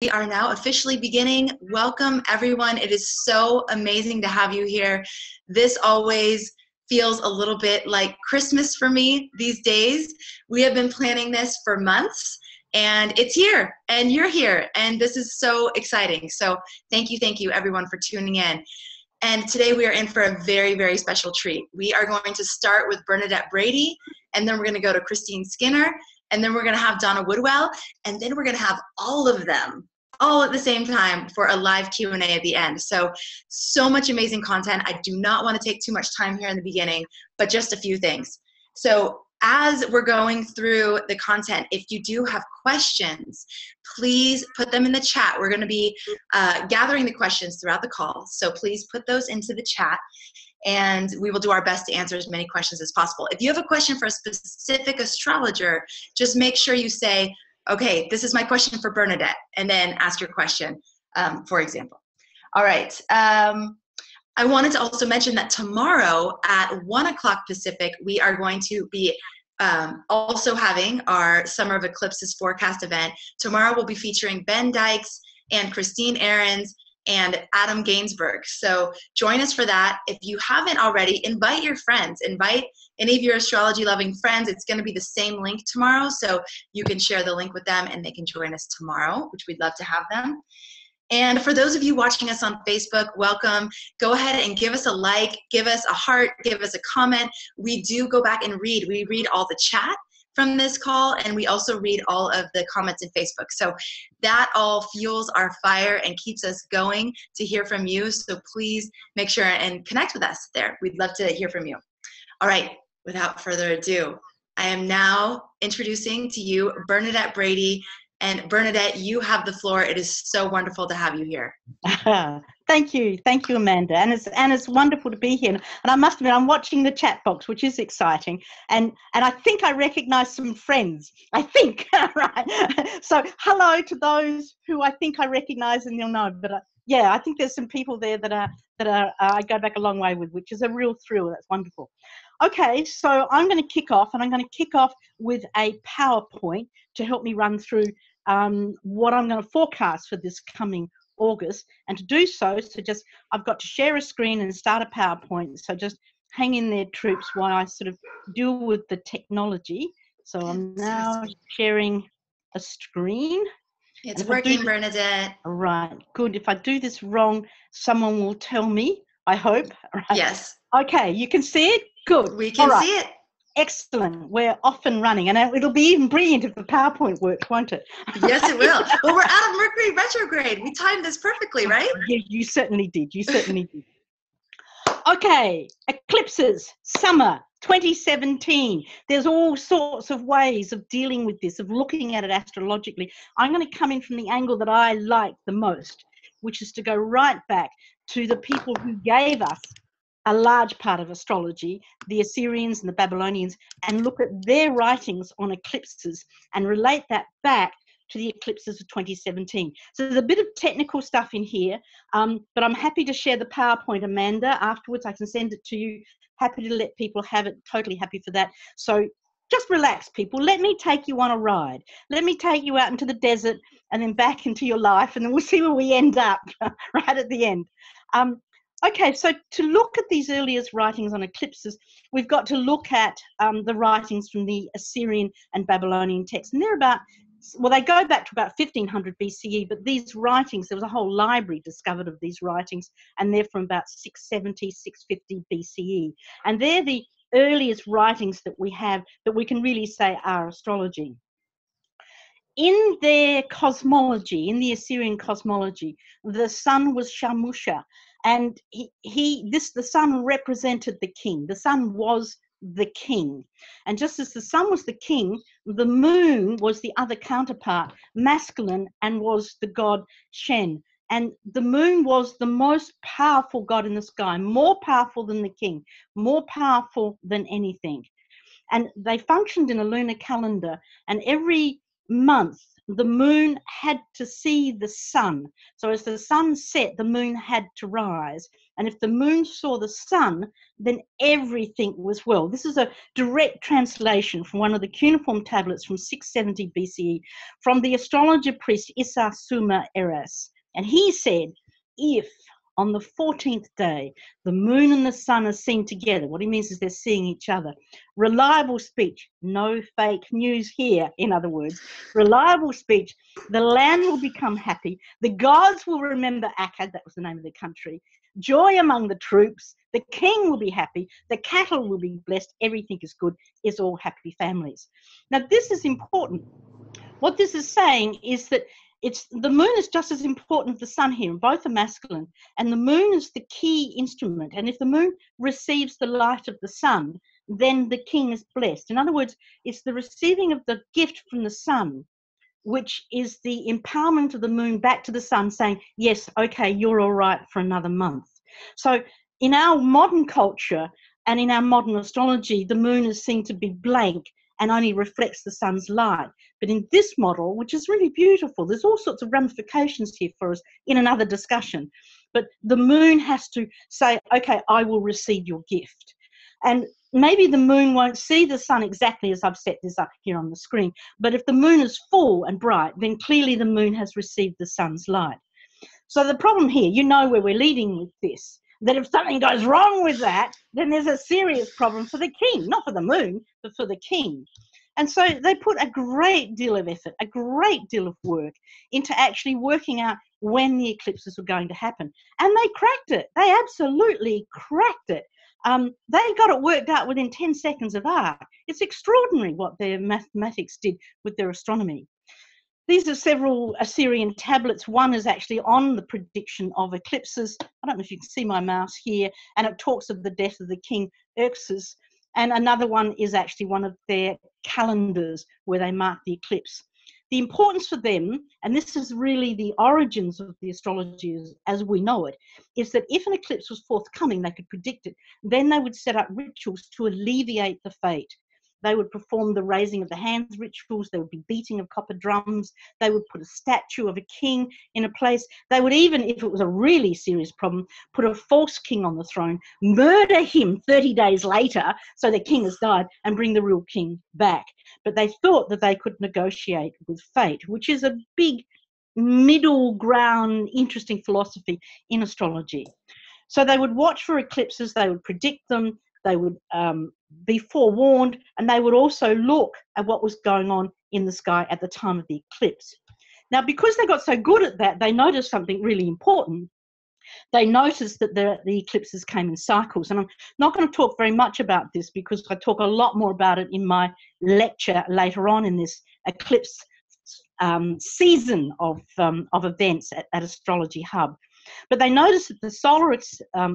We are now officially beginning. Welcome, everyone. It is so amazing to have you here. This always feels a little bit like Christmas for me these days. We have been planning this for months, and it's here, and you're here, and this is so exciting. So thank you, everyone, for tuning in. And today we are in for a very, very special treat. We are going to start with Bernadette Brady, and then we're going to go to Christine Skinner, and then we're going to have Donna Woodwell, and then we're going to have all of them all at the same time for a live Q&A at the end. So much amazing content. I do not want to take too much time here in the beginning, but just a few things. So as we're going through the content, if you do have questions, please put them in the chat. We're going to be gathering the questions throughout the call, so please put those into the chat, and we will do our best to answer as many questions as possible. If you have a question for a specific astrologer, just make sure you say, okay, this is my question for Bernadette, and then ask your question, for example. All right. I wanted to also mention that tomorrow at 1 o'clock Pacific, we are going to be also having our Summer of Eclipses forecast event. Tomorrow we'll be featuring Ben Dykes and Christine Ahrens and Adam Gainsbourg. So join us for that. If you haven't already, invite your friends. Invite any of your astrology-loving friends. It's going to be the same link tomorrow, so you can share the link with them and they can join us tomorrow, which we'd love to have them. And for those of you watching us on Facebook, welcome. Go ahead and give us a like, give us a heart, give us a comment. We do go back and read. We read all the chat from this call, and we also read all of the comments in Facebook. So that all fuels our fire and keeps us going to hear from you. So please make sure and connect with us there. We'd love to hear from you. All right, without further ado, I am now introducing to you Bernadette Brady. And Bernadette, you have the floor. It is so wonderful to have you here. Thank you, Amanda. And it's wonderful to be here. And I must admit, I'm watching the chat box, which is exciting. And I think I recognise some friends. I think, right? So hello to those who I think I recognise and you'll know. But yeah, I think there's some people there that are I go back a long way with, which is a real thrill. That's wonderful. Okay, so I'm going to kick off, and I'm going to kick off with a PowerPoint to help me run through what I'm going to forecast for this coming August. And to do so, I've got to share a screen and start a PowerPoint. So just hang in there, troops, while I sort of deal with the technology. So I'm now sharing a screen. It's working, Bernadette. All right, good. If I do this wrong, someone will tell me, I hope. Right. Yes. Okay, you can see it? Good. We can see it. Excellent. We're off and running, and it'll be even brilliant if the PowerPoint works, won't it? Yes, it will. Well, we're out of Mercury retrograde. We timed this perfectly, right? Yeah, you certainly did. You certainly did. Okay, eclipses, summer 2017. There's all sorts of ways of dealing with this, of looking at it astrologically. I'm going to come in from the angle that I like the most, which is to go right back to the people who gave us a large part of astrology, the Assyrians and the Babylonians, and look at their writings on eclipses and relate that back to the eclipses of 2017. So there's a bit of technical stuff in here, but I'm happy to share the PowerPoint, Amanda. Afterwards, I can send it to you. Happy to let people have it, totally happy for that. So just relax, people. Let me take you on a ride. Let me take you out into the desert and then back into your life, and then we'll see where we end up right at the end. Okay, so to look at these earliest writings on eclipses, we've got to look at the writings from the Assyrian and Babylonian texts. And they're about, well, they go back to about 1500 BCE, but these writings, there was a whole library discovered of these writings, and they're from about 670, 650 BCE. And they're the earliest writings that we have that we can really say are astrology. In their cosmology, in the Assyrian cosmology, the sun was Shamusha, and the sun represented the king. The sun was the king. And just as the sun was the king, the moon was the other counterpart, masculine, and was the god Shen. And the moon was the most powerful god in the sky, more powerful than the king, more powerful than anything. And they functioned in a lunar calendar, and every month the moon had to see the sun. So as the sun set, the moon had to rise. And if the moon saw the sun, then everything was well. This is a direct translation from one of the cuneiform tablets from 670 BCE from the astrologer priest Issa Suma Eras. And he said, if on the 14th day the moon and the sun are seen together, what he means is they're seeing each other. Reliable speech, no fake news here, in other words. Reliable speech, the land will become happy, the gods will remember Akkad, that was the name of the country, joy among the troops, the king will be happy, the cattle will be blessed, everything is good, it's all happy families. Now this is important. What this is saying is that the moon is just as important as the sun here, and both are masculine, and the moon is the key instrument. And if the moon receives the light of the sun, then the king is blessed. In other words, it's the receiving of the gift from the sun, which is the empowerment of the moon back to the sun, saying, yes, okay, you're all right for another month. So in our modern culture and in our modern astrology, the moon is seen to be blank and only reflects the sun's light. But in this model, which is really beautiful, there's all sorts of ramifications here for us in another discussion. But the moon has to say, okay, I will receive your gift. And maybe the moon won't see the sun exactly as I've set this up here on the screen. But if the moon is full and bright, then clearly the moon has received the sun's light. So the problem here, you know where we're leading with this, that if something goes wrong with that, then there's a serious problem for the king, not for the moon, but for the king. And so they put a great deal of effort, a great deal of work into actually working out when the eclipses were going to happen. And they cracked it. They absolutely cracked it. They got it worked out within 10 seconds of arc. It's extraordinary what their mathematics did with their astronomy. These are several Assyrian tablets. One is actually on the prediction of eclipses. I don't know if you can see my mouse here, and it talks of the death of the king Xerxes. And another one is actually one of their calendars where they mark the eclipse. The importance for them, and this is really the origins of the astrology as we know it, is that if an eclipse was forthcoming, they could predict it. Then they would set up rituals to alleviate the fate. They would perform the raising of the hands rituals. There would be beating of copper drums. They would put a statue of a king in a place. They would even, if it was a really serious problem, put a false king on the throne, murder him 30 days later, so the king has died, and bring the real king back. But they thought that they could negotiate with fate, which is a big middle ground, interesting philosophy in astrology. So they would watch for eclipses. They would predict them. They would be forewarned, and they would also look at what was going on in the sky at the time of the eclipse. Now, because they got so good at that, they noticed something really important. They noticed that the eclipses came in cycles. And I'm not going to talk very much about this because I talk a lot more about it in my lecture later on in this eclipse season of events at Astrology Hub. But they noticed that the solar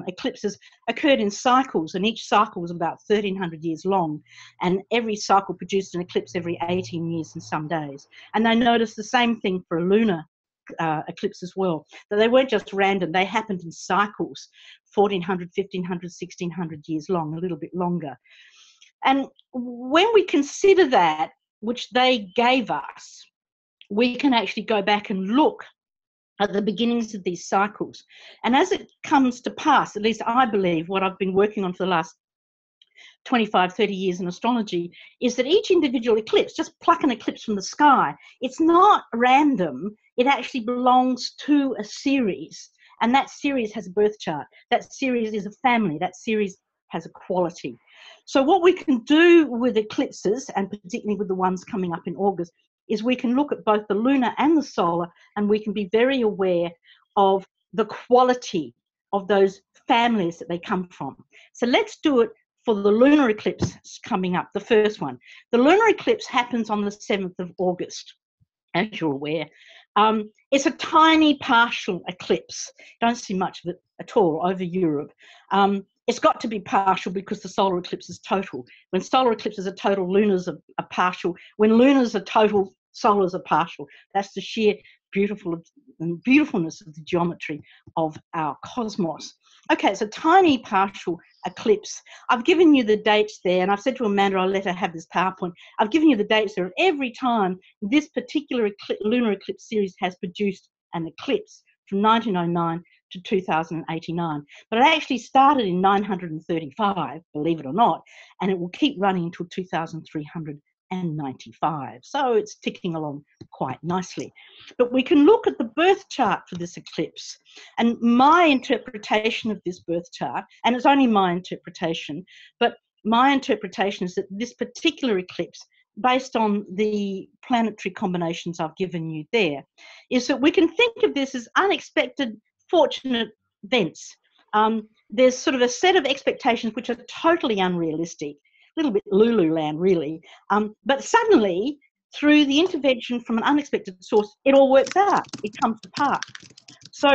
eclipses occurred in cycles, and each cycle was about 1,300 years long, and every cycle produced an eclipse every 18 years and some days. And they noticed the same thing for a lunar eclipse as well, that they weren't just random, they happened in cycles, 1,400, 1,500, 1,600 years long, a little bit longer. And when we consider that, which they gave us, we can actually go back and look at the beginnings of these cycles. And as it comes to pass, at least I believe what I've been working on for the last 25, 30 years in astrology, is that each individual eclipse, just pluck an eclipse from the sky, it's not random, it actually belongs to a series. And that series has a birth chart. That series is a family. That series has a quality. So what we can do with eclipses, and particularly with the ones coming up in August, is we can look at both the lunar and the solar, and we can be very aware of the quality of those families that they come from. So let's do it for the lunar eclipse coming up, the first one. The lunar eclipse happens on the 7th of August, as you're aware. It's a tiny partial eclipse. Don't see much of it at all over Europe. It's got to be partial because the solar eclipse is total. When solar eclipses are total, lunars are partial. When lunars are total, solars are partial. That's the sheer beautiful and beautifulness of the geometry of our cosmos. Okay, it's a tiny partial eclipse. I've given you the dates there, and I've said to Amanda I'll let her have this PowerPoint. I've given you the dates there of every time this particular lunar eclipse series has produced an eclipse, from 1909 to 2089. But it actually started in 935, believe it or not, and it will keep running until 2395. So it's ticking along quite nicely. But we can look at the birth chart for this eclipse. And my interpretation of this birth chart, and it's only my interpretation, but my interpretation is that this particular eclipse, based on the planetary combinations I've given you there, is that we can think of this as unexpected, fortunate events. There's sort of a set of expectations which are totally unrealistic, a little bit Lululand really, but suddenly, through the intervention from an unexpected source, it all works out, it comes to pass. So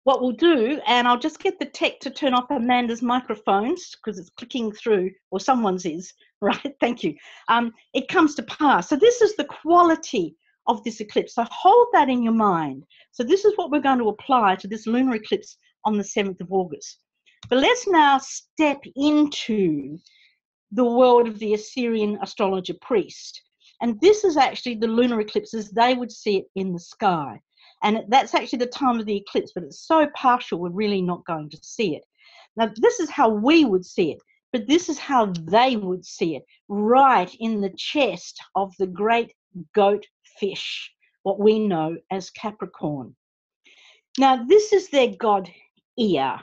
what we'll do, and I'll just get the tech to turn off Amanda's microphones because it's clicking through, or someone's is, right, thank you. It comes to pass. So this is the quality of this eclipse. So hold that in your mind. So this is what we're going to apply to this lunar eclipse on the 7th of August. But let's now step into the world of the Assyrian astrologer priest. And this is actually the lunar eclipse as they would see it in the sky. And that's actually the time of the eclipse, but it's so partial, we're really not going to see it. Now, this is how we would see it, but this is how they would see it, right in the chest of the great goat fish, what we know as Capricorn. Now, this is their god Ea,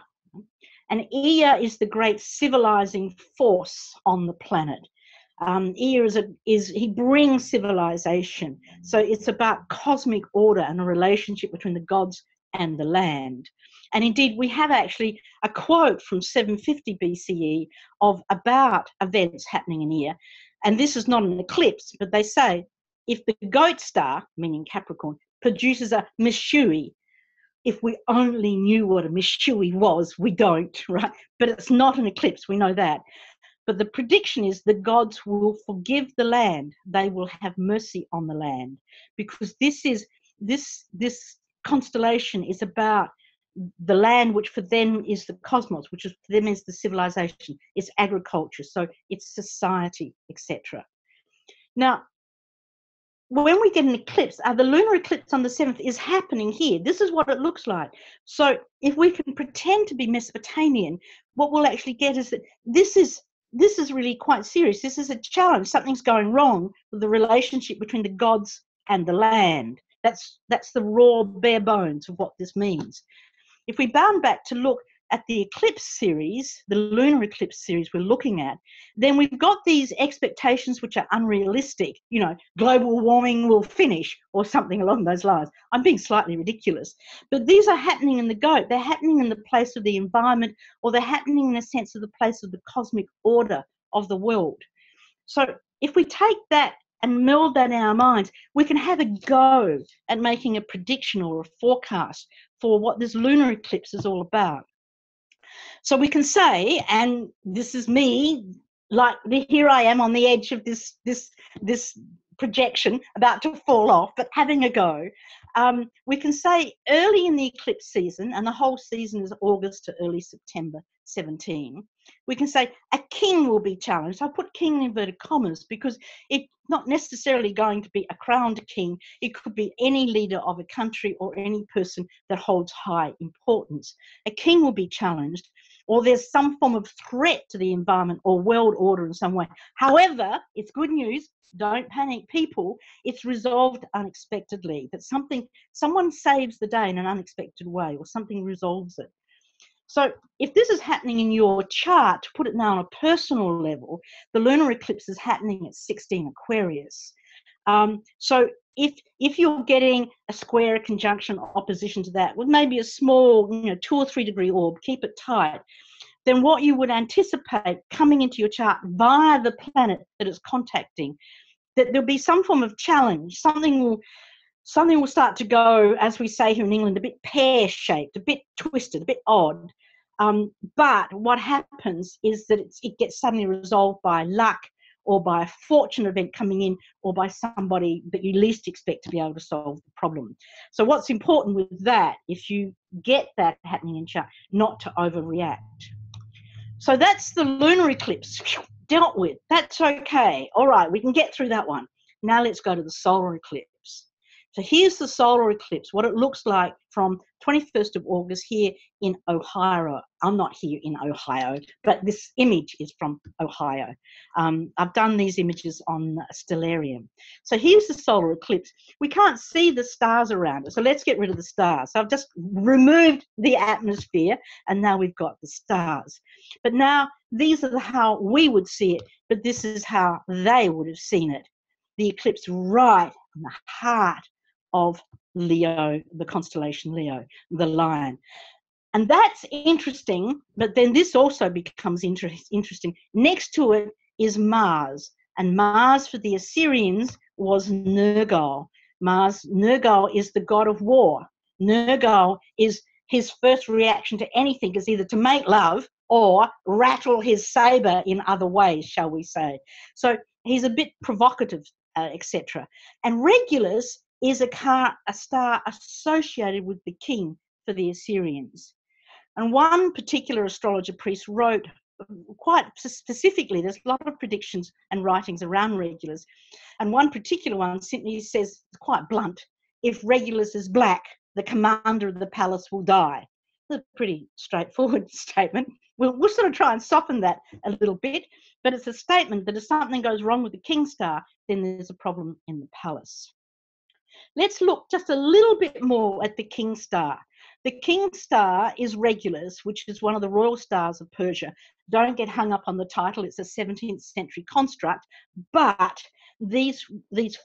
and Ea is the great civilizing force on the planet. Ea he brings civilization. So it's about cosmic order and a relationship between the gods and the land. And indeed, we have actually a quote from 750 BCE about events happening in Ea. And this is not an eclipse, but they say, if the goat star, meaning Capricorn, produces a Mishui, if we only knew what a Mishui was, we don't, right? But it's not an eclipse, we know that. But the prediction is the gods will forgive the land. They will have mercy on the land, because this constellation is about the land, which for them is the cosmos, which is for them is the civilization. It's agriculture, so it's society, etc. Now, when we get an eclipse, the lunar eclipse on the 7th is happening here. This is what it looks like. So if we can pretend to be Mesopotamian, what we'll actually get is that this is really quite serious. This is a challenge. Something's going wrong with the relationship between the gods and the land. That's the raw bare bones of what this means. If we bound back to look at the eclipse series, the lunar eclipse series we're looking at, then we've got these expectations which are unrealistic. You know, global warming will finish or something along those lines. I'm being slightly ridiculous. But these are happening in the goat. They're happening in the place of the environment, or they're happening in a sense of the place of the cosmic order of the world. So if we take that and meld that in our minds, we can have a go at making a prediction or a forecast for what this lunar eclipse is all about. So we can say, and this is me, like here I am on the edge of this projection about to fall off, but having a go. We can say early in the eclipse season, and the whole season is August to early September 17, we can say a king will be challenged. I put king in inverted commas because it's not necessarily going to be a crowned king. It could be any leader of a country or any person that holds high importance. A king will be challenged, or there's some form of threat to the environment or world order in some way. However, it's good news. Don't panic, people. It's resolved unexpectedly. That someone saves the day in an unexpected way, or something resolves it. So if this is happening in your chart, to put it now on a personal level, the lunar eclipse is happening at 16 Aquarius. So if you're getting a square, a conjunction, opposition to that, with maybe a small, 2 or 3 degree orb, keep it tight, then what you would anticipate coming into your chart via the planet that it's contacting, that there'll be some form of challenge. Something will start to go, as we say here in England, a bit pear-shaped, a bit twisted, a bit odd. But what happens is that it gets suddenly resolved by luck or by a fortunate event coming in, or by somebody that you least expect to be able to solve the problem. So what's important with that, if you get that happening in chart, not to overreact. So that's the lunar eclipse dealt with. That's okay. All right, we can get through that one. Now let's go to the solar eclipse. So here's the solar eclipse, what it looks like from 21st of August here in Ohio. I'm not here in Ohio, but this image is from Ohio. I've done these images on Stellarium. So here's the solar eclipse. We can't see the stars around it, so let's get rid of the stars. So I've just removed the atmosphere, and now we've got the stars. But now these are how we would see it, but this is how they would have seen it. The eclipse right in the heart of Leo, the constellation Leo, the lion. And that's interesting, but then this also becomes interesting. Next to it is Mars, and Mars for the Assyrians was Nergal. Nergal is the god of war. Nergal is his first reaction to anything is either to make love or rattle his saber in other ways, shall we say. So he's a bit provocative, etc. And Regulus is a star associated with the king for the Assyrians. And one particular astrologer priest wrote quite specifically, there's a lot of predictions and writings around Regulus, and one particular one simply says, quite blunt, if Regulus is black, the commander of the palace will die. It's a pretty straightforward statement. We'll sort of try and soften that a little bit, but it's a statement that if something goes wrong with the king star, then there's a problem in the palace. Let's look just a little bit more at the king star. The king star is Regulus, which is one of the royal stars of Persia. Don't get hung up on the title. It's a 17th century construct, but these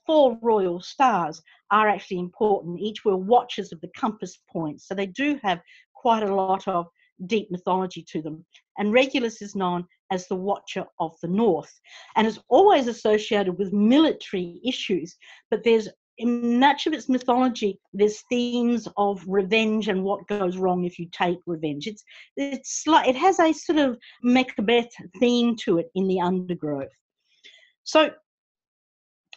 four royal stars are actually important. Each were watchers of the compass points, so they do have quite a lot of deep mythology to them. And Regulus is known as the watcher of the north, and is always associated with military issues, but there's in much of its mythology, there's themes of revenge and what goes wrong if you take revenge. It's like it has a sort of Macbeth theme to it in the undergrowth. So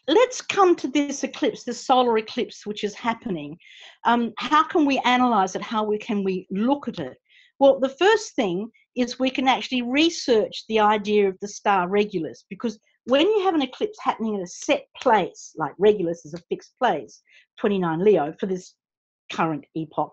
let's come to this eclipse, this solar eclipse, which is happening. How can we analyze it? How can we look at it? Well, the first thing is we can actually research the idea of the star Regulus, because when you have an eclipse happening in a set place, like Regulus is a fixed place, 29 Leo for this current epoch,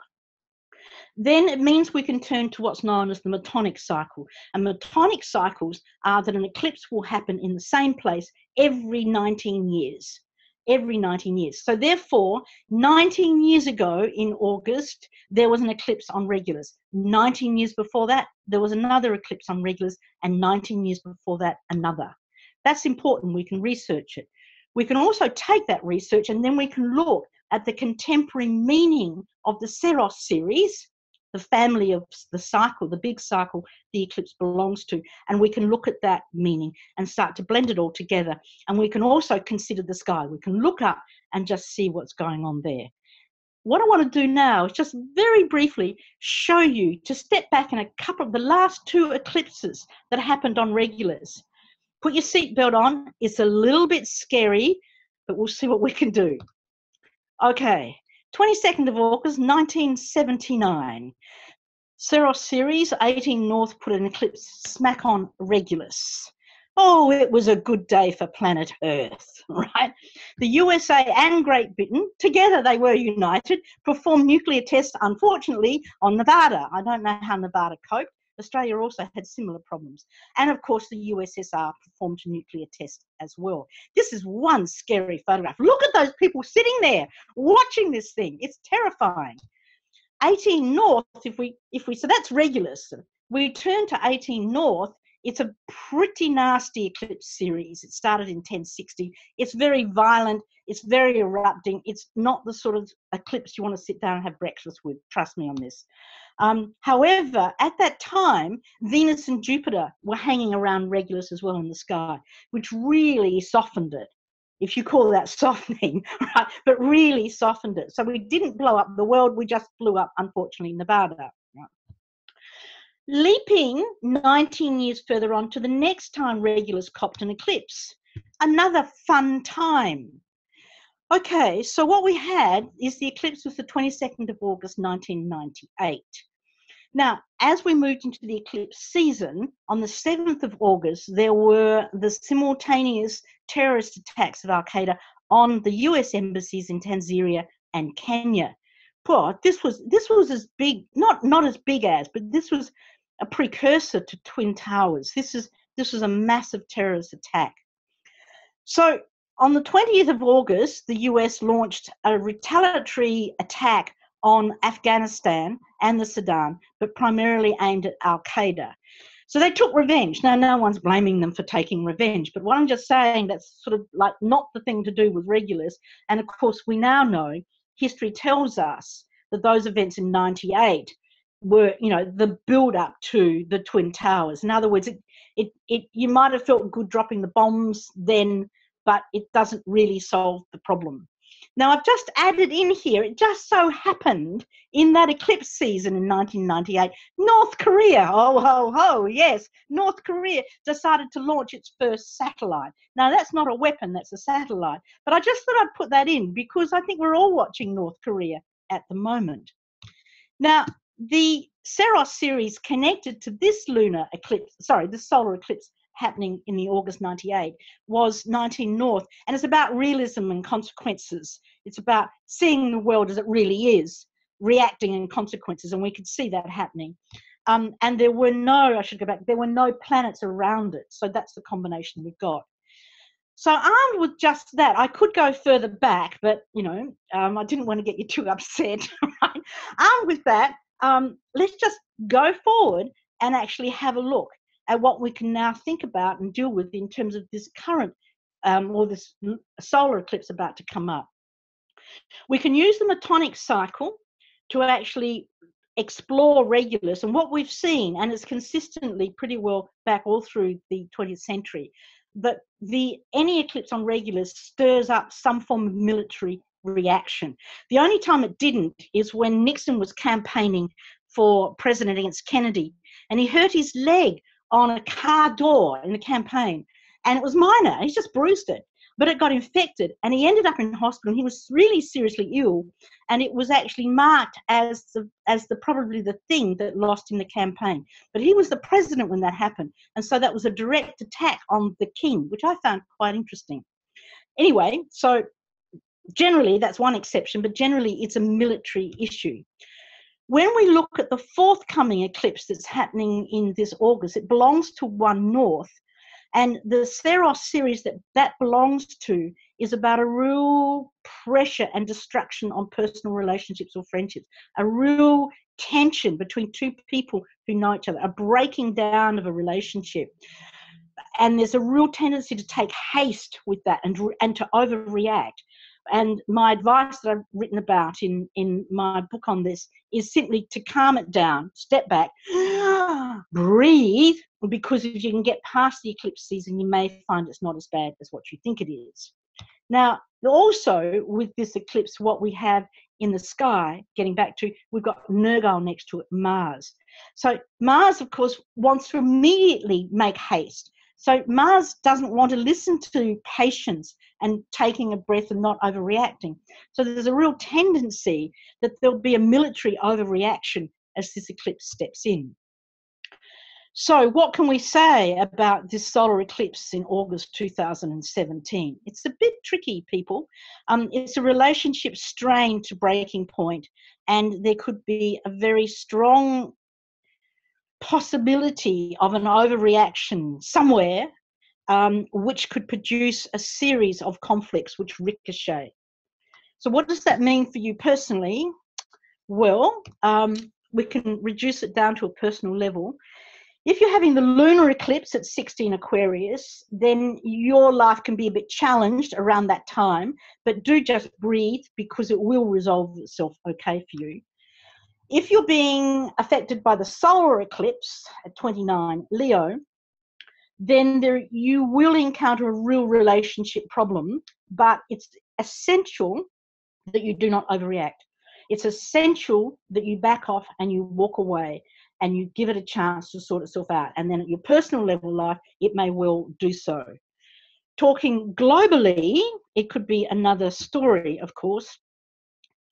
then it means we can turn to what's known as the Metonic cycle. And Metonic cycles are that an eclipse will happen in the same place every 19 years. Every 19 years. So therefore, 19 years ago in August, there was an eclipse on Regulus. 19 years before that, there was another eclipse on Regulus, and 19 years before that, another. That's important. We can research it. We can also take that research and then we can look at the contemporary meaning of the Ceros series, the family of the cycle, the big cycle the eclipse belongs to, and we can look at that meaning and start to blend it all together. And we can also consider the sky. We can look up and just see what's going on there. What I want to do now is just very briefly show you, to step back in a couple of the last two eclipses that happened on Regulus. Put your seatbelt on. It's a little bit scary, but we'll see what we can do. Okay, 22nd of August, 1979. Ceros series, 18 North put an eclipse smack on Regulus. Oh, it was a good day for planet Earth, right? The USA and Great Britain, together they were united, performed nuclear tests, unfortunately, on Nevada. I don't know how Nevada coped. Australia also had similar problems. And of course, the USSR performed a nuclear test as well. This is one scary photograph. Look at those people sitting there watching this thing. It's terrifying. 18 North, so that's Regulus. We turn to 18 North. It's a pretty nasty eclipse series. It started in 1060. It's very violent. It's very erupting. It's not the sort of eclipse you want to sit down and have breakfast with. Trust me on this. However, at that time, Venus and Jupiter were hanging around Regulus as well in the sky, which really softened it, if you call that softening, right? But really softened it. So we didn't blow up the world. We just blew up, unfortunately, Nevada. Right? Leaping 19 years further on to the next time Regulus copped an eclipse. another fun time. Okay, so what we had is the eclipse was the 22nd of August 1998. Now, as we moved into the eclipse season, on the 7th of August, there were the simultaneous terrorist attacks of Al-Qaeda on the US embassies in Tanzania and Kenya. Well, this was as big, not as big as, but this was a precursor to Twin Towers. This was a massive terrorist attack. So on the 20th of August, the US launched a retaliatory attack on Afghanistan and the Sudan, but primarily aimed at Al-Qaeda. So they took revenge. Now, no one's blaming them for taking revenge, but what I'm just saying, that's sort of like not the thing to do with Regulus. And of course, we now know, history tells us that those events in 98 were, you know, the build up to the Twin Towers. In other words, you might have felt good dropping the bombs then, but it doesn't really solve the problem. Now, I've just added in here, it just so happened in that eclipse season in 1998, North Korea, yes, North Korea decided to launch its first satellite. Now, that's not a weapon, that's a satellite. But I just thought I'd put that in because I think we're all watching North Korea at the moment. Now, the Ceres series connected to this lunar eclipse, this solar eclipse happening in the August 98 was 19 North, and it's about realism and consequences. It's about seeing the world as it really is, reacting in consequences, and we could see that happening. And there were no, there were no planets around it, so that's the combination we've got. So armed with just that, I could go further back, but, you know, I didn't want to get you too upset. Right? Armed with that, let's just go forward and actually have a look at what we can now think about and deal with in terms of this current or this solar eclipse about to come up. We can use the Metonic cycle to actually explore Regulus, and what we've seen, and it's consistently pretty well back all through the 20th century, that any eclipse on Regulus stirs up some form of military reaction. The only time it didn't is when Nixon was campaigning for president against Kennedy, and he hurt his leg on a car door in the campaign, and it was minor, he just bruised it, but it got infected and he ended up in hospital. He was really seriously ill, and it was actually marked as probably the thing that lost him the campaign. But he was the president when that happened, and so that was a direct attack on the king, which I found quite interesting. Anyway, so generally that's one exception, but generally it's a military issue. When we look at the forthcoming eclipse that's happening in this August, it belongs to 1 North, and the Ceres series that belongs to is about a real pressure and destruction on personal relationships or friendships, a real tension between two people who know each other, a breaking down of a relationship. And there's a real tendency to take haste with that and to overreact. And my advice that I've written about in my book on this is simply to calm it down, step back, breathe, because if you can get past the eclipse season, you may find it's not as bad as what you think it is. Now, also with this eclipse, what we have in the sky, getting back to, we've got Nergal next to it, Mars. So Mars, of course, wants to immediately make haste. So Mars doesn't want to listen to patience and taking a breath and not overreacting. So there's a real tendency that there'll be a military overreaction as this eclipse steps in. So what can we say about this solar eclipse in August 2017? It's a bit tricky, people. It's a relationship strained to breaking point, and there could be a very strong possibility of an overreaction somewhere, which could produce a series of conflicts which ricochet. So what does that mean for you personally? Well, we can reduce it down to a personal level. If you're having the lunar eclipse at 16 Aquarius, then your life can be a bit challenged around that time, but do just breathe, because it will resolve itself okay for you. If you're being affected by the solar eclipse at 29 Leo, then you will encounter a real relationship problem, but it's essential that you do not overreact. It's essential that you back off and you walk away and you give it a chance to sort itself out. And then at your personal level life, it may well do so. talking globally, it could be another story, of course.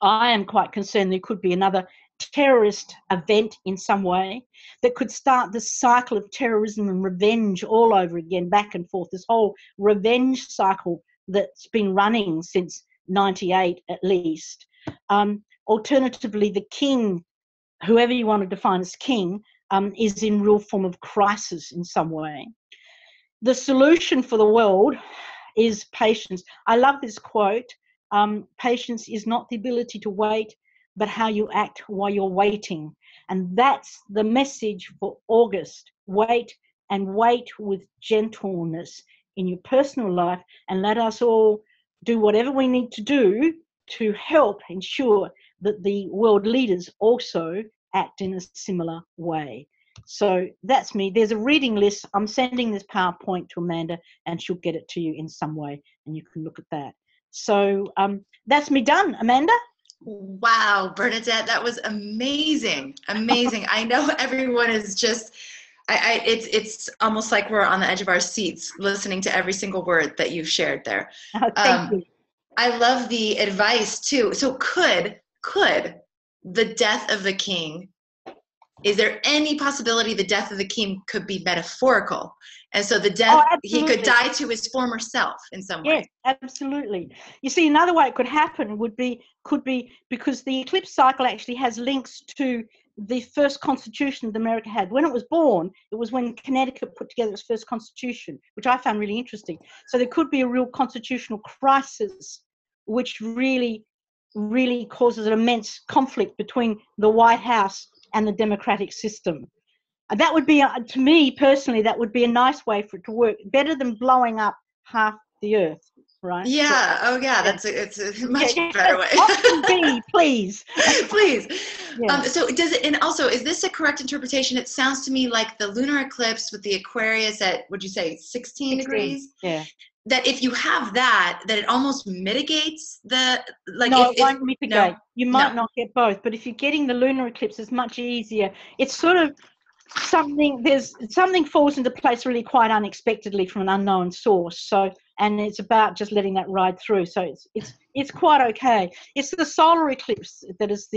I am quite concerned there could be another terrorist event in some way that could start this cycle of terrorism and revenge all over again, back and forth, this whole revenge cycle that's been running since 98 at least. Alternatively, the king, whoever you want to define as king, is in real form of crisis in some way. The solution for the world is patience. I love this quote. Patience is not the ability to wait, but how you act while you're waiting. And that's the message for August. Wait, and wait with gentleness in your personal life, and let us all do whatever we need to do to help ensure that the world leaders also act in a similar way. So that's me. There's a reading list. I'm sending this PowerPoint to Amanda, and she'll get it to you in some way, and you can look at that. So that's me done, Amanda. Wow, Bernadette, that was amazing. Amazing. I know everyone is just, it's almost like we're on the edge of our seats listening to every single word that you've shared there. Thank you. I love the advice too. So could the death of the king, is there any possibility the death of the king could be metaphorical? And so the death, he could die to his former self in some way. Yes, absolutely. You see, another way it could happen could be because the eclipse cycle actually has links to the first constitution that America had. When it was born, it was when Connecticut put together its first constitution, which I found really interesting. So there could be a real constitutional crisis, which really, really causes an immense conflict between the White House and the democratic system. That would be, to me personally, that would be a nice way for it to work, better than blowing up half the earth, right? Yeah. Oh, yeah. It's a much better way. Option B, please. Please. Yeah. So does it, and also, is this a correct interpretation? It sounds to me like the lunar eclipse with the Aquarius at, would you say, 16 degrees? Yeah. That if you have that it almost mitigates the, like, no, it won't mitigate. No, you might not get both, but if you're getting the lunar eclipse, it's much easier. It's sort of something falls into place really quite unexpectedly from an unknown source. So, and it's about just letting that ride through. So it's quite okay. It's the solar eclipse that is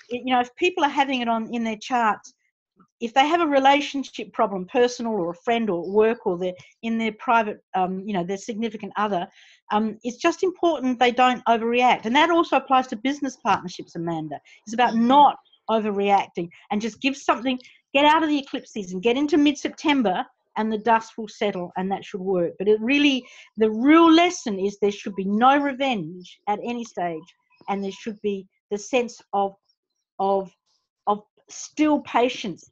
if people are having it in their charts, if they have a relationship problem, personal or a friend or work, or they're in their private, their significant other, it's just important they don't overreact. And that also applies to business partnerships, Amanda. It's about not overreacting and just get out of the eclipse season, get into mid-September, and the dust will settle, and that should work. But the real lesson is there should be no revenge at any stage, and there should be the sense of still patience,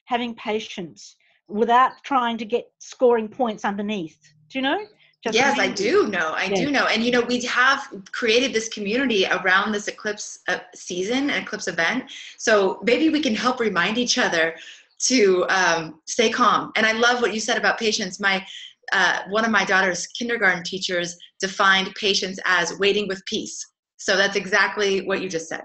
having patience without trying to get scoring points underneath. Do you know? Yes, I do know. I do know. And, we have created this community around this eclipse season, an eclipse event. So maybe we can help remind each other to stay calm. And I love what you said about patience. One of my daughter's kindergarten teachers defined patience as waiting with peace. So that's exactly what you just said.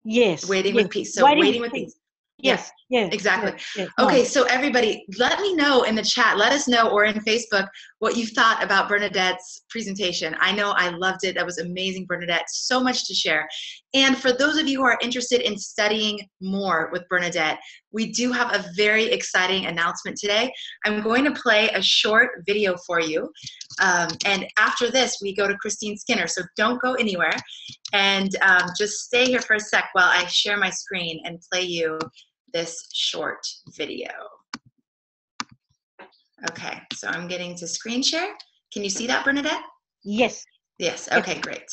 Yes. Waiting with peace. So waiting with peace. Yes. Yeah. Exactly. Yes. Okay, so everybody, let me know in the chat, let us know, or in Facebook, what you thought about Bernadette's presentation. I know I loved it. That was amazing, Bernadette. So much to share. And for those of you who are interested in studying more with Bernadette, we do have a very exciting announcement today. I'm going to play a short video for you. And after this, we go to Christine Skinner. So don't go anywhere. And just stay here for a sec while I share my screen and play you this short video. Okay, so I'm getting to screen share. Can you see that, Bernadette? Yes. Yes, okay, great.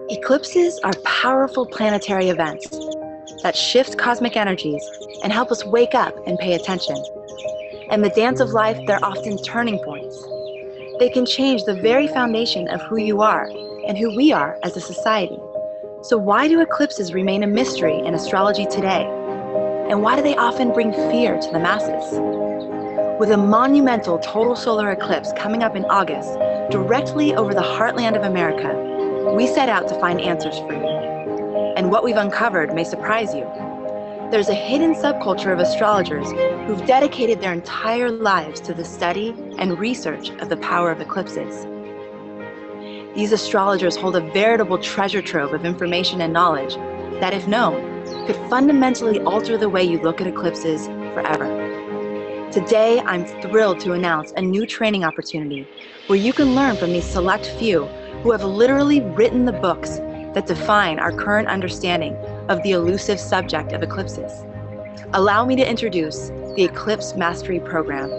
Eclipses are powerful planetary events that shift cosmic energies and help us wake up and pay attention. In the dance of life, they're often turning points. They can change the very foundation of who you are and who we are as a society. So why do eclipses remain a mystery in astrology today? And why do they often bring fear to the masses? With a monumental total solar eclipse coming up in August, directly over the heartland of America, we set out to find answers for you. And what we've uncovered may surprise you. There's a hidden subculture of astrologers who've dedicated their entire lives to the study and research of the power of eclipses. These astrologers hold a veritable treasure trove of information and knowledge that, if known, could fundamentally alter the way you look at eclipses forever. Today, I'm thrilled to announce a new training opportunity where you can learn from these select few who have literally written the books that define our current understanding of the elusive subject of eclipses. Allow me to introduce the Eclipse Mastery Program,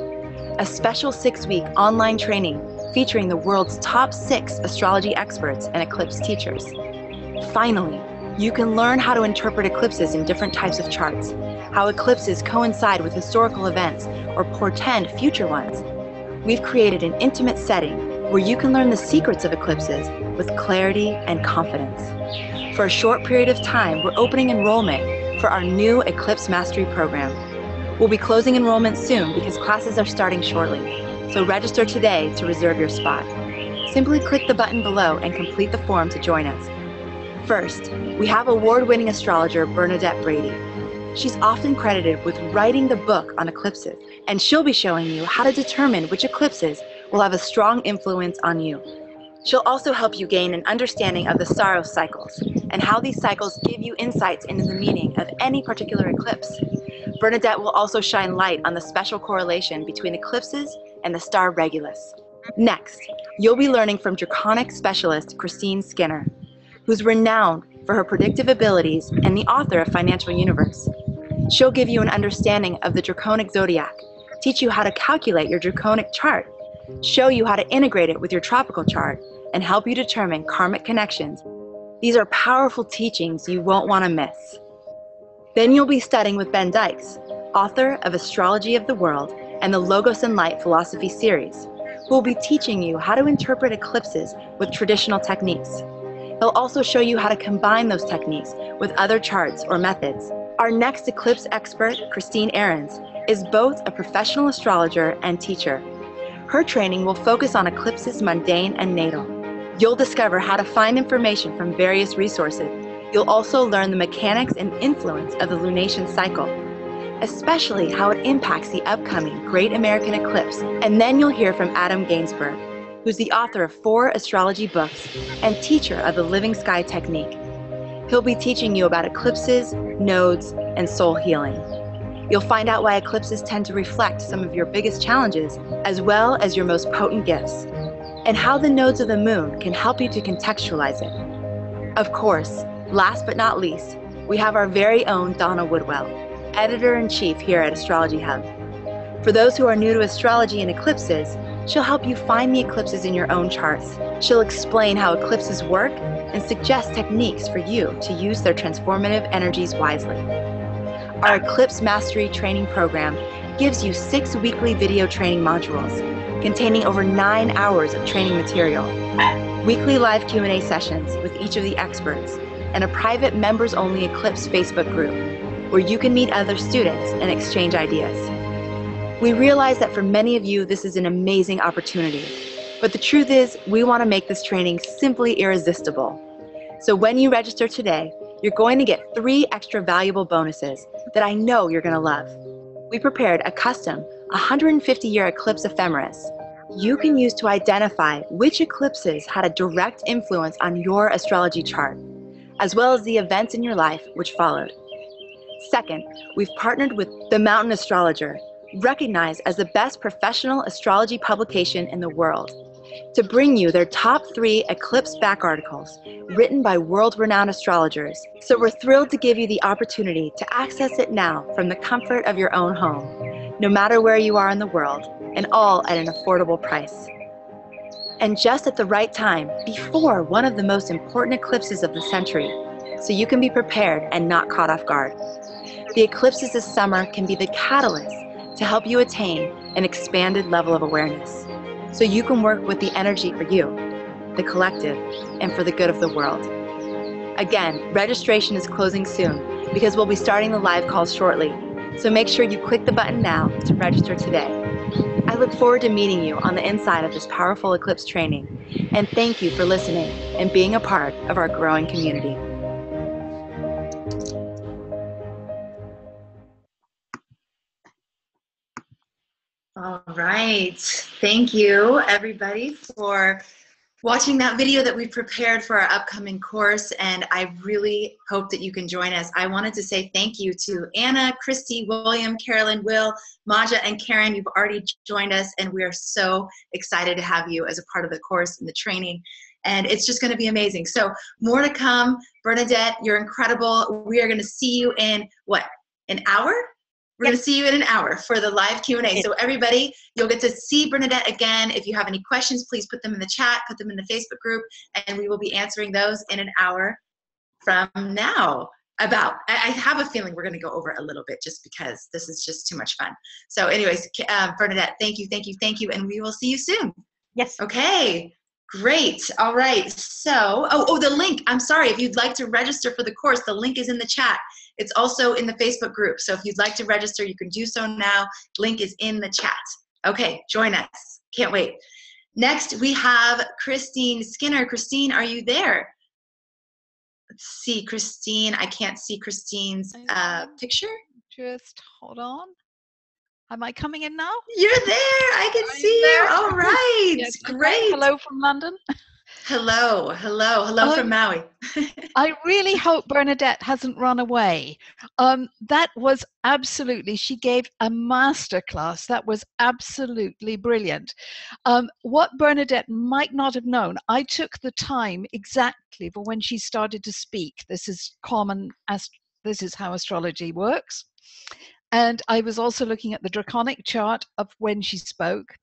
a special 6-week online training featuring the world's top 6 astrology experts and eclipse teachers. Finally, you can learn how to interpret eclipses in different types of charts, how eclipses coincide with historical events or portend future ones. We've created an intimate setting where you can learn the secrets of eclipses with clarity and confidence. For a short period of time, we're opening enrollment for our new Eclipse Mastery Program. We'll be closing enrollment soon because classes are starting shortly, so register today to reserve your spot. Simply click the button below and complete the form to join us. First, we have award-winning astrologer Bernadette Brady. She's often credited with writing the book on eclipses, and she'll be showing you how to determine which eclipses will have a strong influence on you. She'll also help you gain an understanding of the Saros cycles and how these cycles give you insights into the meaning of any particular eclipse. Bernadette will also shine light on the special correlation between eclipses and the star Regulus. Next, you'll be learning from Draconic specialist Christeen, who's renowned for her predictive abilities and the author of Financial Universe. She'll give you an understanding of the Draconic zodiac, teach you how to calculate your Draconic chart, show you how to integrate it with your tropical chart, and help you determine karmic connections. These are powerful teachings you won't want to miss. Then you'll be studying with Ben Dykes, author of Astrology of the World and the Logos and Light Philosophy series, who will be teaching you how to interpret eclipses with traditional techniques. He'll also show you how to combine those techniques with other charts or methods. Our next eclipse expert, Christeen, is both a professional astrologer and teacher. Her training will focus on eclipses mundane and natal. You'll discover how to find information from various resources. You'll also learn the mechanics and influence of the lunation cycle, especially how it impacts the upcoming Great American Eclipse. And then you'll hear from Adam Gainsbourg, who's the author of 4 astrology books and teacher of the Living Sky technique. He'll be teaching you about eclipses, nodes, and soul healing. You'll find out why eclipses tend to reflect some of your biggest challenges, as well as your most potent gifts, and how the nodes of the moon can help you to contextualize it. Of course, last but not least, we have our very own Donna Woodwell, editor-in-chief here at Astrology Hub. For those who are new to astrology and eclipses, she'll help you find the eclipses in your own charts. She'll explain how eclipses work and suggest techniques for you to use their transformative energies wisely. Our Eclipse Mastery Training Program gives you 6 weekly video training modules containing over 9 hours of training material, weekly live Q&A sessions with each of the experts, and a private members-only Eclipse Facebook group where you can meet other students and exchange ideas. We realize that for many of you, this is an amazing opportunity, but the truth is, we want to make this training simply irresistible. So when you register today, you're going to get 3 extra valuable bonuses that I know you're going to love. We prepared a custom 150-year eclipse ephemeris you can use to identify which eclipses had a direct influence on your astrology chart, as well as the events in your life which followed. Second, we've partnered with The Mountain Astrologer, recognized as the best professional astrology publication in the world, to bring you their top 3 eclipse back articles written by world-renowned astrologers. So we're thrilled to give you the opportunity to access it now from the comfort of your own home, no matter where you are in the world, and all at an affordable price. And just at the right time, before one of the most important eclipses of the century, so you can be prepared and not caught off guard. The eclipses this summer can be the catalyst to help you attain an expanded level of awareness, so you can work with the energy for you, the collective, and for the good of the world. Again, registration is closing soon because we'll be starting the live calls shortly, so make sure you click the button now to register today. I look forward to meeting you on the inside of this powerful eclipse training, and thank you for listening and being a part of our growing community. All right. Thank you, everybody, for watching that video that we prepared for our upcoming course, and I really hope that you can join us. I wanted to say thank you to Anna, Christy, William, Carolyn, Will, Maja, and Karen. You've already joined us, and we are so excited to have you as a part of the course and the training, and it's just going to be amazing. So more to come. Bernadette, you're incredible. We are going to see you in, what, an hour? We're going to see you in an hour for the live Q&A. So everybody, you'll get to see Bernadette again. If you have any questions, please put them in the chat, put them in the Facebook group, and we will be answering those in an hour from now. I have a feeling we're going to go over a little bit just because this is just too much fun. So anyways, Bernadette, thank you, and we will see you soon. Yes. Okay. Great. All right. So, the link. I'm sorry. If you'd like to register for the course, the link is in the chat. It's also in the Facebook group. So if you'd like to register, you can do so now. Link is in the chat. Okay. Join us. Can't wait. Next, we have Christine Skinner. Christine, are you there? Let's see, Christine. I can't see Christine's picture. Just hold on. Am I coming in now? You're there. I can see you. All right. Yes, great. Hello from London. Hello from Maui. I really hope Bernadette hasn't run away. That was absolutely, she gave a masterclass. That was absolutely brilliant. What Bernadette might not have known, I took the time exactly for when she started to speak. This is this is how astrology works. And I was also looking at the Draconic chart of when she spoke.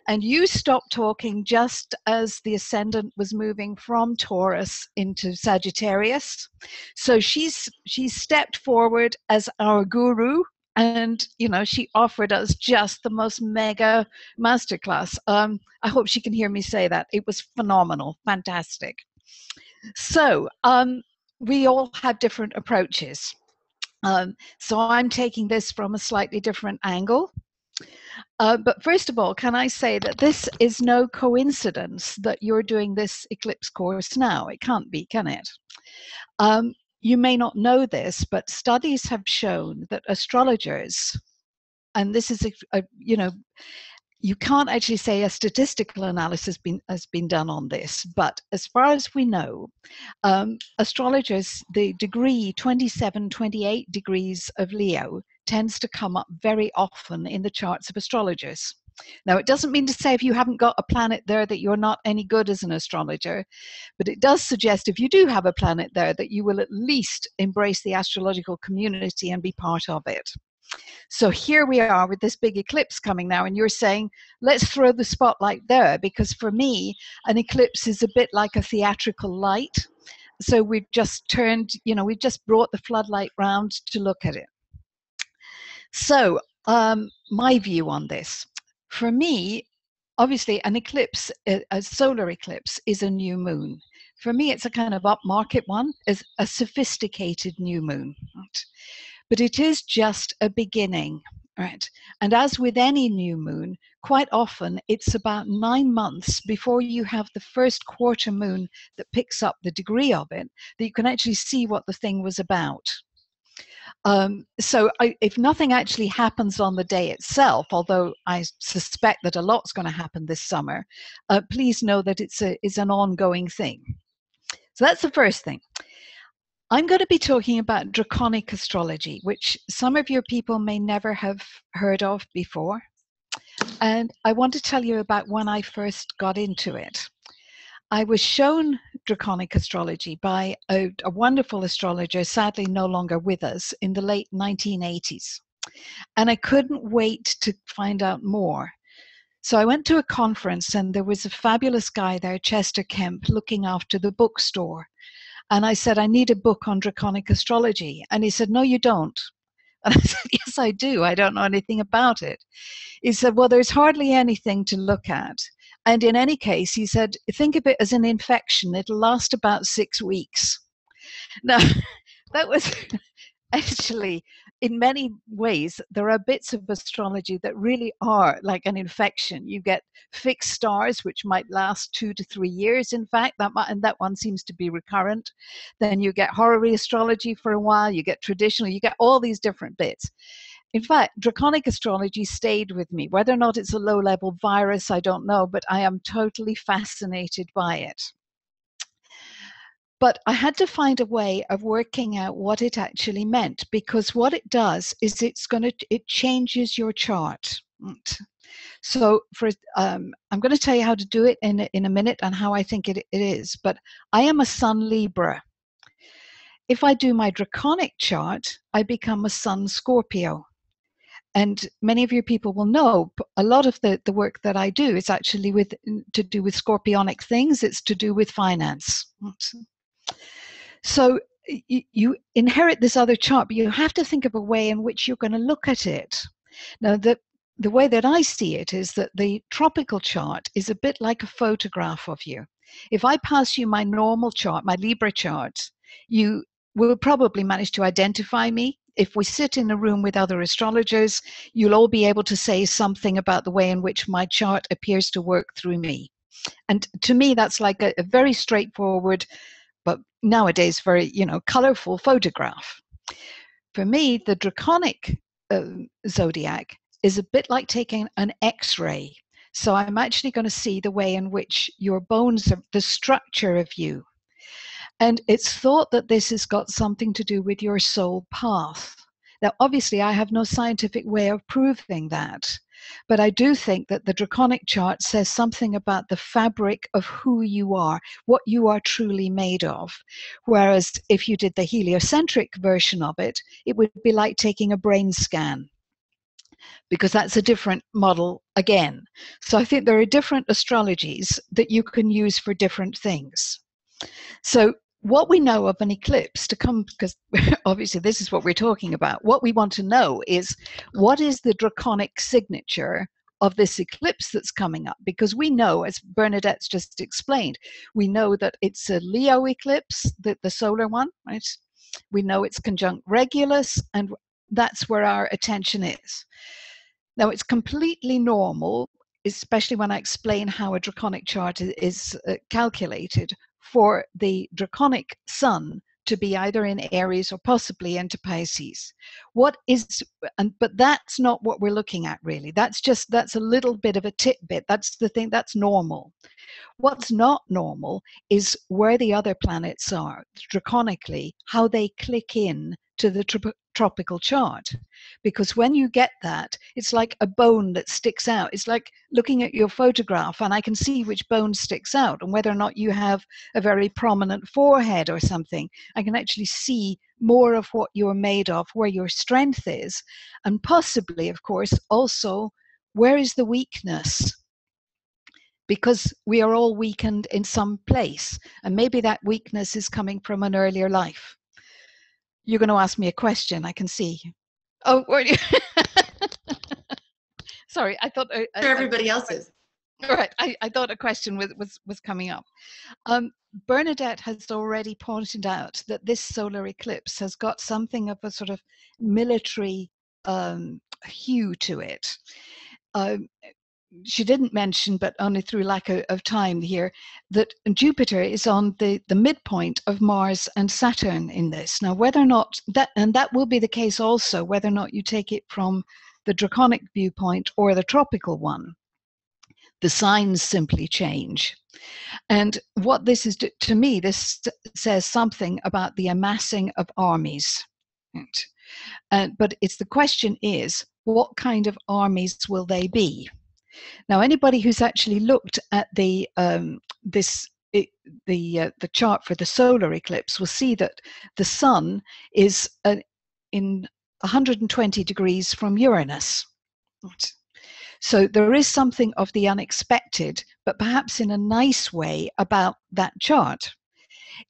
And you stopped talking just as the ascendant was moving from Taurus into Sagittarius. So she stepped forward as our guru. And, you know, she offered us just the most mega masterclass. I hope she can hear me say that. It was phenomenal, fantastic. So we all have different approaches. So I'm taking this from a slightly different angle. But first of all, can I say that this is no coincidence that you're doing this eclipse course now? It can't be, can it? You may not know this, but studies have shown that astrologers, and this is, you can't actually say a statistical analysis has been done on this, but as far as we know, astrologers, the degree 27, 28 degrees of Leo tends to come up very often in the charts of astrologers. Now, it doesn't mean to say if you haven't got a planet there that you're not any good as an astrologer, but it does suggest if you do have a planet there that you will at least embrace the astrological community and be part of it. So here we are with this big eclipse coming now, and you're saying, let's throw the spotlight there, because for me, an eclipse is a bit like a theatrical light. So we've just turned, we've just brought the floodlight round to look at it. So my view on this, for me, obviously an eclipse, a solar eclipse is a new moon. For me, it's a kind of upmarket one, is a sophisticated new moon. Right? But it is just a beginning, right? And as with any new moon, quite often it's about 9 months before you have the first quarter moon that picks up the degree of it, that you can actually see what the thing was about. So if nothing actually happens on the day itself, although I suspect that a lot's going to happen this summer, please know that it's an ongoing thing. So that's the first thing. I'm going to be talking about Draconic astrology, which some of your people may never have heard of before. And I want to tell you about when I first got into it. I was shown Draconic astrology by a wonderful astrologer, sadly no longer with us, in the late 1980s. And I couldn't wait to find out more. So I went to a conference, and there was a fabulous guy there, Chester Kemp, looking after the bookstore. And I said, I need a book on Draconic astrology. And he said, no, you don't. And I said, yes, I do. I don't know anything about it. He said, well, there's hardly anything to look at. And in any case, he said, think of it as an infection. It'll last about 6 weeks. Now, that was actually, in many ways, there are bits of astrology that really are like an infection. You get fixed stars, which might last 2 to 3 years, in fact, and that one seems to be recurrent. Then you get horary astrology for a while, you get traditional, you get all these different bits. in fact, Draconic astrology stayed with me. Whether or not it's a low-level virus, I don't know, but I am totally fascinated by it. But I had to find a way of working out what it actually meant, because what it does is it changes your chart. So I'm going to tell you how to do it in a minute and how I think it is. But I am a Sun Libra. If I do my Draconic chart, I become a Sun Scorpio. And many of you people will know a lot of the work that I do is actually to do with scorpionic things. It's to do with finance. So you inherit this other chart, but you have to think of a way in which you're going to look at it. Now, the way that I see it is that the tropical chart is a bit like a photograph of you. If I pass you my normal chart, my Libra chart, you will probably manage to identify me. If we sit in a room with other astrologers, you'll all be able to say something about the way in which my chart appears to work through me. And to me, that's like a very straightforward, but nowadays very, colorful photograph. For me, the Draconic zodiac is a bit like taking an X-ray. So I'm actually going to see the way in which your bones are, the structure of you. And it's thought that this has got something to do with your soul path. Now, obviously, I have no scientific way of proving that. But I do think that the Draconic chart says something about the fabric of who you are, what you are truly made of. Whereas if you did the heliocentric version of it, it would be like taking a brain scan, because that's a different model again. So I think there are different astrologies that you can use for different things. So what we know of an eclipse to come, because obviously this is what we're talking about, what we want to know is what is the Draconic signature of this eclipse that's coming up? Because we know, as Bernadette's just explained, we know that it's a Leo eclipse, the solar one, right? We know it's conjunct Regulus, and that's where our attention is. Now, it's completely normal, especially when I explain how a Draconic chart is calculated, for the Draconic sun to be either in Aries or possibly into Pisces. But that's not what we're looking at really. That's a little bit of a tidbit. That's the thing, that's normal. What's not normal is where the other planets are, draconically, how they click in to the tropical chart. Because when you get that, it's like a bone that sticks out. It's like looking at your photograph and I can see which bone sticks out, and whether or not you have a very prominent forehead or something, I can actually see more of what you're made of, where your strength is, and possibly, of course, also where is the weakness? Because we are all weakened in some place, and maybe that weakness is coming from an earlier life. You're going to ask me a question, I can see. Oh, were you? Sorry, I thought... everybody else is. All right, I thought a question was coming up. Bernadette has already pointed out that this solar eclipse has got something of a sort of military hue to it. She didn't mention, but only through lack of time here, that Jupiter is on the midpoint of Mars and Saturn in this. Now, whether or not that, and that will be the case also, whether or not you take it from the Draconic viewpoint or the tropical one, the signs simply change. And what this is, to me, this says something about the amassing of armies. But the question is, what kind of armies will they be? Now, anybody who's actually looked at the chart for the solar eclipse will see that the sun is in 120 degrees from Uranus. So there is something of the unexpected, but perhaps in a nice way, about that chart.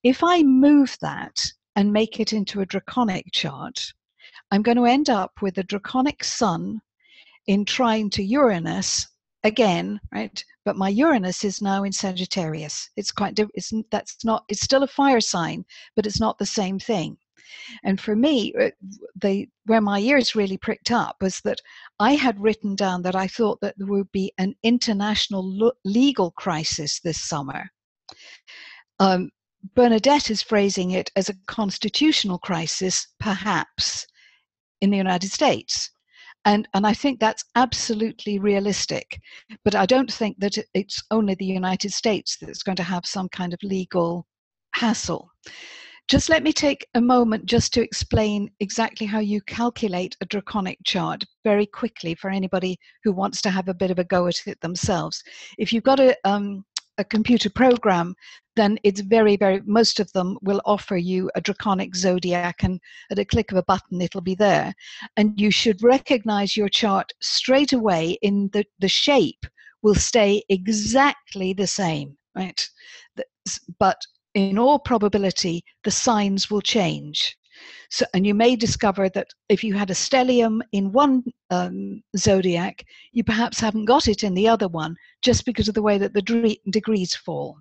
If I move that and make it into a Draconic chart, I'm going to end up with a Draconic sun in trine to Uranus again, right? But my Uranus is now in Sagittarius. It's quite different. It's still a fire sign, but it's not the same thing. And for me, where my ears really pricked up was that I had written down that I thought that there would be an international legal crisis this summer. Bernadette is phrasing it as a constitutional crisis, perhaps, in the United States. And I think that's absolutely realistic. But I don't think that it's only the United States that's going to have some kind of legal hassle. Just let me take a moment just to explain exactly how you calculate a draconic chart very quickly for anybody who wants to have a bit of a go at it themselves. If you've got a computer program, then it's most of them will offer you a draconic zodiac, and at a click of a button it'll be there. And you should recognize your chart straight away. In the shape will stay exactly the same, right? But in all probability, the signs will change. So, and you may discover that if you had a stellium in one zodiac, you perhaps haven't got it in the other one, just because of the way that the degrees fall.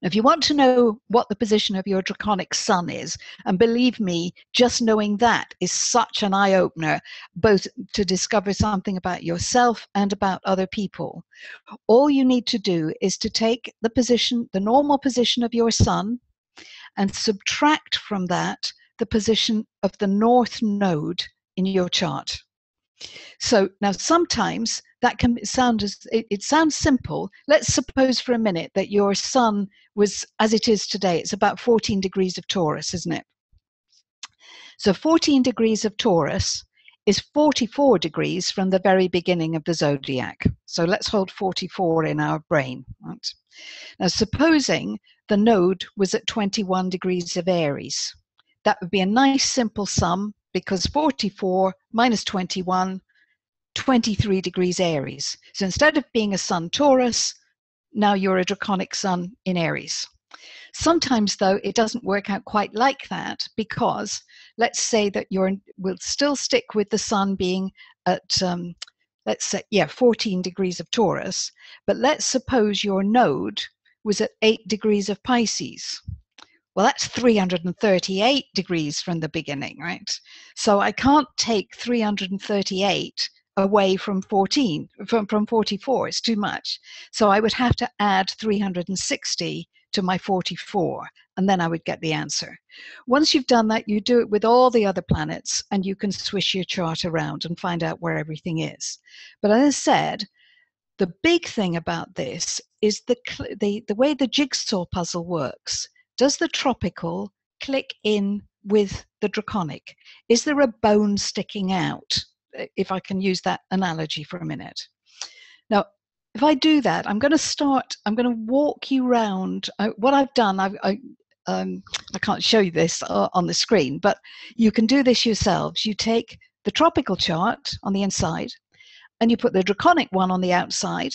Now, if you want to know what the position of your draconic sun is, and believe me, just knowing that is such an eye-opener, both to discover something about yourself and about other people. All you need to do is to take the position, the normal position of your sun, and subtract from that the position of the north node in your chart. So now sometimes that can sound it sounds simple. Let's suppose for a minute that your sun was, as it is today, it's about 14 degrees of Taurus, isn't it? So 14 degrees of Taurus is 44 degrees from the very beginning of the zodiac. So let's hold 44 in our brain. Right? Now, supposing the node was at 21 degrees of Aries, that would be a nice simple sum, because 44 minus 21, 23 degrees Aries. So instead of being a sun Taurus, now you're a draconic sun in Aries. Sometimes, though, it doesn't work out quite like that, because let's say that we'll still stick with the sun being at, let's say, 14 degrees of Taurus, but let's suppose your node was at 8 degrees of Pisces. Well, that's 338 degrees from the beginning, right? So I can't take 338 away from 14, from 44. It's too much. So I would have to add 360 to my 44, and then I would get the answer. Once you've done that, you do it with all the other planets, and you can swish your chart around and find out where everything is. But as I said, the big thing about this is the way the jigsaw puzzle works. Does the tropical click in with the draconic? Is there a bone sticking out, if I can use that analogy for a minute? Now, if I do that, I'm going to walk you around. What I've done, I can't show you this on the screen, but you can do this yourselves. You take the tropical chart on the inside, and you put the draconic one on the outside,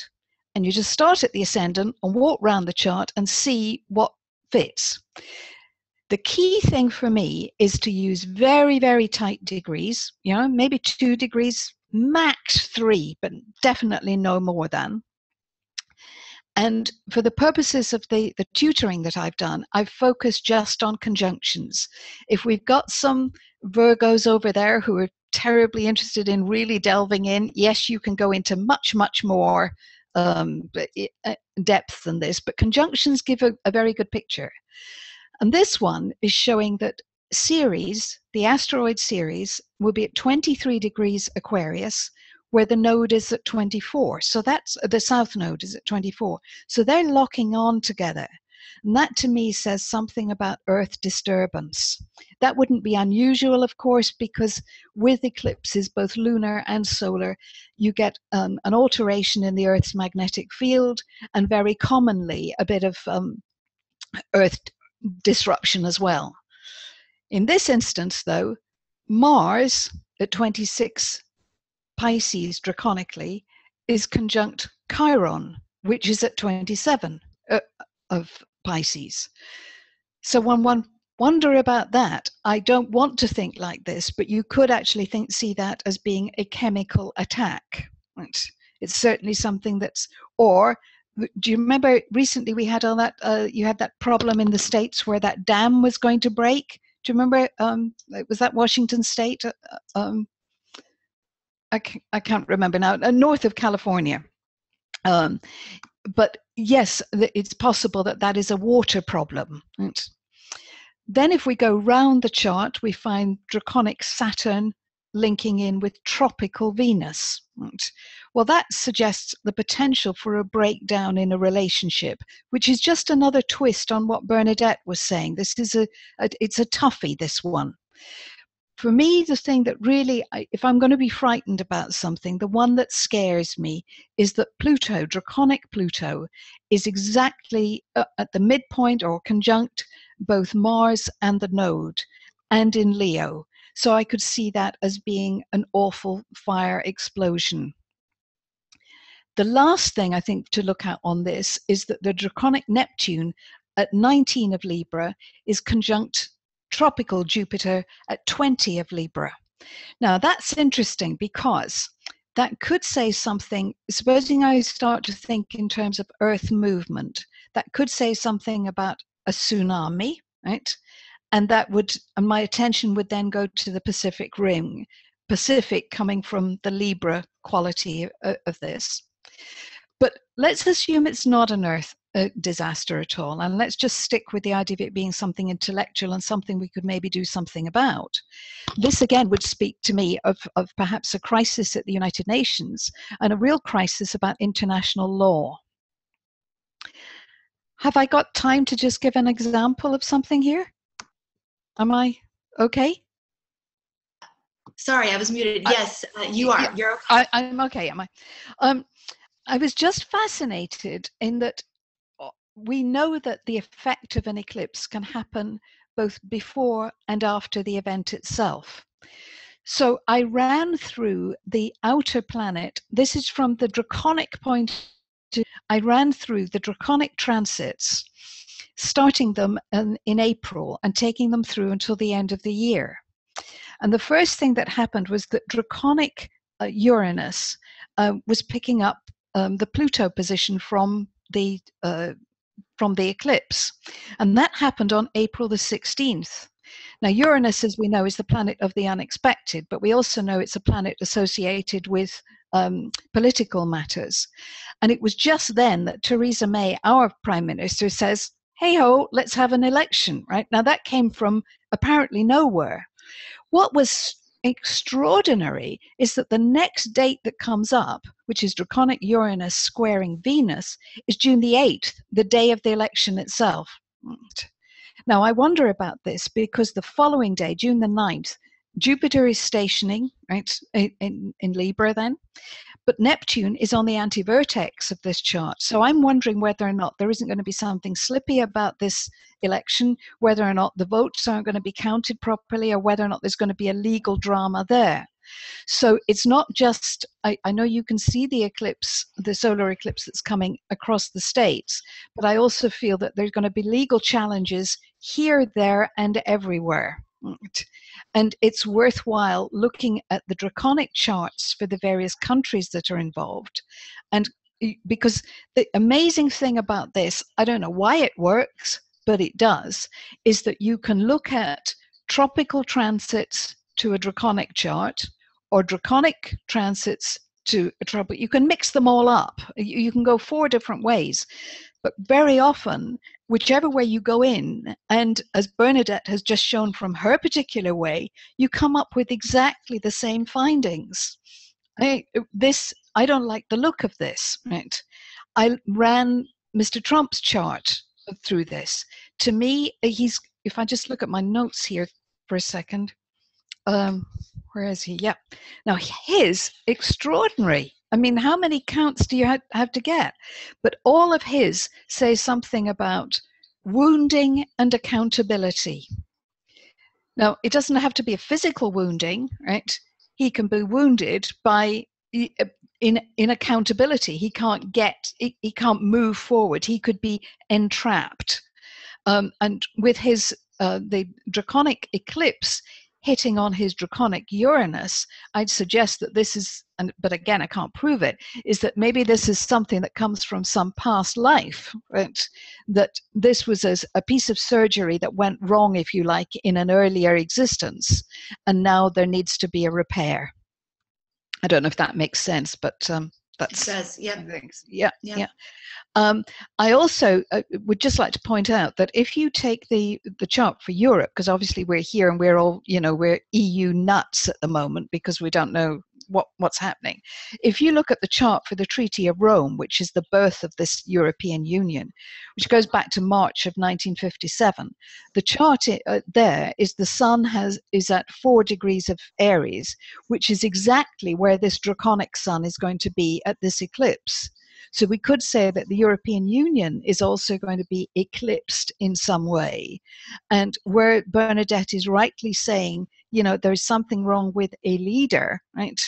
and you just start at the ascendant and walk around the chart and see what fits. The key thing for me is to use very, very tight degrees, maybe 2 degrees, max 3, but definitely no more than. And for the purposes of the tutoring that I've done, I've focused just on conjunctions. If we've got some Virgos over there who are terribly interested in really delving in, yes, you can go into much, much more depth than this, but conjunctions give a very good picture. And this one is showing that Ceres, the asteroid Ceres, will be at 23 degrees Aquarius, where the node is at 24. So that's the south node is at 24. So they're locking on together. And that to me says something about Earth disturbance. That wouldn't be unusual, of course, because with eclipses, both lunar and solar, you get an alteration in the Earth's magnetic field, and very commonly a bit of Earth disruption as well. In this instance, though, Mars at 26 Pisces draconically is conjunct Chiron, which is at 27 of Pisces. So one wonder about that. I don't want to think like this, but you could actually see that as being a chemical attack. It's certainly something that's, or do you remember recently we had all that, you had that problem in the States where that dam was going to break? Do you remember, was that Washington State? I can't remember now, north of California. But yes, it's possible that is a water problem. Right? Then if we go round the chart, we find draconic Saturn linking in with tropical Venus. Right? Well, that suggests the potential for a breakdown in a relationship, which is just another twist on what Bernadette was saying. This is it's a toughie, this one. For me, the thing that really, if I'm going to be frightened about something, the one that scares me is that Pluto, Draconic Pluto, is exactly at the midpoint or conjunct both Mars and the node, and in Leo. So I could see that as being an awful fire explosion. The last thing I think to look at on this is that the Draconic Neptune at 19 of Libra is conjunct tropical Jupiter at 20 of Libra. Now that's interesting because that could say something, supposing I start to think in terms of Earth movement, that could say something about a tsunami, right? And that would, and my attention would then go to the Pacific Ring, Pacific coming from the Libra quality of this. But let's assume it's not an Earth disaster at all, and let's just stick with the idea of it being something intellectual and something we could maybe do something about. This again would speak to me of perhaps a crisis at the United Nations and a real crisis about international law. Have I got time to just give an example of something here? Am I okay? Sorry, I was muted. Yes, you are. You're okay. I'm okay, am I? I was just fascinated in that we know that the effect of an eclipse can happen both before and after the event itself. So I ran through the outer planet. This is from the Draconic point. I ran through the Draconic transits, starting them in April and taking them through until the end of the year. And the first thing that happened was that Draconic Uranus was picking up the Pluto position from the eclipse. And that happened on April the 16th. Now, Uranus, as we know, is the planet of the unexpected, but we also know it's a planet associated with political matters. And it was just then that Theresa May, our Prime Minister, says, hey ho, let's have an election, right? Now, that came from apparently nowhere. What was extraordinary is that the next date that comes up, which is Draconic Uranus squaring Venus, is June the 8th, the day of the election itself. Now, I wonder about this because the following day, June the 9th, Jupiter is stationing, right, in Libra then, but Neptune is on the anti-vertex of this chart. So I'm wondering whether or not there isn't going to be something slippy about this election, whether or not the votes aren't going to be counted properly, or whether or not there's going to be a legal drama there. So it's not just, I know you can see the eclipse, the solar eclipse that's coming across the states, but I also feel that there's going to be legal challenges here, there, and everywhere. And it's worthwhile looking at the Draconic charts for the various countries that are involved. And because the amazing thing about this, I don't know why it works, but it does, is that you can look at tropical transits to a Draconic chart or Draconic transits to a tropical. You can mix them all up. You can go 4 different ways. But very often, whichever way you go in, and as Bernadette has just shown from her particular way, you come up with exactly the same findings. I don't like the look of this, right? I ran Mr. Trump's chart through this. To me, if I just look at my notes here for a second, where is he? Yeah. Now, his extraordinary. I mean, how many counts do you have to get? But all of his say something about wounding and accountability. Now, it doesn't have to be a physical wounding, right? He can be wounded by in accountability. He can't move forward. He could be entrapped. And with his the Draconic eclipse hitting on his Draconic Uranus, I'd suggest that this is, but again, I can't prove it, is that maybe this is something that comes from some past life, right? That this was a piece of surgery that went wrong, if you like, in an earlier existence, and now there needs to be a repair. I don't know if that makes sense, but That's, it says, yep. Yeah. I also would just like to point out that if you take the chart for Europe, because obviously we're here and we're all, we're EU nuts at the moment because we don't know what's happening. If you look at the chart for the Treaty of Rome, which is the birth of this European Union, which goes back to March of 1957, the chart there is the sun is at 4 degrees of Aries, which is exactly where this Draconic sun is going to be at this eclipse. So we could say that the European Union is also going to be eclipsed in some way. And where Bernadette is rightly saying, there's something wrong with a leader, right?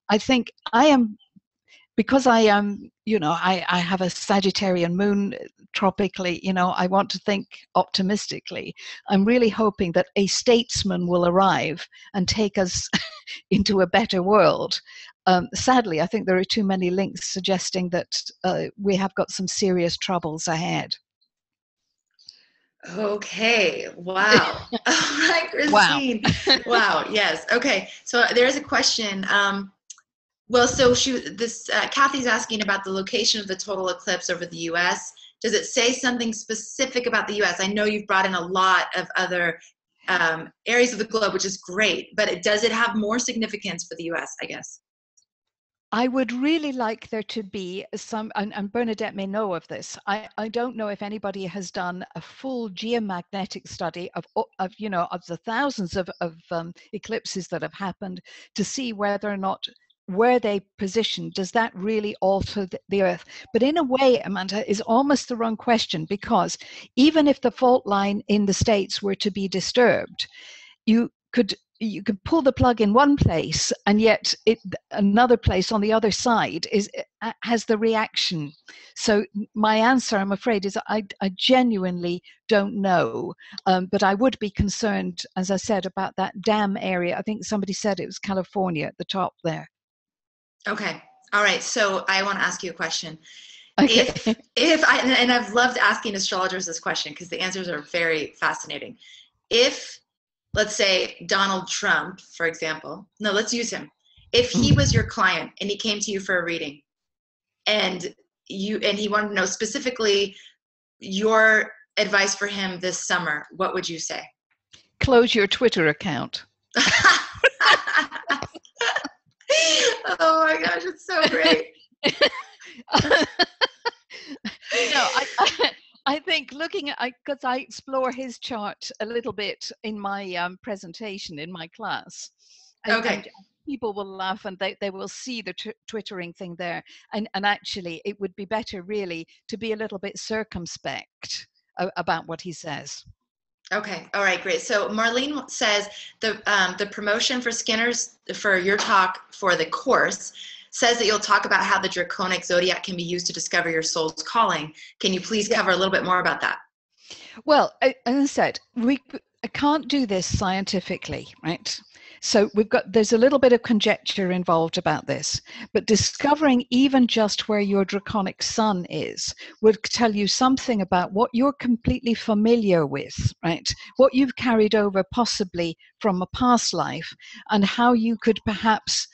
I think because I am, I have a Sagittarian moon tropically, I want to think optimistically. I'm really hoping that a statesman will arrive and take us into a better world. Sadly, I think there are too many links suggesting that we have got some serious troubles ahead. Okay. Wow. All right, Christine. Wow. Yes. Okay. So there's a question. Kathy's asking about the location of the total eclipse over the U.S. Does it say something specific about the U.S.? I know you've brought in a lot of other areas of the globe, which is great, but does it have more significance for the U.S., I guess? I would really like there to be some, and Bernadette may know of this. I don't know if anybody has done a full geomagnetic study of the thousands of eclipses that have happened to see whether or not where they position, does that really alter the Earth? But in a way, Amanda, is almost the wrong question, because even if the fault line in the States were to be disturbed, you could pull the plug in one place, and yet another place on the other side has the reaction. So my answer, I'm afraid, is I genuinely don't know. But I would be concerned, as I said, about that dam area. I think somebody said it was California at the top there. Okay. All right. So I want to ask you a question. Okay. And I've loved asking astrologers this question because the answers are very fascinating. If, let's say, Donald Trump, for example, no, let's use him. If he was your client and he came to you for a reading and he wanted to know specifically your advice for him this summer, what would you say? Close your Twitter account. Oh my gosh, it's so great. I think looking at, because I explore his chart a little bit in my presentation in my class. And people will laugh and they will see the twittering thing there. And actually, it would be better really to be a little bit circumspect about what he says. Okay. All right, great. So Marlene says the promotion for Skinner's, for your talk for the course, says that you'll talk about how the Draconic zodiac can be used to discover your soul's calling. Can you please cover a little bit more about that? Well, as I said, I can't do this scientifically, right? So there's a little bit of conjecture involved about this, but discovering even just where your Draconic sun is would tell you something about what you're completely familiar with, right? What you've carried over possibly from a past life, and how you could perhaps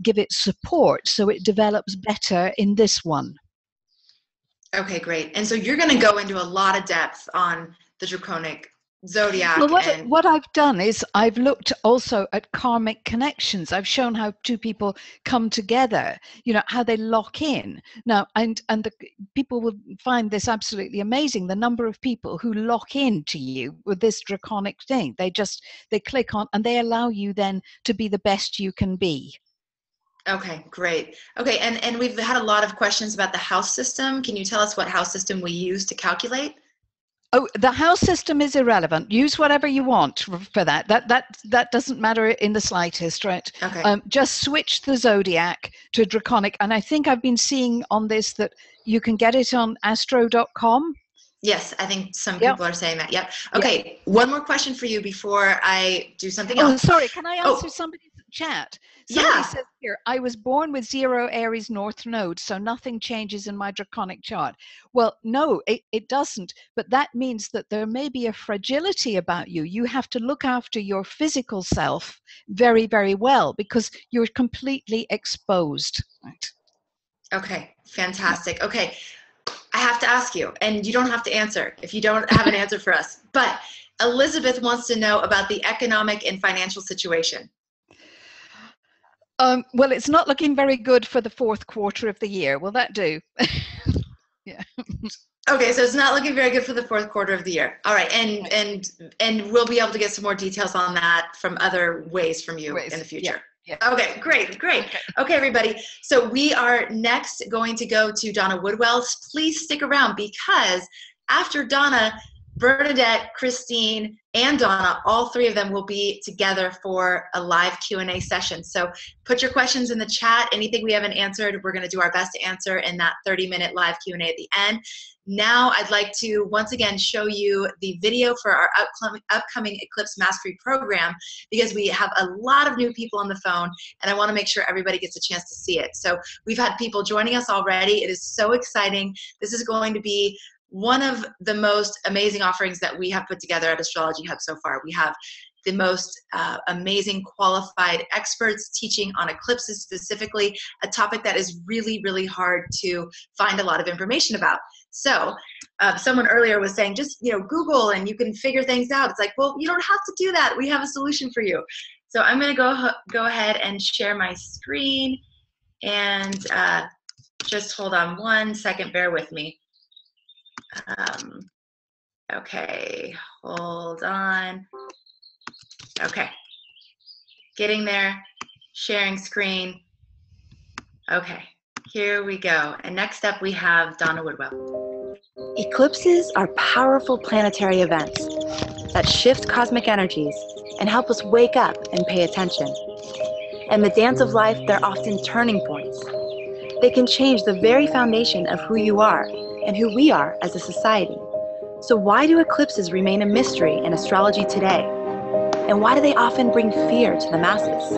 give it support so it develops better in this one. Okay, great. And so you're going to go into a lot of depth on the Draconic zodiac. Well, what I've done is I've looked also at karmic connections. I've shown how two people come together, how they lock in. Now, and the people will find this absolutely amazing, the number of people who lock into you with this Draconic thing. They click on, and they allow you then to be the best you can be. Okay, great. Okay, and we've had a lot of questions about the house system. Can you tell us what house system we use to calculate? Oh, the house system is irrelevant. Use whatever you want for that. That doesn't matter in the slightest, right? Okay. Just switch the zodiac to Draconic. And I think I've been seeing on this that you can get it on astro.com. Yes, I think some people are saying that. Yep. Okay, one more question for you before I do something else. Oh, sorry. Can I answer somebody's chat? Somebody says here, I was born with 0 Aries North node, so nothing changes in my Draconic chart. Well, no, it doesn't. But that means that there may be a fragility about you. You have to look after your physical self very, very well, because you're completely exposed. Okay, fantastic. Okay, I have to ask you, and you don't have to answer if you don't have an answer for us, but Elizabeth wants to know about the economic and financial situation. Well, it's not looking very good for the fourth quarter of the year. Will that do? Yeah. Okay, so it's not looking very good for the fourth quarter of the year. All right, and we'll be able to get some more details on that from other ways from you in the future. Yeah. Okay, great. Okay, everybody. So we are next going to go to Donna Woodwell. Please stick around, because after Donna, Bernadette, Christine, and Donna, all three of them will be together for a live Q&A session. So put your questions in the chat. Anything we haven't answered, we're going to do our best to answer in that 30-minute live Q&A at the end. Now I'd like to once again show you the video for our upcoming Eclipse Mastery program, because we have a lot of new people on the phone and I want to make sure everybody gets a chance to see it. So we've had people joining us already. It is so exciting. This is going to be one of the most amazing offerings that we have put together at Astrology Hub so far. We have the most amazing qualified experts teaching on eclipses, specifically a topic that is really, really hard to find a lot of information about. So someone earlier was saying, just Google and you can figure things out. It's like, well, you don't have to do that. We have a solution for you. So I'm going to go ahead and share my screen, and just hold on one second. Bear with me. Okay, hold on. Okay, getting there, sharing screen. Okay, here we go. And next up we have Donna Woodwell. Eclipses are powerful planetary events that shift cosmic energies and help us wake up and pay attention. In the dance of life, they're often turning points. They can change the very foundation of who you are and who we are as a society. So why do eclipses remain a mystery in astrology today? And why do they often bring fear to the masses?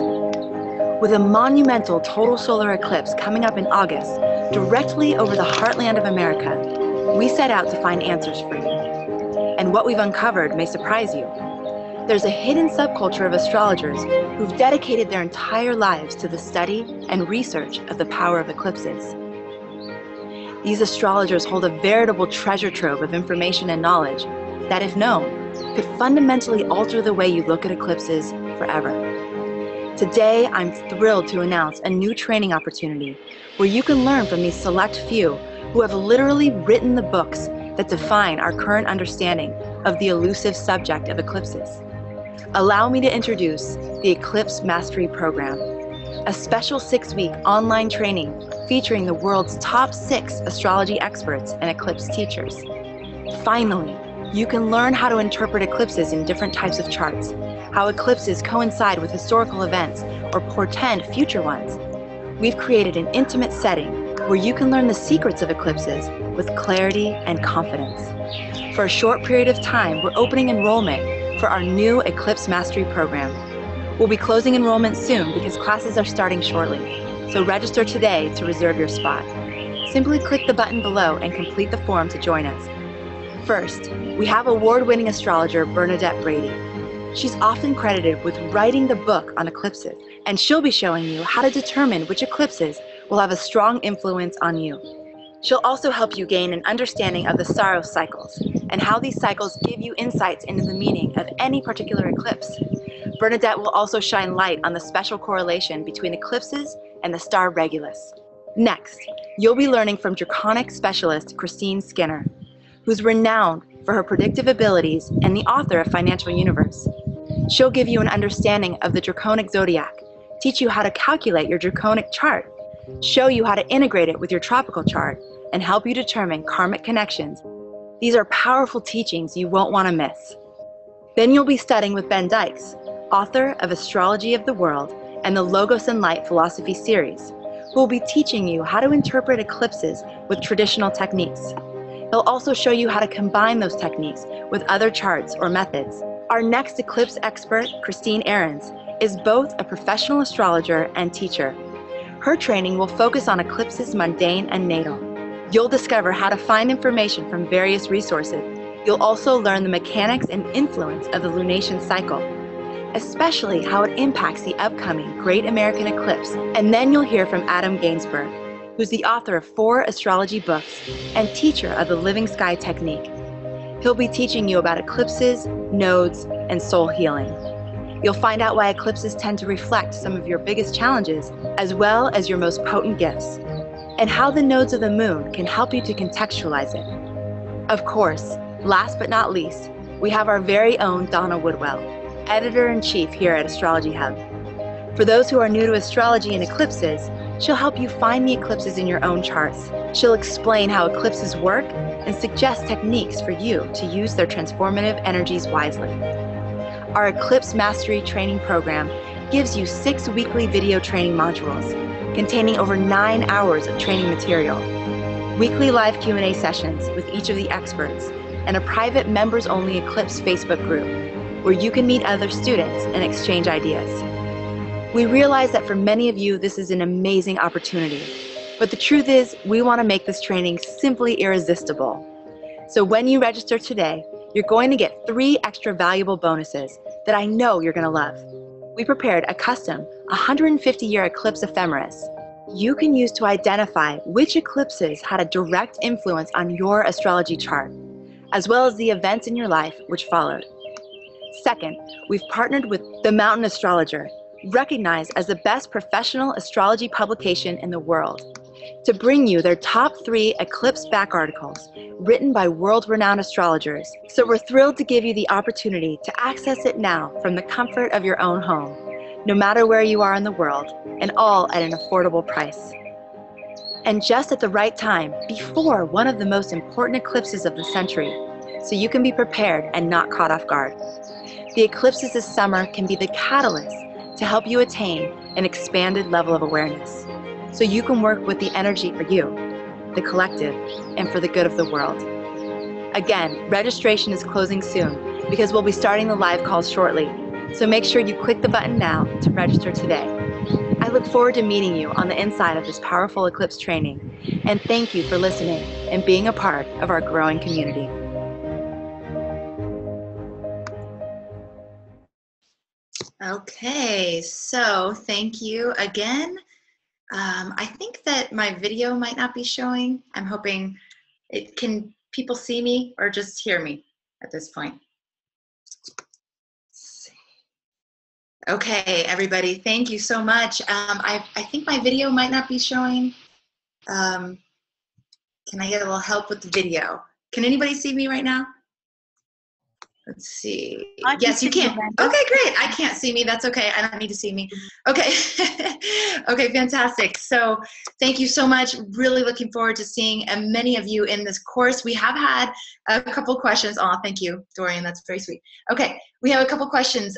With a monumental total solar eclipse coming up in August, directly over the heartland of America, we set out to find answers for you. And what we've uncovered may surprise you. There's a hidden subculture of astrologers who've dedicated their entire lives to the study and research of the power of eclipses. These astrologers hold a veritable treasure trove of information and knowledge that, if known, could fundamentally alter the way you look at eclipses forever. Today, I'm thrilled to announce a new training opportunity where you can learn from these select few who have literally written the books that define our current understanding of the elusive subject of eclipses. Allow me to introduce the Eclipse Mastery Program, a special 6-week online training featuring the world's top 6 astrology experts and eclipse teachers. Finally, you can learn how to interpret eclipses in different types of charts, how eclipses coincide with historical events or portend future ones. We've created an intimate setting where you can learn the secrets of eclipses with clarity and confidence. For a short period of time, we're opening enrollment for our new Eclipse Mastery Program. We'll be closing enrollment soon because classes are starting shortly, so register today to reserve your spot. Simply click the button below and complete the form to join us. First, we have award-winning astrologer Bernadette Brady. She's often credited with writing the book on eclipses, and she'll be showing you how to determine which eclipses will have a strong influence on you. She'll also help you gain an understanding of the Saros cycles and how these cycles give you insights into the meaning of any particular eclipse. Bernadette will also shine light on the special correlation between eclipses and the star Regulus. Next, you'll be learning from Draconic specialist Christine Skinner, who's renowned for her predictive abilities and the author of Financial Universe. She'll give you an understanding of the Draconic zodiac, teach you how to calculate your Draconic chart, show you how to integrate it with your tropical chart, and help you determine karmic connections. These are powerful teachings you won't want to miss. Then you'll be studying with Ben Dykes, author of Astrology of the World and the Logos and Light Philosophy series, who will be teaching you how to interpret eclipses with traditional techniques. He'll also show you how to combine those techniques with other charts or methods. Our next eclipse expert, Christine Ahrens, is both a professional astrologer and teacher. Her training will focus on eclipses mundane and natal. You'll discover how to find information from various resources. You'll also learn the mechanics and influence of the lunation cycle. especially how it impacts the upcoming Great American Eclipse. And then you'll hear from Adam Gainsberg, who's the author of 4 astrology books and teacher of the Living Sky technique. He'll be teaching you about eclipses, nodes, and soul healing. You'll find out why eclipses tend to reflect some of your biggest challenges, as well as your most potent gifts, and how the nodes of the moon can help you to contextualize it. Of course, last but not least, we have our very own Donna Woodwell, Editor-in-Chief here at Astrology Hub. For those who are new to astrology and eclipses, she'll help you find the eclipses in your own charts. She'll explain how eclipses work and suggest techniques for you to use their transformative energies wisely. Our Eclipse Mastery Training Program gives you 6 weekly video training modules containing over 9 hours of training material, weekly live Q&A sessions with each of the experts, and a private members-only Eclipse Facebook group where you can meet other students and exchange ideas. We realize that for many of you, this is an amazing opportunity, but the truth is we want to make this training simply irresistible. So when you register today, you're going to get 3 extra valuable bonuses that I know you're going to love. We prepared a custom 150-year eclipse ephemeris you can use to identify which eclipses had a direct influence on your astrology chart, as well as the events in your life which followed. Second, we've partnered with The Mountain Astrologer, recognized as the best professional astrology publication in the world, to bring you their top 3 eclipse back articles written by world-renowned astrologers. So we're thrilled to give you the opportunity to access it now from the comfort of your own home, no matter where you are in the world, and all at an affordable price. And just at the right time, before one of the most important eclipses of the century, so you can be prepared and not caught off guard. The eclipses this summer can be the catalyst to help you attain an expanded level of awareness, so you can work with the energy for you, the collective, and for the good of the world. Again, registration is closing soon because we'll be starting the live calls shortly, so make sure you click the button now to register today. I look forward to meeting you on the inside of this powerful eclipse training, and thank you for listening and being a part of our growing community. Okay, so thank you again. I think that my video might not be showing. I'm hoping can people see me or just hear me at this point? Okay, everybody, thank you so much. I think my video might not be showing. Can I get a little help with the video? Can anybody see me right now? Let's see. Yes, you can. Okay, great. I can't see me. That's okay. I don't need to see me. Okay. Okay, fantastic. So thank you so much. Really looking forward to seeing many of you in this course. We have had a couple questions. Oh, thank you, Dorian. That's very sweet. Okay, we have a couple questions.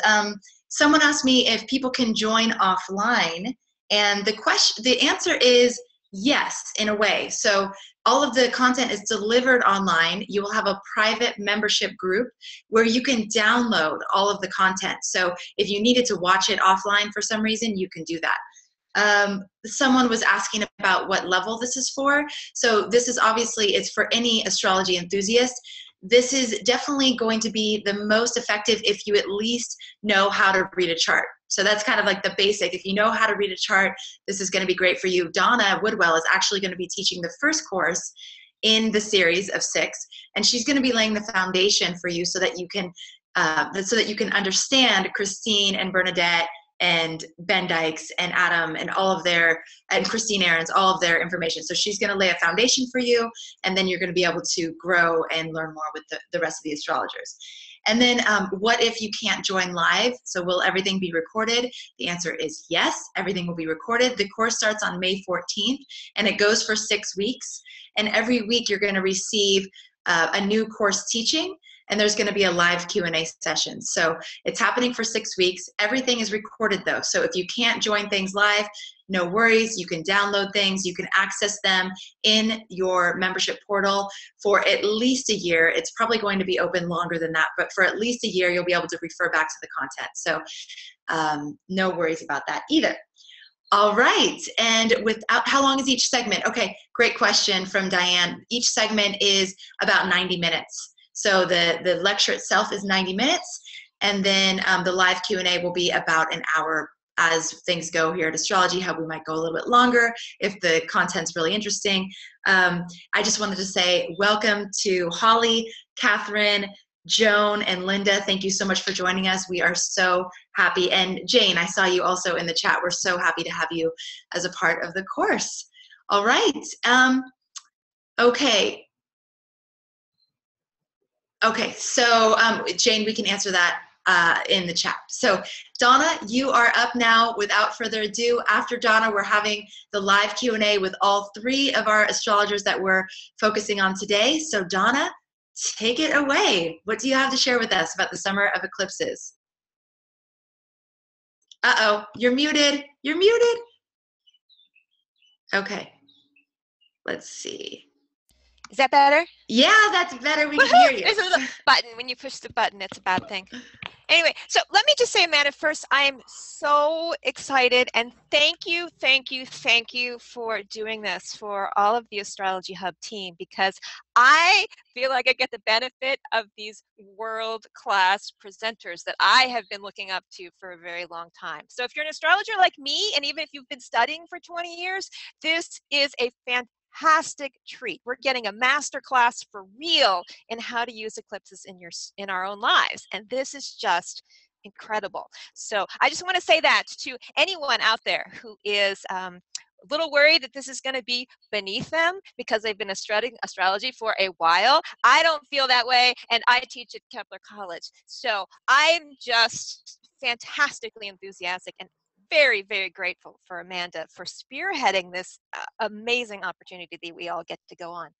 Someone asked me if people can join offline, and the answer is yes, in a way. So all of the content is delivered online. You will have a private membership group where you can download all of the content. So if you needed to watch it offline for some reason, you can do that. Someone was asking about what level this is for. So this is obviously, it's for any astrology enthusiast. This is definitely going to be the most effective if you at least know how to read a chart. So that's kind of like the basic. If you know how to read a chart, this is going to be great for you. Donna Woodwell is actually going to be teaching the first course in the series of 6, and she's going to be laying the foundation for you so that you can understand Christine and Bernadette and Ben Dykes and Adam and all of their, and Christine Ahrens, all of their information. So she's going to lay a foundation for you, and then you're going to be able to grow and learn more with the rest of the astrologers. And then what if you can't join live? So will everything be recorded? The answer is yes, everything will be recorded. The course starts on May 14th, and it goes for 6 weeks. And every week you're going to receive a new course teaching, and there's going to be a live Q&A session. So it's happening for 6 weeks. Everything is recorded though. So if you can't join things live, no worries. You can download things. You can access them in your membership portal for at least a year. It's probably going to be open longer than that, but for at least a year, you'll be able to refer back to the content. So no worries about that either. All right, and without, how long is each segment? Okay, great question from Diane. Each segment is about 90 minutes. So the lecture itself is 90 minutes. And then the live Q&A will be about an hour as things go here at Astrology. How we might go a little bit longer if the content's really interesting. I just wanted to say welcome to Holly, Catherine, Joan, and Linda. Thank you so much for joining us. We are so happy. And Jane, I saw you also in the chat. We're so happy to have you as a part of the course. All right. Okay. Okay, so Jane, we can answer that in the chat. So Donna, you are up now. Without further ado, after Donna, we're having the live Q&A with all three of our astrologers that we're focusing on today. So Donna, take it away. What do you have to share with us about the summer of eclipses? Uh-oh, you're muted. You're muted. Okay, let's see. Is that better? Yeah, that's better. We can hear you. There's a little button. When you push the button, it's a bad thing. Anyway, so let me just say, Amanda, first, I am so excited, and thank you for doing this for all of the Astrology Hub team, because I feel like I get the benefit of these world-class presenters that I have been looking up to for a very long time. So if you're an astrologer like me, and even if you've been studying for 20 years, this is a fantastic treat. We're getting a master class for real in how to use eclipses in our own lives, and this is just incredible. So I just want to say that to anyone out there who is a little worried that this is going to be beneath them because they've been studying astrology for a while. I don't feel that way, and I teach at Kepler College, so I'm just fantastically enthusiastic and very, very grateful for Amanda for spearheading this amazing opportunity that we all get to go on.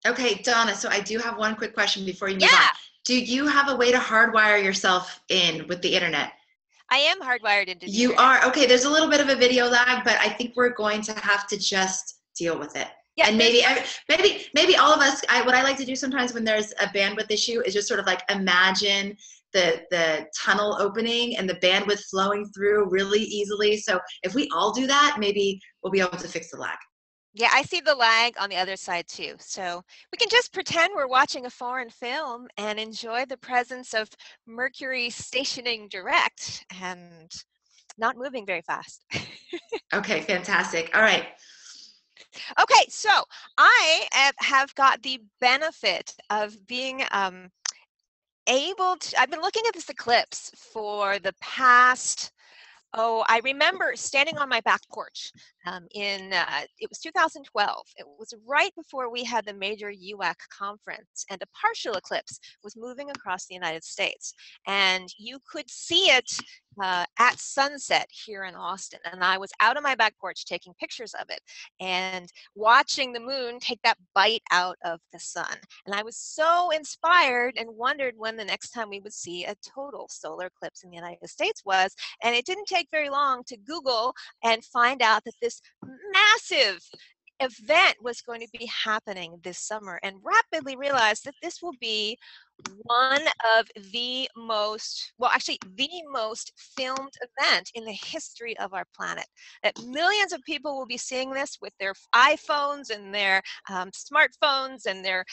Okay, Donna, so I do have one quick question before you move on. Do you have a way to hardwire yourself in with the internet? I am hardwired into the You internet. are? Okay, there's a little bit of a video lag, but I think we're going to have to just deal with it. Yeah, and maybe all of us, what I like to do sometimes when there's a bandwidth issue is just sort of like imagine the tunnel opening and the bandwidth flowing through really easily. So if we all do that, maybe we'll be able to fix the lag. Yeah, I see the lag on the other side too. So we can just pretend we're watching a foreign film and enjoy the presence of Mercury stationing direct and not moving very fast. Okay, fantastic. All right. Okay, so I have got the benefit of being able to, I've been looking at this eclipse for the past, I remember standing on my back porch it was 2012. It was right before we had the major UAC conference, and a partial eclipse was moving across the United States. And you could see it at sunset here in Austin. And I was out on my back porch taking pictures of it and watching the moon take that bite out of the sun. And I was so inspired and wondered when the next time we would see a total solar eclipse in the United States was. And it didn't take very long to Google and find out that this massive event was going to be happening this summer, and rapidly realized that this will be one of the most, well, actually the most filmed event in the history of our planet. That millions of people will be seeing this with their iPhones and their smartphones and their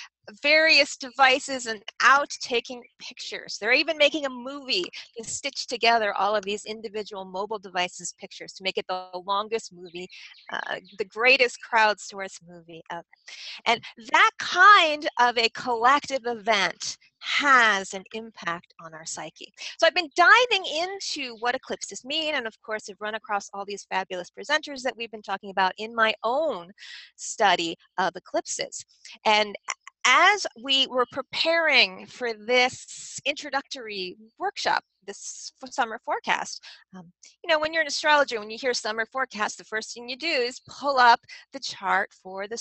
various devices and out taking pictures. They're even making a movie to stitch together all of these individual mobile devices pictures to make it the longest movie, the greatest crowdsourced movie ever. And that kind of a collective event has an impact on our psyche. So I've been diving into what eclipses mean, and of course I've run across all these fabulous presenters that we've been talking about in my own study of eclipses. And as we were preparing for this introductory workshop, this summer forecast, you know, when you're an astrologer, when you hear summer forecast, the first thing you do is pull up the chart for the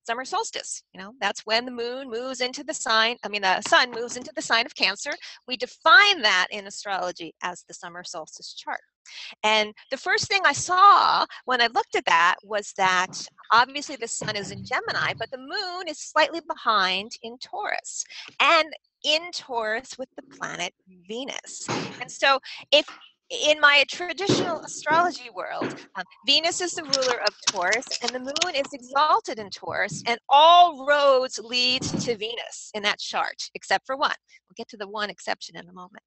summer solstice. You know, that's when the moon moves into the sign, the sun moves into the sign of Cancer. We define that in astrology as the summer solstice chart. And the first thing I saw when I looked at that was that obviously the sun is in Gemini, but the moon is slightly behind in Taurus, and in Taurus with the planet Venus. And so if in my traditional astrology world, Venus is the ruler of Taurus, and the moon is exalted in Taurus, and all roads lead to Venus in that chart, except for one. We'll get to the one exception in a moment.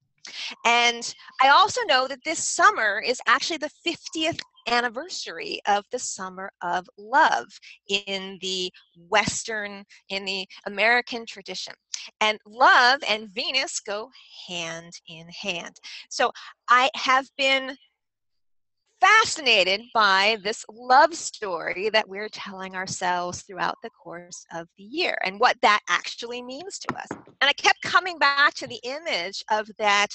And I also know that this summer is actually the 50th anniversary of the Summer of Love in the American tradition. And love and Venus go hand in hand. So I have been fascinated by this love story that we're telling ourselves throughout the course of the year and what that actually means to us. And I kept coming back to the image of that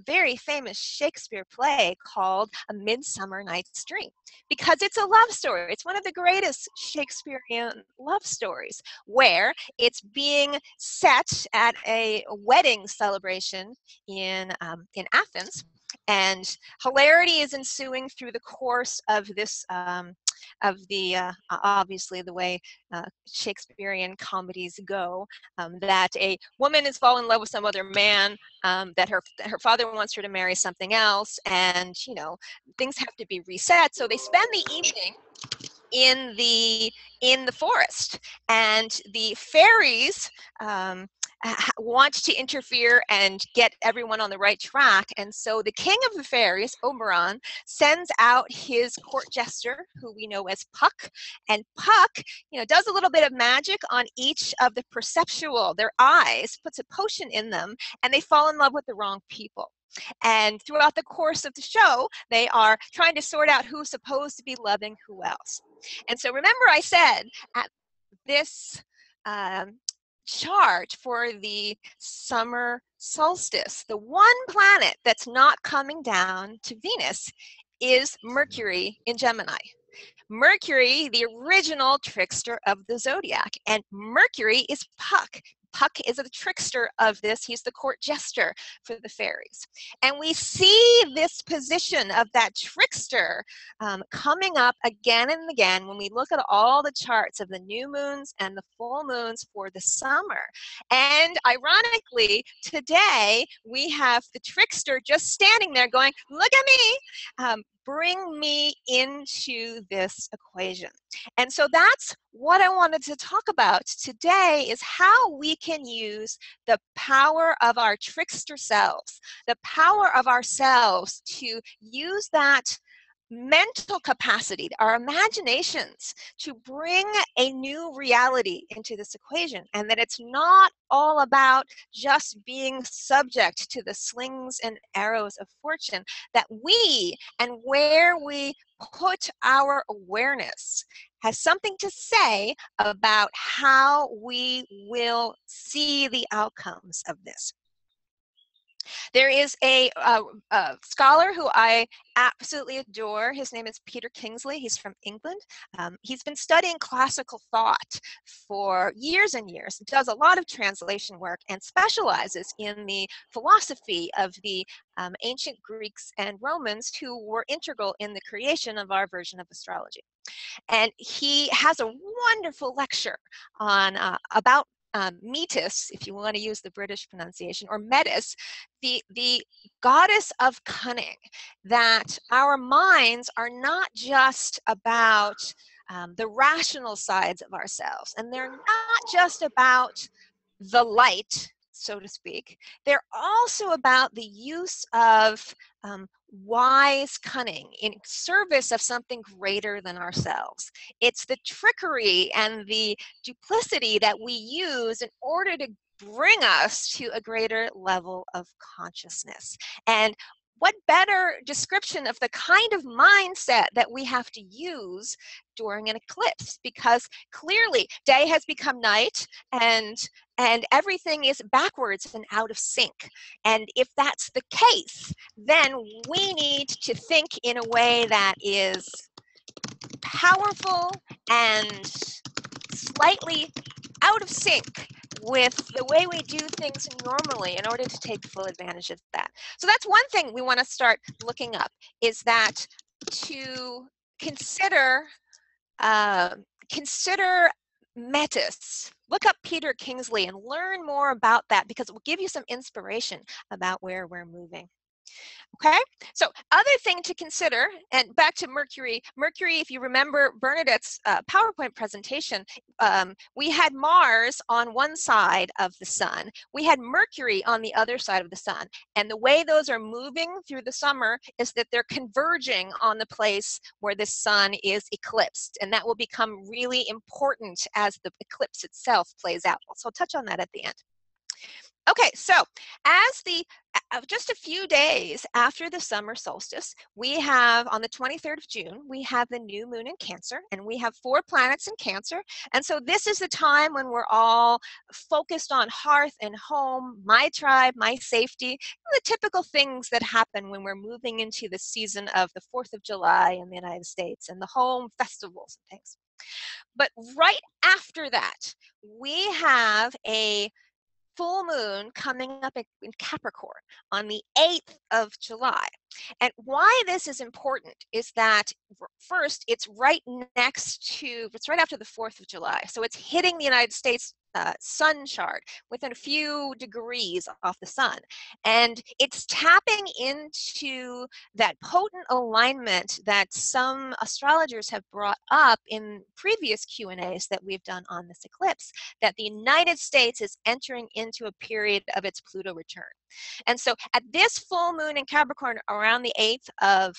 very famous Shakespeare play called A Midsummer Night's Dream, because it's a love story. It's one of the greatest Shakespearean love stories, where it's being set at a wedding celebration in Athens. And hilarity is ensuing through the course of this, obviously the way Shakespearean comedies go, that a woman is falling in love with some other man, that her father wants her to marry something else, and you know, things have to be reset. So they spend the evening in the forest, and the fairies want to interfere and get everyone on the right track. And so the king of the fairies, Oberon, sends out his court jester, who we know as Puck. And Puck, you know, does a little bit of magic on each of the perceptual, their eyes, puts a potion in them, and they fall in love with the wrong people. And throughout the course of the show, they are trying to sort out who's supposed to be loving who else. And so remember I said at this chart for the summer solstice, the one planet that's not coming down to Venus is Mercury in Gemini. Mercury, the original trickster of the zodiac, and Mercury is Puck. Puck is a trickster of this. He's the court jester for the fairies. And we see this position of that trickster coming up again and again when we look at all the charts of the new moons and the full moons for the summer. And ironically, today we have the trickster just standing there going, look at me, bring me into this equation. And so that's what I wanted to talk about today, is how we can use the power of our trickster selves, the power of ourselves to use that mental capacity, our imaginations, to bring a new reality into this equation, and that it's not all about just being subject to the slings and arrows of fortune, that we and where we put our awareness has something to say about how we will see the outcomes of this. There is a scholar who I absolutely adore. His name is Peter Kingsley. He's from England. He's been studying classical thought for years and years. He does a lot of translation work and specializes in the philosophy of the ancient Greeks and Romans, who were integral in the creation of our version of astrology. And he has a wonderful lecture on about Metis, if you want to use the British pronunciation, or Metis, the goddess of cunning, that our minds are not just about the rational sides of ourselves, and they're not just about the light, so to speak. They're also about the use of wise cunning in service of something greater than ourselves. It's the trickery and the duplicity that we use in order to bring us to a greater level of consciousness. And what better description of the kind of mindset that we have to use during an eclipse? Because clearly day has become night, and everything is backwards and out of sync. And if that's the case, then we need to think in a way that is powerful and slightly out of sync with the way we do things normally in order to take full advantage of that. So that's one thing we want to start looking up, is that to consider Metis. Look up Peter Kingsley and learn more about that, because it will give you some inspiration about where we're moving. Okay, so other thing to consider, and back to Mercury. Mercury, if you remember Bernadette's PowerPoint presentation, we had Mars on one side of the sun. We had Mercury on the other side of the sun. And the way those are moving through the summer is that they're converging on the place where the sun is eclipsed. And that will become really important as the eclipse itself plays out. So I'll touch on that at the end. Okay, so as just a few days after the summer solstice, we have on the 23rd of June, we have the new moon in Cancer, and we have 4 planets in Cancer. And so this is the time when we're all focused on hearth and home, my tribe, my safety, the typical things that happen when we're moving into the season of the 4th of July in the United States and the home festivals and things. But right after that, we have a full moon coming up in Capricorn on the 8th of July. And why this is important is that first, it's right after the 4th of July. So it's hitting the United States sun chart within a few degrees off the sun. And it's tapping into that potent alignment that some astrologers have brought up in previous Q&As that we've done on this eclipse, that the United States is entering into a period of its Pluto return. And so at this full moon in Capricorn around the 8th of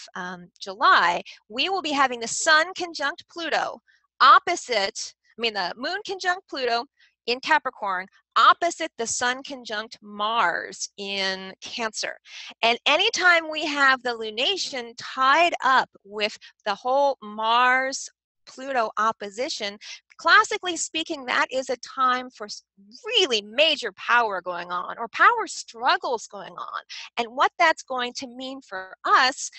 July, we will be having the sun conjunct Pluto the moon conjunct Pluto in Capricorn opposite the sun conjunct Mars in Cancer. And anytime we have the lunation tied up with the whole Mars-Pluto opposition, classically speaking, that is a time for really major power going on, or power struggles going on. And what that's going to mean for us,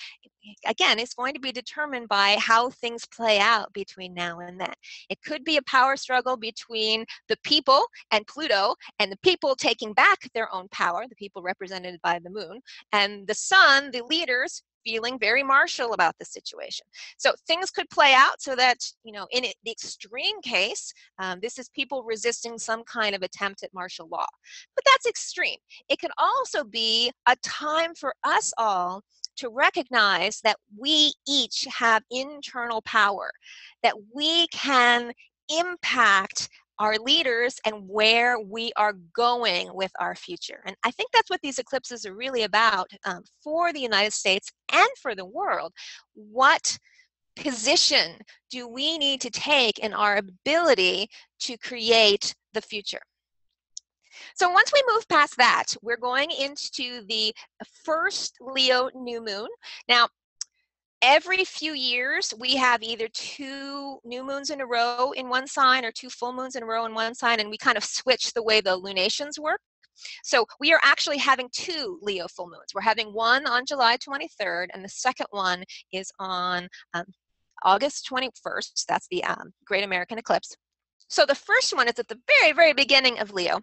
again, is going to be determined by how things play out between now and then. It could be a power struggle between the people and Pluto, and the people taking back their own power, the people represented by the moon, and the sun, the leaders, feeling very martial about the situation. So things could play out so that, in the extreme case, this is people resisting some kind of attempt at martial law. But that's extreme. It could also be a time for us all to recognize that we each have internal power, that we can impact our leaders and where we are going with our future. And I think that's what these eclipses are really about for the United States and for the world. What position do we need to take in our ability to create the future? So once we move past that, we're going into the first Leo new moon. Now, every few years, we have either 2 new moons in a row in one sign or 2 full moons in a row in one sign, and we kind of switch the way the lunations work. So we are actually having 2 Leo full moons. We're having one on July 23rd, and the second one is on August 21st. That's the Great American Eclipse. So the first one is at the very, very beginning of Leo.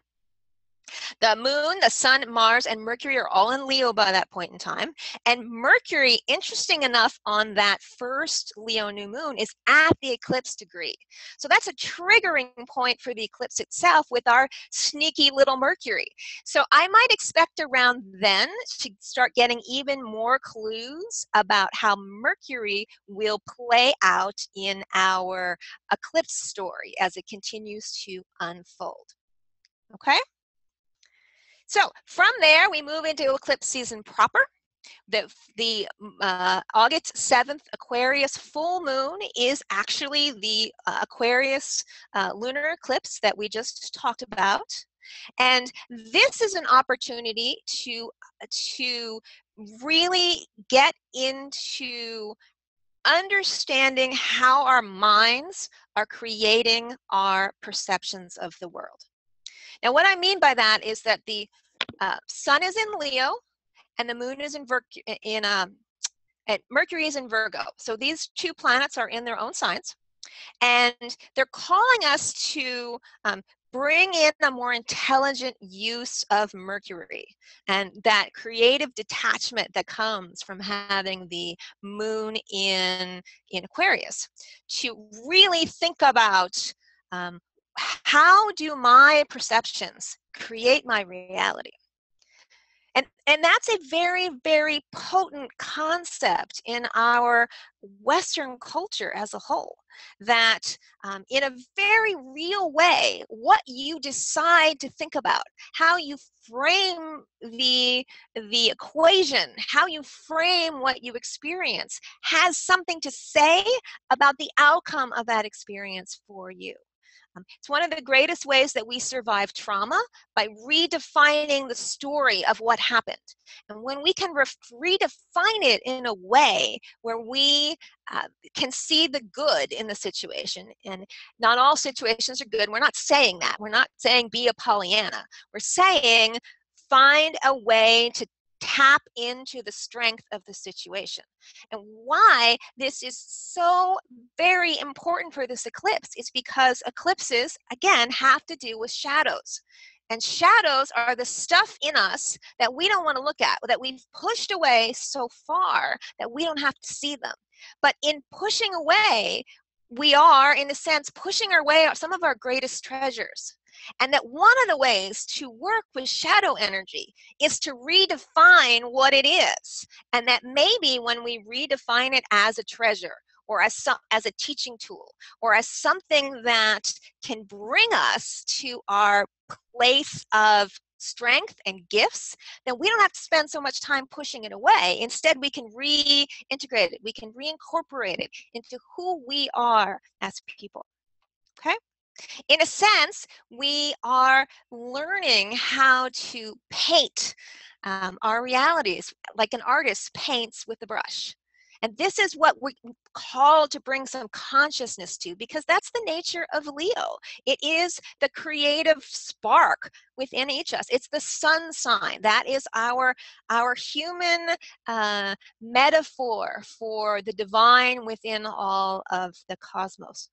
The moon, the sun, Mars, and Mercury are all in Leo by that point in time. And Mercury, interesting enough, on that first Leo new moon is at the eclipse degree. So that's a triggering point for the eclipse itself with our sneaky little Mercury. So I might expect around then to start getting even more clues about how Mercury will play out in our eclipse story as it continues to unfold. Okay? So from there, we move into eclipse season proper. The August 7th Aquarius full moon is actually the Aquarius lunar eclipse that we just talked about. And this is an opportunity to really get into understanding how our minds are creating our perceptions of the world. Now, what I mean by that is that the sun is in Leo and the moon is in Mercury is in Virgo. So these 2 planets are in their own signs, and they're calling us to bring in a more intelligent use of Mercury and that creative detachment that comes from having the moon in Aquarius, to really think about how do my perceptions create my reality? And And that's a very, very potent concept in our Western culture as a whole, that in a very real way, what you decide to think about, how you frame the equation, how you frame what you experience, has something to say about the outcome of that experience for you. It's one of the greatest ways that we survive trauma, by redefining the story of what happened. And when we can redefine it in a way where we can see the good in the situation, and not all situations are good. We're not saying that. We're not saying be a Pollyanna. We're saying find a way to tap into the strength of the situation. And why this is so very important for this eclipse is because eclipses, again, have to do with shadows. And shadows are the stuff in us that we don't want to look at, that we've pushed away so far that we don't have to see them. But in pushing away, we are, in a sense, pushing away some of our greatest treasures. And that one of the ways to work with shadow energy is to redefine what it is. And that maybe when we redefine it as a treasure, or as a teaching tool, or as something that can bring us to our place of strength and gifts, then we don't have to spend so much time pushing it away. Instead, we can reintegrate it. We can reincorporate it into who we are as people. Okay? In a sense, we are learning how to paint our realities like an artist paints with a brush. And this is what we're called to bring some consciousness to, because that's the nature of Leo. It is the creative spark within each of us. It's the sun sign. That is our human metaphor for the divine within all of the cosmos.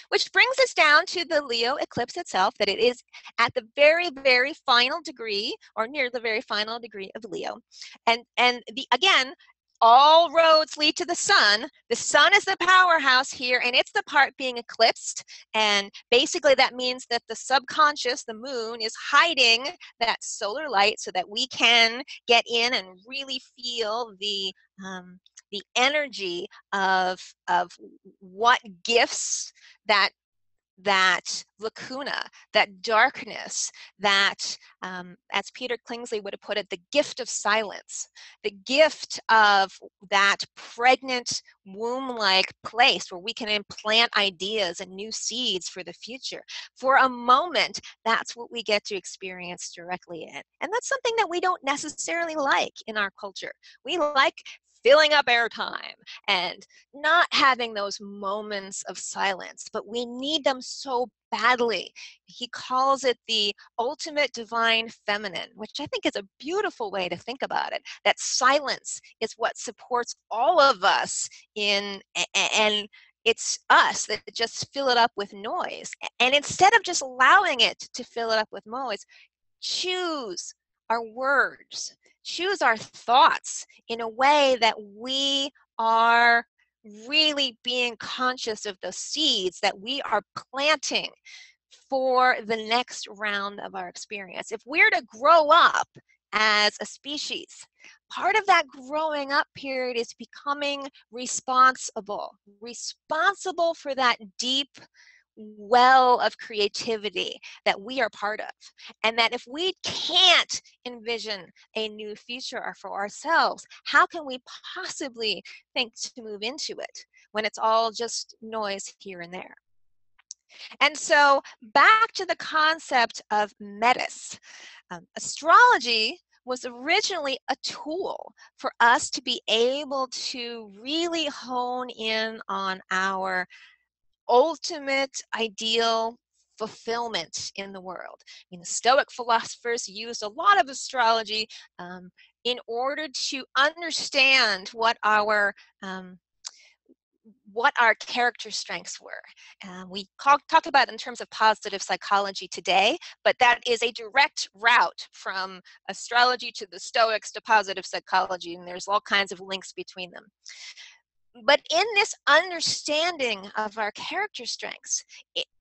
Which brings us down to the Leo eclipse itself, that it is at the very, very final degree, or near the very final degree of Leo. And again, all roads lead to the sun. The sun is the powerhouse here, and it's the part being eclipsed. And basically that means that the subconscious, the moon, is hiding that solar light so that we can get in and really feel the energy of what gifts that lacuna, that darkness, that, as Peter Kingsley would have put it, the gift of silence, the gift of that pregnant womb-like place where we can implant ideas and new seeds for the future. For a moment, that's what we get to experience directly in. And that's something that we don't necessarily like in our culture. We like filling up airtime and not having those moments of silence, but we need them so badly. He calls it the ultimate divine feminine, which I think is a beautiful way to think about it, that silence is what supports all of us and it's us that just fill it up with noise. And instead of just allowing it to fill it up with noise, choose our words, choose our thoughts in a way that we are really being conscious of the seeds that we are planting for the next round of our experience. If we're to grow up as a species, part of that growing up period is becoming responsible for that deep well of creativity that we are part of. And that if we can't envision a new future for ourselves, how can we possibly think to move into it when it's all just noise here and there? And so back to the concept of metis. Astrology was originally a tool for us to be able to really hone in on our ultimate ideal fulfillment in the world. I mean, the Stoic philosophers used a lot of astrology in order to understand what our character strengths were. We talk about it in terms of positive psychology today, but that is a direct route from astrology to the Stoics to positive psychology, and there's all kinds of links between them. But in this understanding of our character strengths,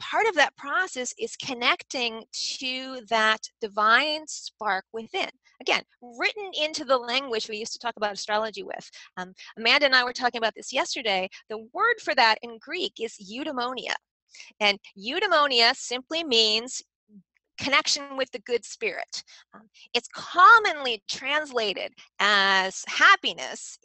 part of that process is connecting to that divine spark within. Again, written into the language we used to talk about astrology with. Amanda and I were talking about this yesterday. The word for that in Greek is eudaimonia. And eudaimonia simply means connection with the good spirit. It's commonly translated as happiness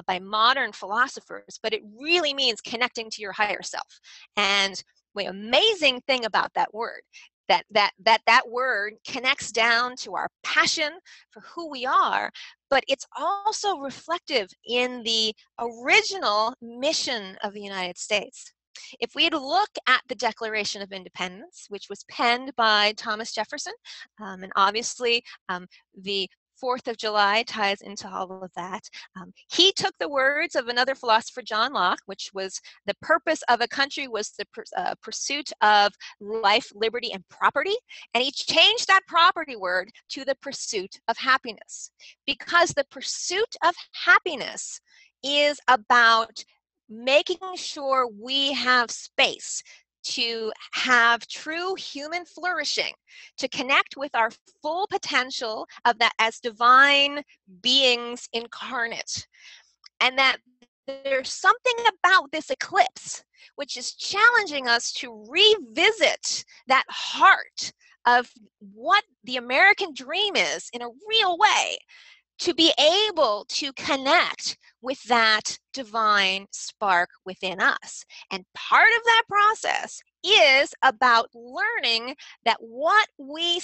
by modern philosophers, but it really means connecting to your higher self. And the amazing thing about that word, that word connects down to our passion for who we are, but it's also reflective in the original mission of the United States. If we look at the Declaration of Independence, which was penned by Thomas Jefferson, and obviously the 4th of July ties into all of that. He took the words of another philosopher, John Locke, which was the purpose of a country was the pursuit of life, liberty, and property, and he changed that property word to the pursuit of happiness, because the pursuit of happiness is about making sure we have space to have true human flourishing, to connect with our full potential of that as divine beings incarnate. And that there's something about this eclipse which is challenging us to revisit that heart of what the American dream is in a real way, to be able to connect with that divine spark within us. And part of that process is about learning that what we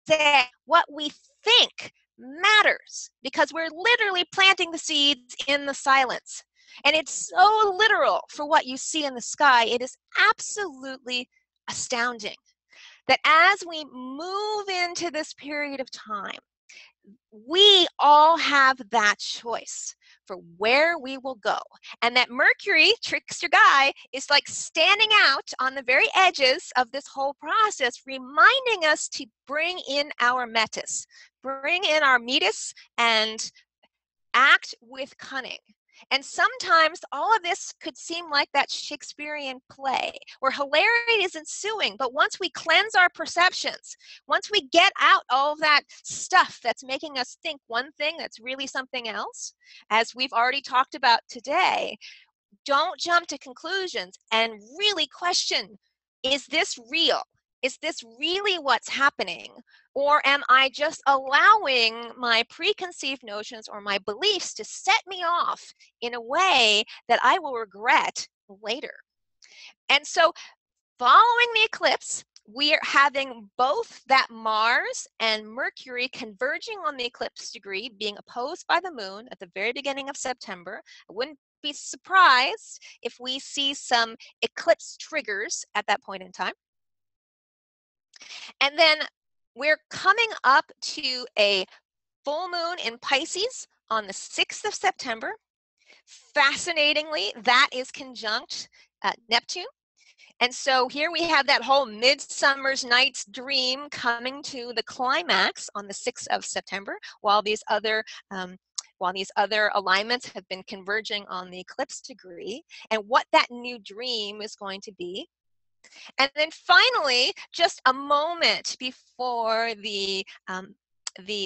say, what we think matters, because we're literally planting the seeds in the silence. And it's so literal for what you see in the sky. It is absolutely astounding that as we move into this period of time, we all have that choice for where we will go. And that Mercury, trickster guy, is like standing out on the very edges of this whole process, reminding us to bring in our metis, bring in our metis, and act with cunning. And sometimes all of this could seem like that Shakespearean play where hilarity is ensuing, but once we cleanse our perceptions, once we get out all of that stuff that's making us think one thing that's really something else, as we've already talked about today, don't jump to conclusions and really question, is this real? Is this really what's happening? Or am I just allowing my preconceived notions or my beliefs to set me off in a way that I will regret later? And so following the eclipse, we are having both that Mars and Mercury converging on the eclipse degree, being opposed by the moon at the very beginning of September. I wouldn't be surprised if we see some eclipse triggers at that point in time. And then we're coming up to a full moon in Pisces on the 6th of September. Fascinatingly, that is conjunct Neptune. And so here we have that whole Midsummer's Night's Dream coming to the climax on the 6th of September, while these other alignments have been converging on the eclipse degree, and what that new dream is going to be. And then finally, just a moment before the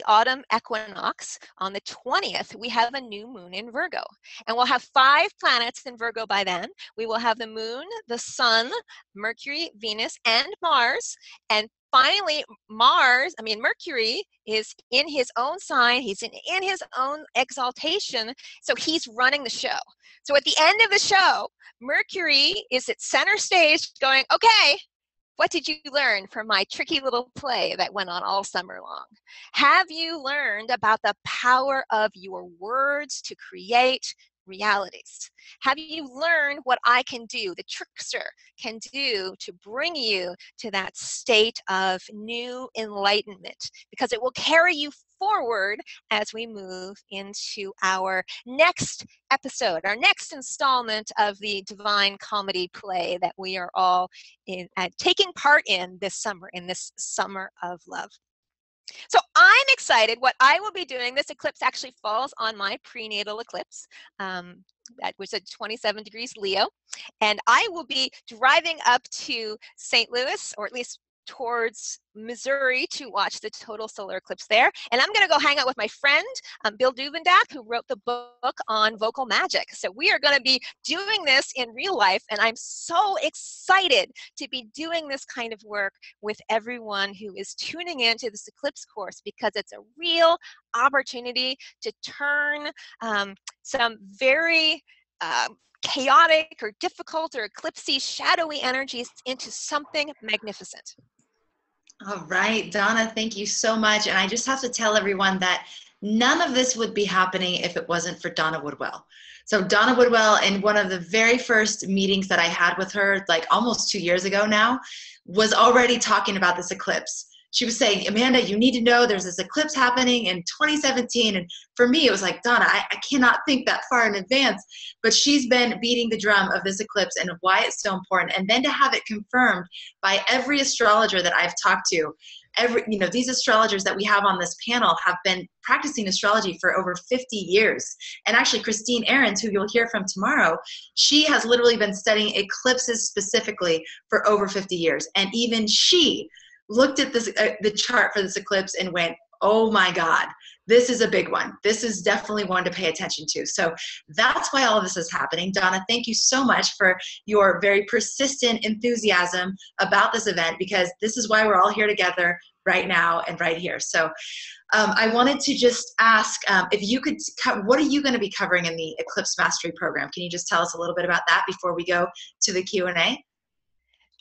autumn equinox, on the 20th, we have a new moon in Virgo. And we'll have 5 planets in Virgo by then. We will have the moon, the sun, Mercury, Venus, and Mars. And finally, Mercury is in his own sign. He's in his own exaltation. So he's running the show. So at the end of the show, Mercury is at center stage going, okay, what did you learn from my tricky little play that went on all summer long? Have you learned about the power of your words to create realities? Have you learned what I can do, the trickster can do, to bring you to that state of new enlightenment? Because it will carry you forward as we move into our next episode, our next installment of the Divine Comedy play that we are all taking part in this summer of love. So I'm excited. What I will be doing, this eclipse actually falls on my prenatal eclipse. That was at 27 degrees Leo. And I will be driving up to St. Louis, or at least towards Missouri, to watch the total solar eclipse there. And I'm going to go hang out with my friend, Bill Duvendak, who wrote the book on vocal magic. So we are going to be doing this in real life. And I'm so excited to be doing this kind of work with everyone who is tuning into this eclipse course, because it's a real opportunity to turn some very chaotic or difficult or eclipsy, shadowy energies into something magnificent. All right, Donna, thank you so much. And I just have to tell everyone that none of this would be happening if it wasn't for Donna Woodwell. So Donna Woodwell, in one of the very first meetings that I had with her, like almost 2 years ago now, was already talking about this eclipse. She was saying, Amanda, you need to know there's this eclipse happening in 2017. And for me, it was like, Donna, I cannot think that far in advance. But she's been beating the drum of this eclipse and why it's so important. And then to have it confirmed by every astrologer that I've talked to. These astrologers that we have on this panel have been practicing astrology for over 50 years. And actually, Christine Ahrens, who you'll hear from tomorrow, she has literally been studying eclipses specifically for over 50 years. And even she looked at this the chart for this eclipse and went, oh my God, this is a big one. This is definitely one to pay attention to. So that's why all of this is happening. Donna, thank you so much for your very persistent enthusiasm about this event, because this is why we're all here together right now and right here. So I wanted to just ask if you could, what are you going to be covering in the Eclipse Mastery Program? Can you just tell us a little bit about that before we go to the Q&A?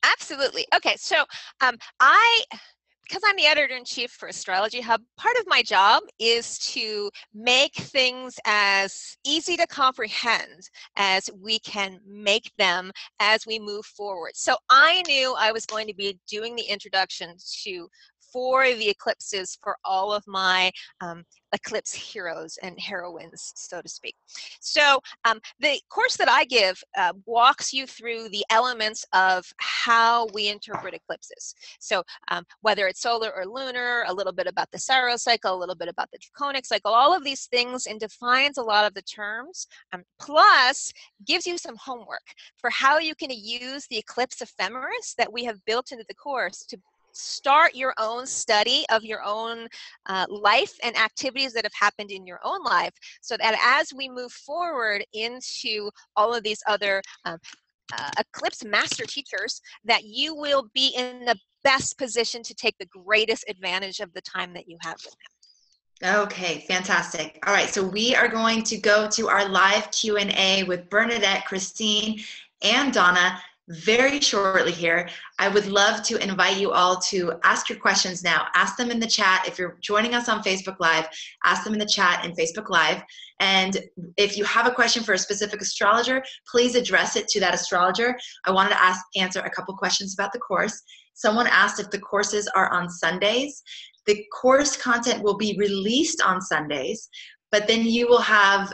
Absolutely. Okay, so because I'm the editor-in-chief for Astrology Hub, part of my job is to make things as easy to comprehend as we can make them as we move forward. So I knew I was going to be doing the introduction for the eclipses for all of my eclipse heroes and heroines, so to speak. So the course that I give walks you through the elements of how we interpret eclipses. So whether it's solar or lunar, a little bit about the Saros cycle, a little bit about the Draconic cycle, all of these things, and defines a lot of the terms, plus gives you some homework for how you can use the eclipse ephemeris that we have built into the course to start your own study of your own life and activities that have happened in your own life, so that as we move forward into all of these other eclipse master teachers, that you will be in the best position to take the greatest advantage of the time that you have with them. Okay, fantastic. All right, so we are going to go to our live Q&A with Bernadette, Christine, and Donna very shortly here. I would love to invite you all to ask your questions now. Ask them in the chat. If you're joining us on Facebook Live, ask them in the chat in Facebook Live. And if you have a question for a specific astrologer, please address it to that astrologer. I wanted to answer a couple questions about the course. Someone asked if the courses are on Sundays. The course content will be released on Sundays, but then you will have,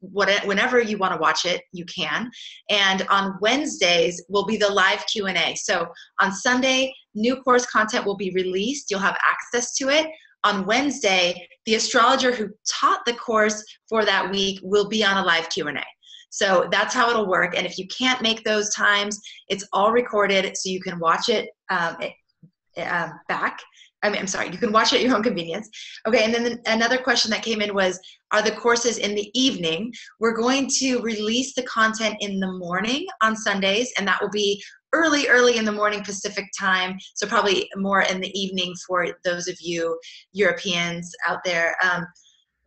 whenever you want to watch it, you can. And on Wednesdays will be the live Q&A. So on Sunday, new course content will be released. You'll have access to it. On Wednesday, the astrologer who taught the course for that week will be on a live Q&A. So that's how it'll work. And if you can't make those times, it's all recorded, so you can watch it back. I'm sorry, you can watch it at your own convenience. Okay, and then another question that came in was, are the courses in the evening? We're going to release the content in the morning on Sundays, and that will be early in the morning Pacific time, so probably more in the evening for those of you Europeans out there.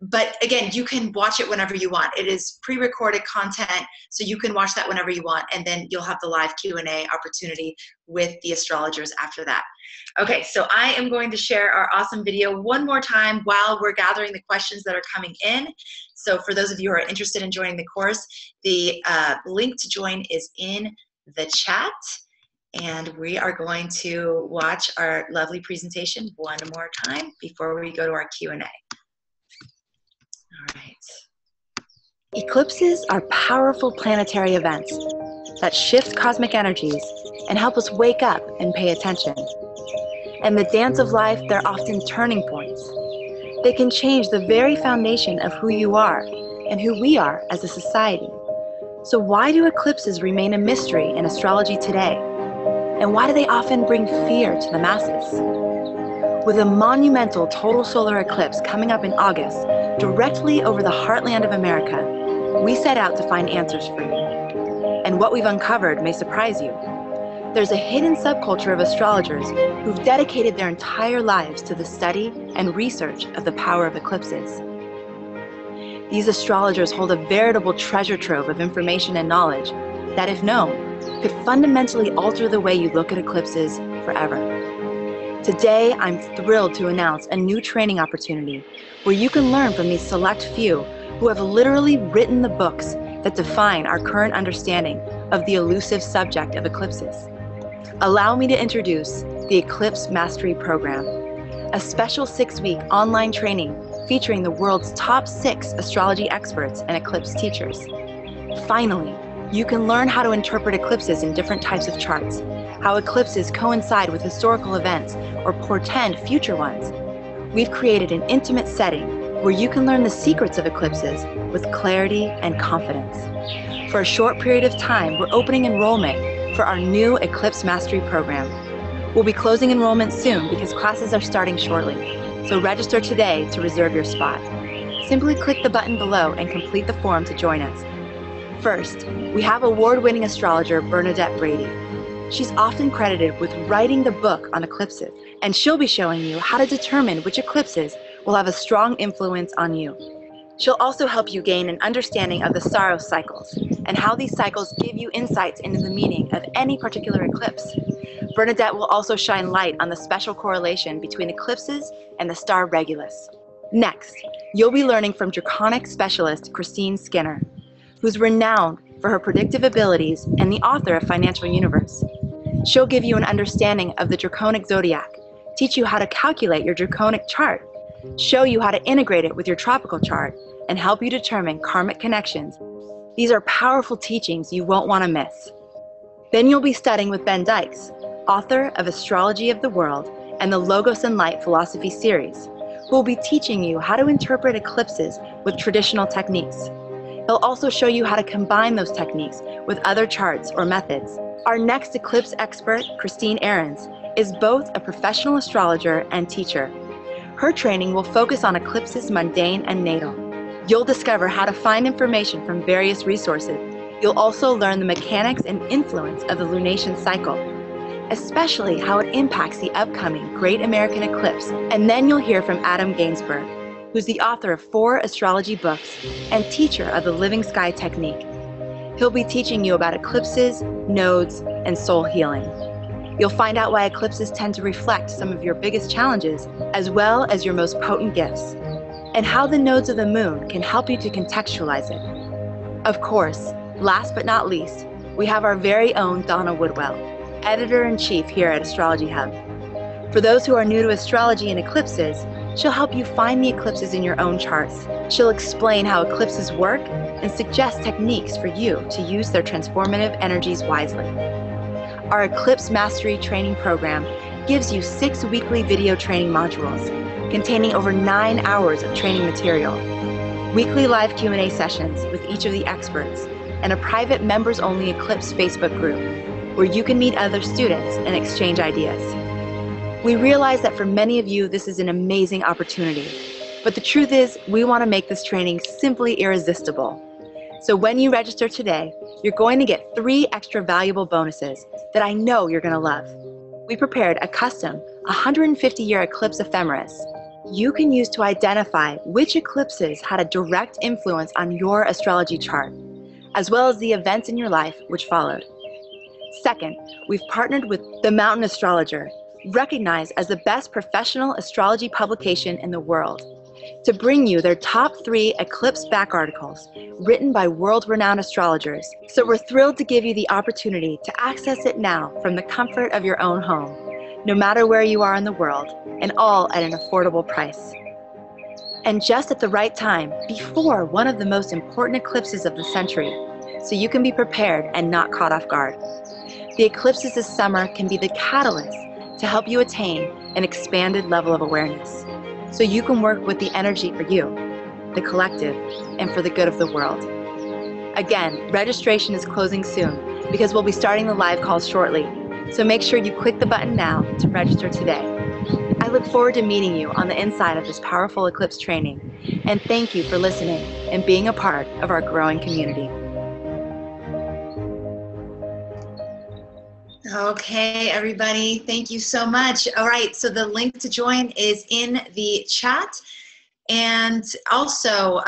But again, you can watch it whenever you want. It is pre-recorded content, so you can watch that whenever you want, and then you'll have the live Q&A opportunity with the astrologers after that. Okay, so I am going to share our awesome video one more time while we're gathering the questions that are coming in. So for those of you who are interested in joining the course, the link to join is in the chat, and we are going to watch our lovely presentation one more time before we go to our Q&A. All right. Eclipses are powerful planetary events that shift cosmic energies and help us wake up and pay attention. And the dance of life, they're often turning points. They can change the very foundation of who you are and who we are as a society. So why do eclipses remain a mystery in astrology today? And why do they often bring fear to the masses? With a monumental total solar eclipse coming up in August, directly over the heartland of America, we set out to find answers for you. And what we've uncovered may surprise you. There's a hidden subculture of astrologers who've dedicated their entire lives to the study and research of the power of eclipses. These astrologers hold a veritable treasure trove of information and knowledge that, if known, could fundamentally alter the way you look at eclipses forever. Today, I'm thrilled to announce a new training opportunity where you can learn from these select few who have literally written the books that define our current understanding of the elusive subject of eclipses. Allow me to introduce the Eclipse Mastery Program, a special 6-week online training featuring the world's top 6 astrology experts and eclipse teachers. Finally, you can learn how to interpret eclipses in different types of charts, how eclipses coincide with historical events or portend future ones. We've created an intimate setting where you can learn the secrets of eclipses with clarity and confidence. For a short period of time, we're opening enrollment for our new Eclipse Mastery Program. We'll be closing enrollment soon because classes are starting shortly. So register today to reserve your spot. Simply click the button below and complete the form to join us. First, we have award-winning astrologer Bernadette Brady. She's often credited with writing the book on eclipses, and she'll be showing you how to determine which eclipses will have a strong influence on you. She'll also help you gain an understanding of the Saros cycles and how these cycles give you insights into the meaning of any particular eclipse. Bernadette will also shine light on the special correlation between eclipses and the star Regulus. Next, you'll be learning from Draconic specialist Christeen Skinner, who's renowned for her predictive abilities and the author of Financial Universe. She'll give you an understanding of the Draconic zodiac, teach you how to calculate your Draconic chart, show you how to integrate it with your tropical chart, and help you determine karmic connections. These are powerful teachings you won't want to miss. Then you'll be studying with Ben Dykes, author of Astrology of the World and the Logos and Light Philosophy series, who will be teaching you how to interpret eclipses with traditional techniques. He'll also show you how to combine those techniques with other charts or methods. Our next eclipse expert, Christine Ahrens, is both a professional astrologer and teacher. Her training will focus on eclipses mundane and natal. You'll discover how to find information from various resources. You'll also learn the mechanics and influence of the lunation cycle, especially how it impacts the upcoming Great American Eclipse. And then you'll hear from Adam Gainsbourg, who's the author of 4 astrology books and teacher of the Living Sky technique. He'll be teaching you about eclipses, nodes, and soul healing. You'll find out why eclipses tend to reflect some of your biggest challenges, as well as your most potent gifts, and how the nodes of the moon can help you to contextualize it. Of course, last but not least, we have our very own Donna Woodwell, Editor-in-Chief here at Astrology Hub. For those who are new to astrology and eclipses, she'll help you find the eclipses in your own charts. She'll explain how eclipses work and suggest techniques for you to use their transformative energies wisely. Our Eclipse Mastery Training Program gives you 6 weekly video training modules containing over 9 hours of training material, weekly live Q&A sessions with each of the experts, and a private members-only Eclipse Facebook group where you can meet other students and exchange ideas. We realize that for many of you, this is an amazing opportunity, but the truth is we want to make this training simply irresistible. So when you register today, you're going to get 3 extra valuable bonuses that I know you're going to love. We prepared a custom 150-year eclipse ephemeris you can use to identify which eclipses had a direct influence on your astrology chart, as well as the events in your life which followed. Second, we've partnered with The Mountain Astrologer, recognized as the best professional astrology publication in the world, to bring you their top 3 eclipse back articles written by world-renowned astrologers. So we're thrilled to give you the opportunity to access it now from the comfort of your own home, no matter where you are in the world, and all at an affordable price. And just at the right time, before one of the most important eclipses of the century, so you can be prepared and not caught off guard. The eclipses this summer can be the catalyst to help you attain an expanded level of awareness, so you can work with the energy for you, the collective, and for the good of the world. Again, registration is closing soon because we'll be starting the live calls shortly, so make sure you click the button now to register today. I look forward to meeting you on the inside of this powerful eclipse training, and thank you for listening and being a part of our growing community. Okay, everybody, thank you so much. All right, so the link to join is in the chat. And also,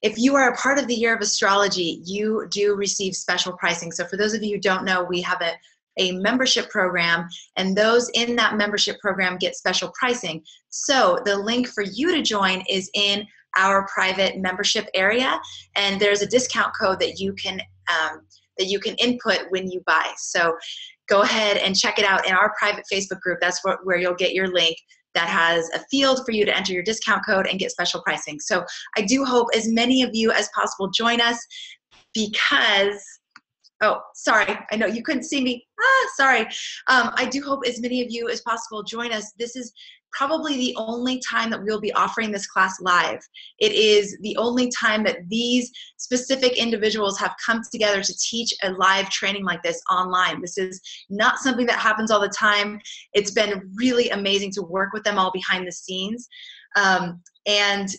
if you are a part of the Year of Astrology, you do receive special pricing. So for those of you who don't know, we have a membership program, and those in that membership program get special pricing. So the link for you to join is in our private membership area, and there's a discount code that you can input when you buy. So go ahead and check it out in our private Facebook group. That's where you'll get your link that has a field for you to enter your discount code and get special pricing. So I do hope as many of you as possible join us, because, oh, sorry, I know you couldn't see me. Sorry. I do hope as many of you as possible join us. This is probably the only time that we'll be offering this class live. It is the only time that these specific individuals have come together to teach a live training like this online. This is not something that happens all the time. It's been really amazing to work with them all behind the scenes. And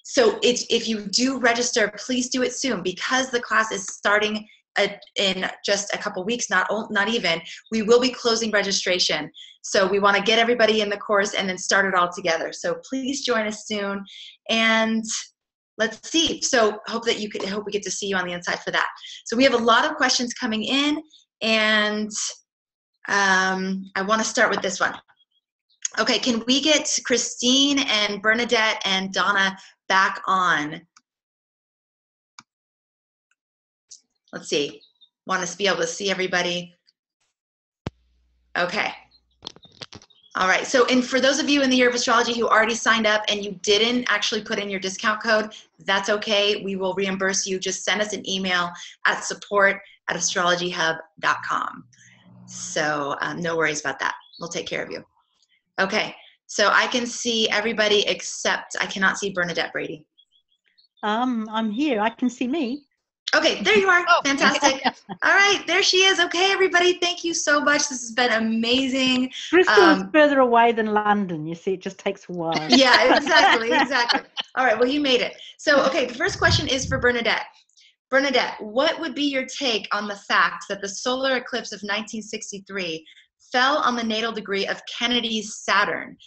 so if you do register, please do it soon, because the class is starting in just a couple weeks, not even. We will be closing registration. So we want to get everybody in the course and then start it all together. So please join us soon, and let's see. So hope we get to see you on the inside for that. So we have a lot of questions coming in, and I want to start with this one. Okay, can we get Christine and Bernadette and Donna back on? Let's see. Want us to be able to see everybody? Okay. All right. So, and for those of you in the Year of Astrology who already signed up and you didn't actually put in your discount code, that's okay. We will reimburse you. Just send us an email at support@astrologyhub.com. So no worries about that. We'll take care of you. Okay. So I can see everybody except I cannot see Bernadette Brady. I'm here. I can see me. Okay, there you are. Oh. Fantastic. All right, there she is. Okay, everybody, thank you so much. This has been amazing. Bristol is further away than London. You see, it just takes a while. Yeah, exactly. All right, well, you made it. So, okay, the first question is for Bernadette. Bernadette, what would be your take on the fact that the solar eclipse of 1963 fell on the natal degree of Kennedy's Saturn,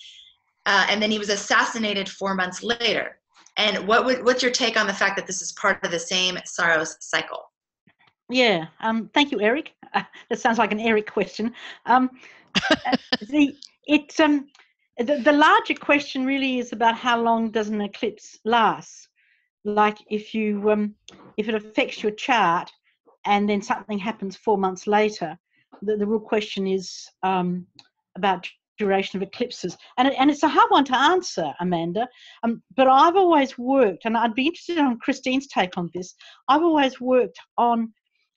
and then he was assassinated 4 months later? And what's your take on the fact that this is part of the same Saros cycle? Yeah, thank you, Eric. That sounds like an Eric question. The larger question really is about how long does an eclipse last? Like if it affects your chart and then something happens 4 months later, the real question is about duration of eclipses, and it's a hard one to answer, Amanda, but I've always worked, and I'd be interested in Christine's take on this. I've always worked on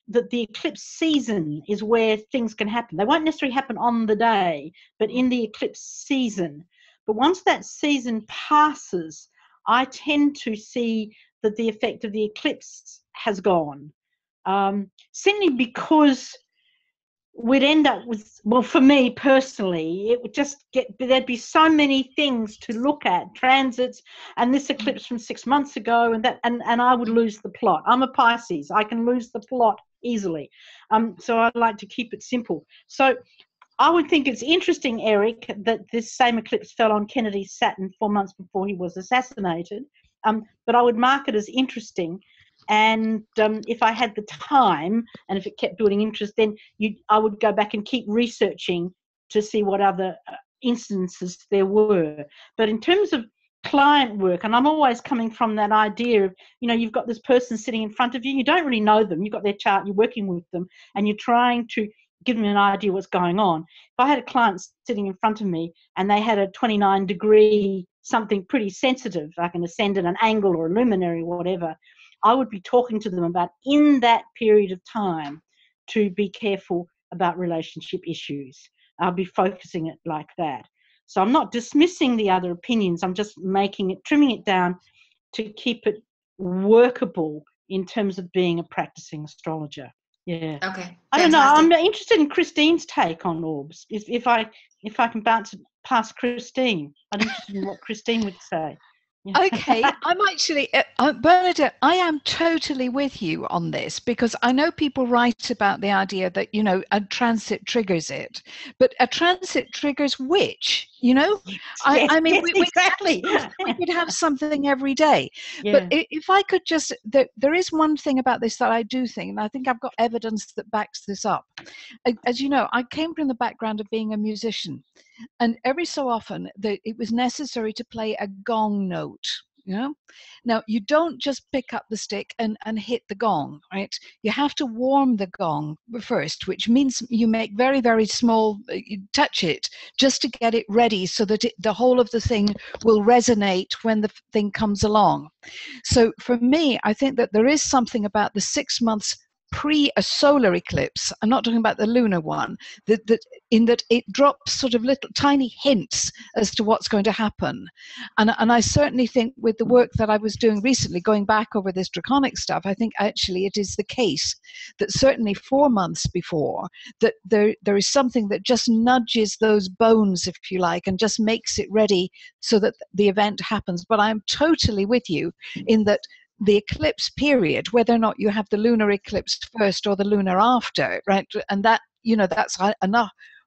that the eclipse season is where things can happen. They won't necessarily happen on the day, but in the eclipse season. But once that season passes, I tend to see that the effect of the eclipse has gone, simply because we'd end up with, well, for me personally, it would just there'd be so many things to look at, transits, and this eclipse from 6 months ago, and I would lose the plot. I'm a Pisces. I can lose the plot easily. So I like to keep it simple. So I would think it's interesting, Eric, that this same eclipse fell on Kennedy's Saturn 4 months before he was assassinated. But I would mark it as interesting. And if I had the time, and if it kept building interest, then I would go back and keep researching to see what other instances there were. But in terms of client work, and I'm always coming from that idea of, you've got this person sitting in front of you, you don't really know them, you've got their chart, you're working with them, and you're trying to give them an idea what's going on. If I had a client sitting in front of me and they had a 29-degree something pretty sensitive, like an ascendant, an angle, or a luminary, whatever, I would be talking to them about, in that period of time, to be careful about relationship issues. I'll be focusing it like that. So I'm not dismissing the other opinions. I'm just trimming it down to keep it workable in terms of being a practicing astrologer. Yeah. Okay. I don't know. I'm Fantastic. interested in Christine's take on orbs. If I can bounce it past Christine, I'm interested in what Christine would say. Yeah. Okay, I'm actually, Bernadette, I am totally with you on this, because I know people write about the idea that, a transit triggers it, but a transit triggers which, I mean, yes, exactly. we could have something every day. Yeah. But if I could just, there is one thing about this that I do think, and I think I've got evidence that backs this up. As you know, I came from the background of being a musician. And every so often, it was necessary to play a gong note. Now you don't just pick up the stick and hit the gong, right? You have to warm the gong first, which means you make very, very small, you touch it just to get it ready so that the whole of the thing will resonate when the thing comes along. So for me, I think that there is something about the 6 months pre a solar eclipse, I'm not talking about the lunar one, that it drops sort of little tiny hints as to what's going to happen. And I certainly think with the work that I was doing recently, going back over this Draconic stuff, I think actually it is the case that certainly 4 months before, that there is something that just nudges those bones, if you like, and just makes it ready so that the event happens. But I'm totally with you in that the eclipse period, whether or not you have the lunar eclipse first or the lunar after, right? And that, that's a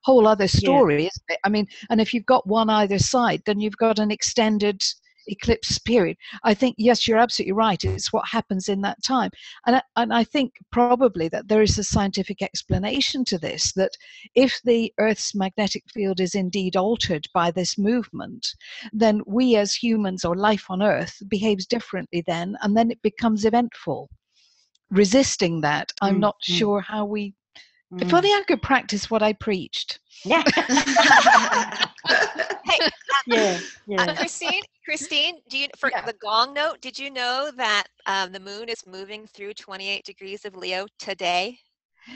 whole other story, isn't it? I mean, and if you've got one either side, then you've got an extended eclipse period. I think, yes, you're absolutely right. It's what happens in that time. And I think probably that there is a scientific explanation to this, that if the Earth's magnetic field is indeed altered by this movement, then we as humans, or life on Earth, behaves differently then, and then it becomes eventful. Resisting that, I'm not sure how we... If only I could practice what I preached. Yeah. Hey, yeah. Christine, the gong note, did you know that the moon is moving through 28 degrees of Leo today?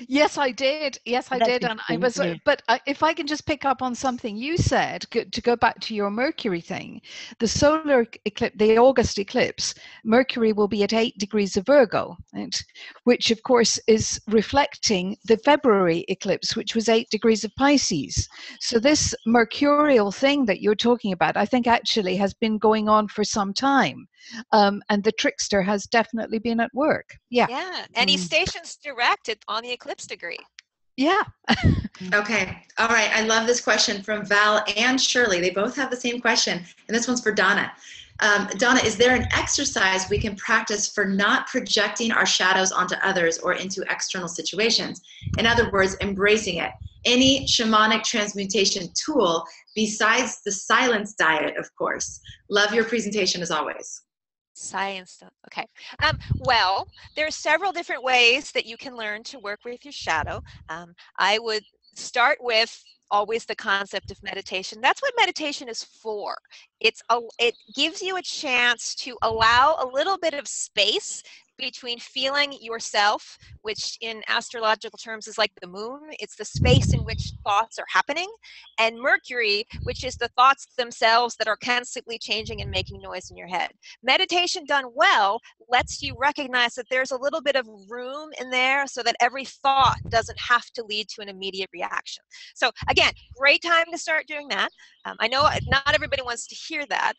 Yes, I did. Yes, I did. And I was, but if I can just pick up on something you said, to go back to your Mercury thing, the solar eclipse, the August eclipse, Mercury will be at 8 degrees of Virgo, right? Which of course is reflecting the February eclipse, which was 8 degrees of Pisces. So this mercurial thing that you're talking about, I think actually has been going on for some time. And the trickster has definitely been at work. Yeah. And he stations direct on the eclipse degree. Yeah. Okay. All right. I love this question from Val and Shirley. They both have the same question. And this one's for Donna. Donna, is there an exercise we can practice for not projecting our shadows onto others or into external situations? In other words, embracing it. Any shamanic transmutation tool besides the silence diet, of course. Love your presentation as always. Science stuff. Okay. Well, there are several different ways that you can learn to work with your shadow. I would start with always the concept of meditation. That's what meditation is for. It gives you a chance to allow a little bit of space between feeling yourself, which in astrological terms is like the moon. It's the space in which thoughts are happening, and Mercury, which is the thoughts themselves that are constantly changing and making noise in your head. Meditation done well lets you recognize that there's a little bit of room in there so that every thought doesn't have to lead to an immediate reaction. So again, great time to start doing that. I know not everybody wants to hear that.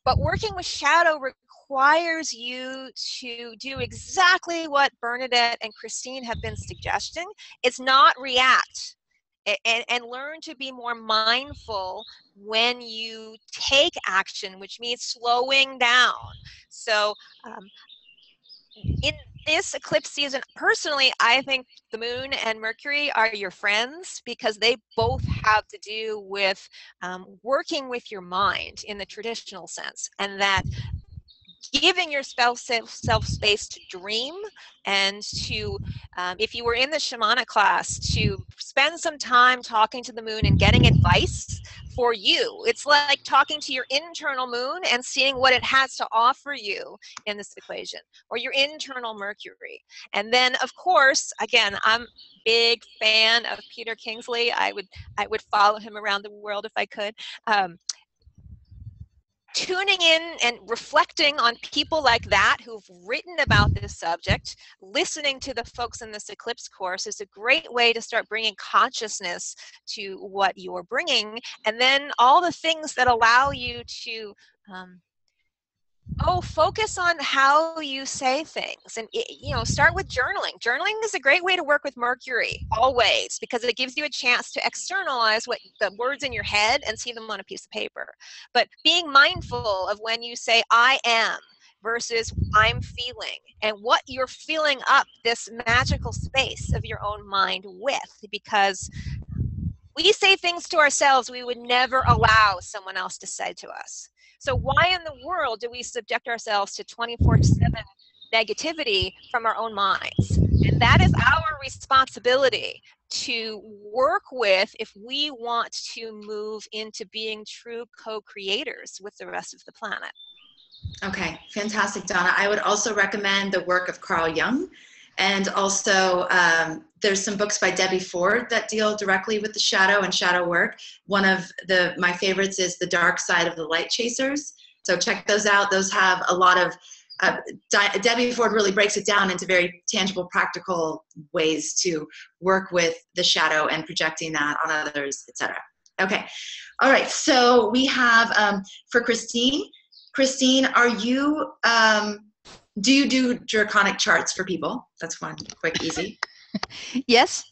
But working with shadow requires you to do exactly what Bernadette and Christine have been suggesting. It's not react, and learn to be more mindful when you take action, which means slowing down. So in this eclipse season, personally, I think the moon and Mercury are your friends, because they both have to do with working with your mind in the traditional sense, and that giving yourself space to dream and to, if you were in the shamanic class, to spend some time talking to the moon and getting advice for you. It's like talking to your internal moon and seeing what it has to offer you in this equation, or your internal Mercury. And then, of course, again, I'm big fan of Peter Kingsley. I would follow him around the world if I could. Tuning in and reflecting on people like that who've written about this subject, listening to the folks in this Eclipse course is a great way to start bringing consciousness to what you're bringing, and then all the things that allow you to focus on how you say things. And start with journaling. Journaling is a great way to work with Mercury, always, because it gives you a chance to externalize what the words in your head and see them on a piece of paper. But being mindful of when you say I am versus I'm feeling, and what you're filling up this magical space of your own mind with, because we say things to ourselves we would never allow someone else to say to us. So why in the world do we subject ourselves to 24/7 negativity from our own minds? And that is our responsibility to work with if we want to move into being true co-creators with the rest of the planet. Okay, fantastic, Donna. I would also recommend the work of Carl Jung. And also, there's some books by Debbie Ford that deal directly with the shadow and shadow work. One of my favorites is The Dark Side of the Light Chasers. So check those out. Those have a lot of, Debbie Ford really breaks it down into very tangible, practical ways to work with the shadow and projecting that on others, etc. Okay, all right. So we have, for Christine. Christine, are you, do you do Draconic charts for people? That's one, quick, easy. Yes.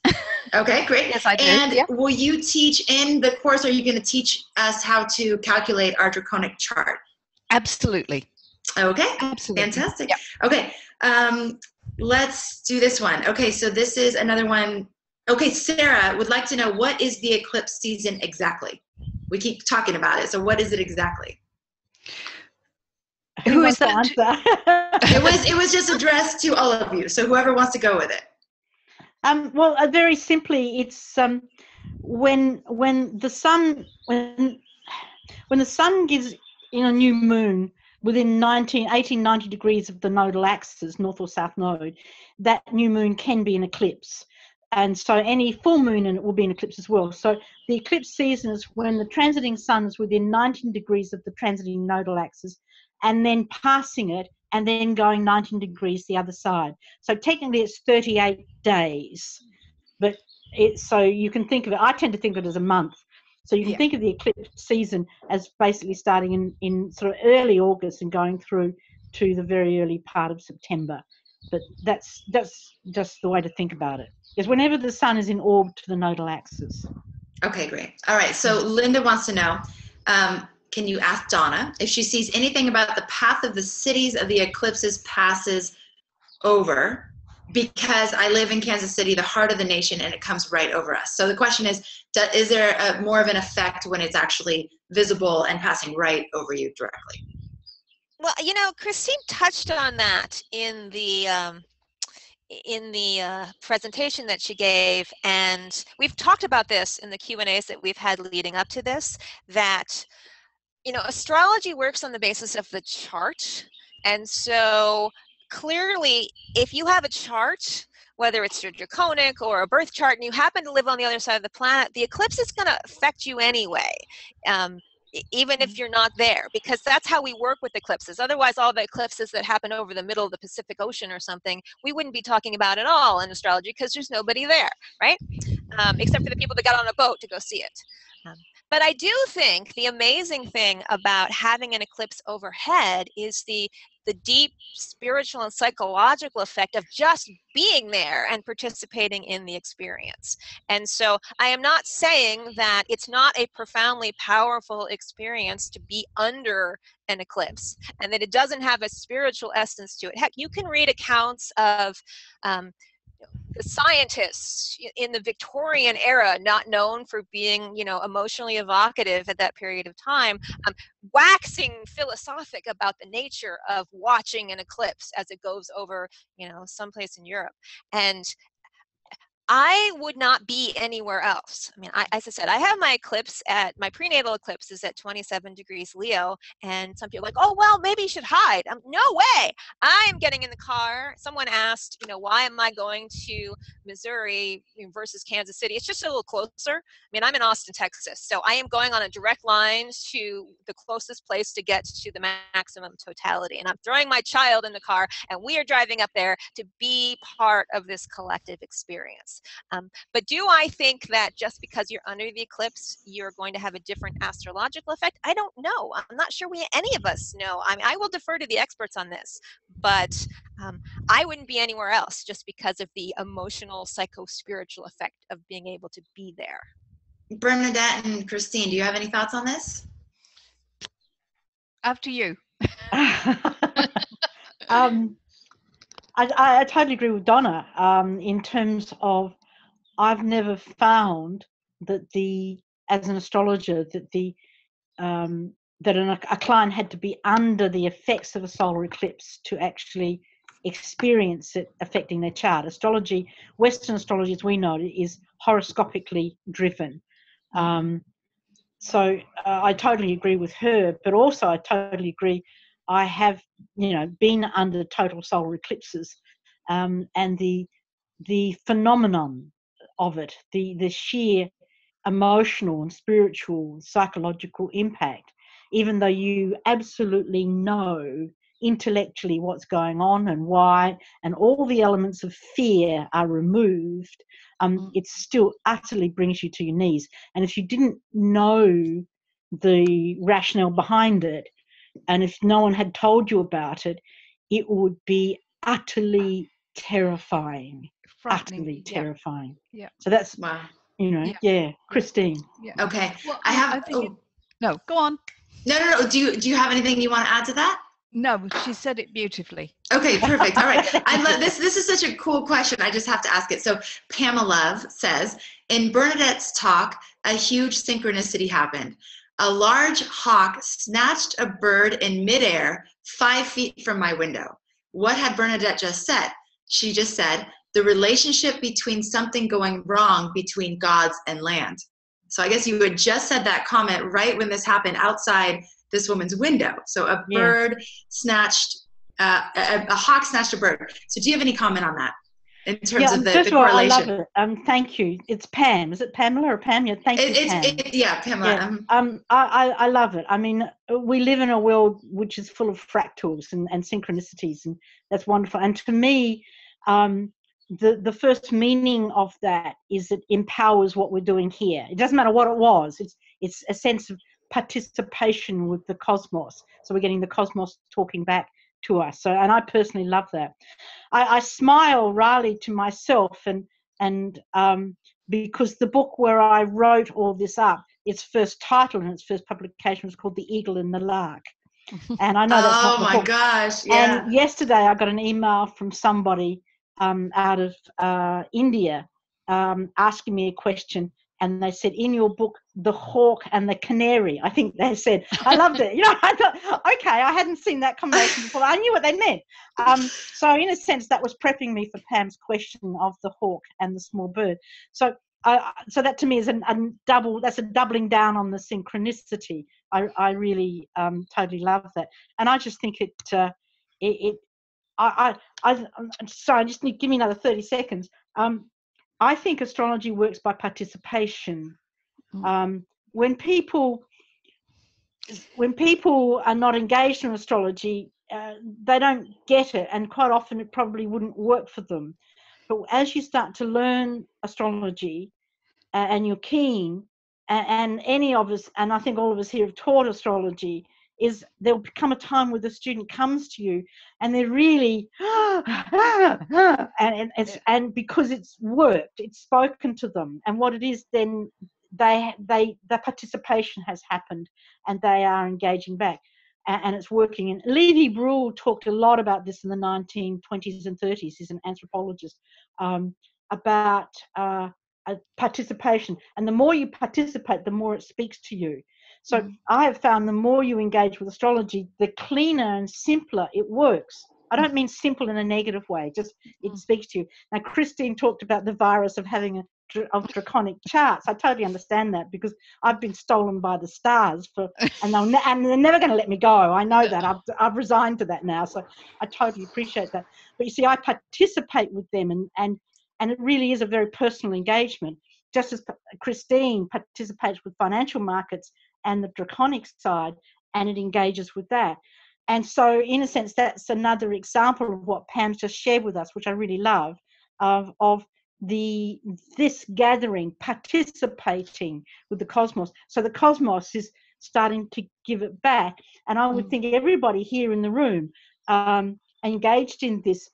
Okay, great. Yes, I do. And yeah. will you teach in the course, are you going to teach us how to calculate our Draconic chart? Absolutely. Okay, Absolutely. fantastic. Yep. Okay, let's do this one. Okay, so this is another one. Okay, Sarah would like to know, what is the eclipse season exactly? We keep talking about it, so what is it exactly? Who is that? It was just addressed to all of you, so whoever wants to go with it. Well, very simply, it's when the sun gives in a new moon within 18, 90 degrees of the nodal axis, north or south node, that new moon can be an eclipse. And so any full moon in it will be an eclipse as well. So the eclipse season is when the transiting sun is within 19 degrees of the transiting nodal axis, and then passing it, and then going 19 degrees the other side. So technically it's 38 days, but so you can think of it, I tend to think of it as a month. So you can think of the eclipse season as basically starting in sort of early August and going through to the very early part of September. But that's just the way to think about it, is whenever the sun is in orb to the nodal axis. Okay, great. All right, so Linda wants to know, can you ask Donna if she sees anything about the path of the cities of the eclipses passes over? Because I live in Kansas City, the heart of the nation, and it comes right over us. So the question is there more of an effect when it's actually visible and passing right over you directly? Well, Christine touched on that in the presentation that she gave, and we've talked about this in the Q&As that we've had leading up to this, that astrology works on the basis of the chart. And so clearly, if you have a chart, whether it's your Draconic or a birth chart, and you happen to live on the other side of the planet, the eclipse is going to affect you anyway, even if you're not there, because that's how we work with eclipses. Otherwise, all the eclipses that happen over the middle of the Pacific Ocean or something, we wouldn't be talking about at all in astrology, because there's nobody there, right? Except for the people that got on a boat to go see it. But I do think the amazing thing about having an eclipse overhead is the deep spiritual and psychological effect of just being there and participating in the experience. And so I am not saying that it's not a profoundly powerful experience to be under an eclipse and that it doesn't have a spiritual essence to it. Heck, you can read accounts of the scientists in the Victorian era, not known for being, you know, emotionally evocative at that period of time, waxing philosophic about the nature of watching an eclipse as it goes over, you know, someplace in Europe. And I would not be anywhere else. I mean, as I said, I have my eclipse my prenatal eclipse is at 27 degrees Leo, and some people are like, oh, well, maybe you should hide. No way. I am getting in the car. Someone asked, you know, why am I going to Missouri versus Kansas City? It's just a little closer. I mean, I'm in Austin, Texas, so I am going on a direct line to the closest place to get to the maximum totality. And I'm throwing my child in the car, and we are driving up there to be part of this collective experience. But do I think that just because you're under the eclipse, you're going to have a different astrological effect? I don't know. I'm not sure any of us know. I mean, I will defer to the experts on this, but I wouldn't be anywhere else just because of the emotional, psycho-spiritual effect of being able to be there. Bernadette and Christine, do you have any thoughts on this? After you. I totally agree with Donna in terms of I've never found that as an astrologer that a client had to be under the effects of a solar eclipse to actually experience it affecting their chart. Astrology, Western astrology as we know it, is horoscopically driven. So I totally agree with her, but also I totally agree. I have, you know, been under total solar eclipses, and the phenomenon of it, the sheer emotional and spiritual, psychological impact, even though you absolutely know intellectually what's going on and why, and all the elements of fear are removed, it still utterly brings you to your knees. And if you didn't know the rationale behind it, and if no one had told you about it, it would be utterly terrifying. Utterly terrifying. Yeah. So that's, wow. you know, yeah. Christine. Yeah. Okay. Well, I have. No, go on. No. Do you have anything you want to add to that? No, she said it beautifully. Okay, perfect. All right. I love this. This is such a cool question. I just have to ask it. So Pamela says, in Bernadette's talk, a huge synchronicity happened. A large hawk snatched a bird in midair 5 feet from my window. What had Bernadette just said? She just said, the relationship between something going wrong between gods and land. So I guess you had just said that comment right when this happened outside this woman's window. So a bird snatched, a hawk snatched a bird. So do you have any comment on that in terms of the correlation? I love it. Thank you. It's Pam. Is it Pamela or Pam? Yeah, thank you, Pam. Yeah, Pamela. Yeah. I love it. I mean, we live in a world which is full of fractals and synchronicities, and that's wonderful. And to me, the first meaning of that is it empowers what we're doing here. It doesn't matter what it was. It's a sense of participation with the cosmos. So we're getting the cosmos talking back to us. So, and I personally love that. I smile really to myself, and because the book where I wrote all this up, its first title and its first publication was called The Eagle and the Lark. And I know that's not the book. Gosh, yeah. And yesterday I got an email from somebody out of India asking me a question, and they said, in your book, the hawk and the canary, I think they said. I loved it. You know, I thought, okay, I hadn't seen that combination before. I knew what they meant. So in a sense, that was prepping me for Pam's question of the hawk and the small bird. So so that to me is that's a doubling down on the synchronicity. I really totally love that. And I just think sorry, just give me another 30 seconds. I think astrology works by participation. When people are not engaged in astrology, they don't get it, and quite often it probably wouldn't work for them. But as you start to learn astrology and you're keen, and any of us, and I think all of us here have taught astrology, is there'll become a time where the student comes to you and they're really and because it's worked, it's spoken to them, and what it is, then the participation has happened and they are engaging back, and it's working. And Levi Brule talked a lot about this in the 1920s and 30s. He's an anthropologist, about participation. And the more you participate, the more it speaks to you. So I have found the more you engage with astrology, the cleaner and simpler it works. I don't mean simple in a negative way, just it speaks to you. Now, Christine talked about the virus of having of draconic charts. I totally understand that, because I've been stolen by the stars and they're never going to let me go. I know that. I've resigned to that now, so I totally appreciate that. But you see, I participate with them, and it really is a very personal engagement. Just as Christine participates with financial markets and the draconic side, and it engages with that. And so, in a sense, that's another example of what Pam just shared with us, which I really love, of this gathering, participating with the cosmos. So the cosmos is starting to give it back. And I would think everybody here in the room engaged in this,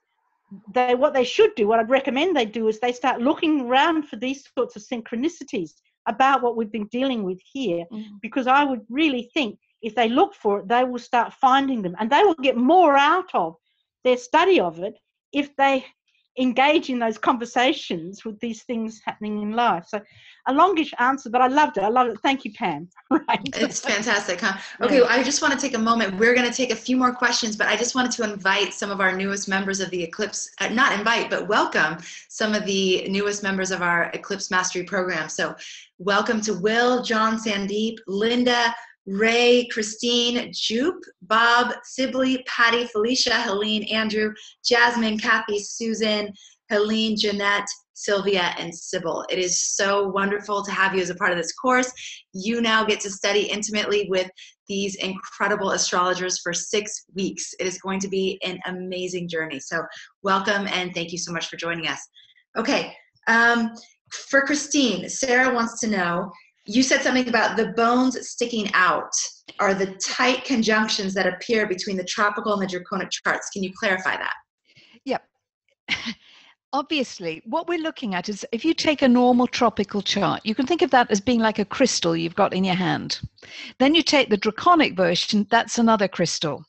what they should do, what I'd recommend they do, is they start looking around for these sorts of synchronicities about what we've been dealing with here, because I would really think if they look for it, they will start finding them, and they will get more out of their study of it if they engage in those conversations with these things happening in life. So a longish answer, but I loved it. Thank you, Pam. Right. It's fantastic, huh? Okay, well, I just want to take a moment. We're going to take a few more questions, but I just wanted to invite some of our newest members of the Eclipse, not invite, but welcome some of the newest members of our Eclipse Mastery Program. So welcome to Will, John, Sandeep, Linda, Ray, Christine, Jupe, Bob, Sibley, Patty, Felicia, Helene, Andrew, Jasmine, Kathy, Susan, Helene, Jeanette, Sylvia, and Sybil. It is so wonderful to have you as a part of this course. You now get to study intimately with these incredible astrologers for 6 weeks. It is going to be an amazing journey. So welcome, and thank you so much for joining us. Okay, for Christine, Sarah wants to know, you said something about the bones sticking out are the tight conjunctions that appear between the tropical and the draconic charts. Can you clarify that? Yep. Obviously, what we're looking at is, if you take a normal tropical chart, you can think of that as being like a crystal you've got in your hand. Then you take the draconic version, that's another crystal.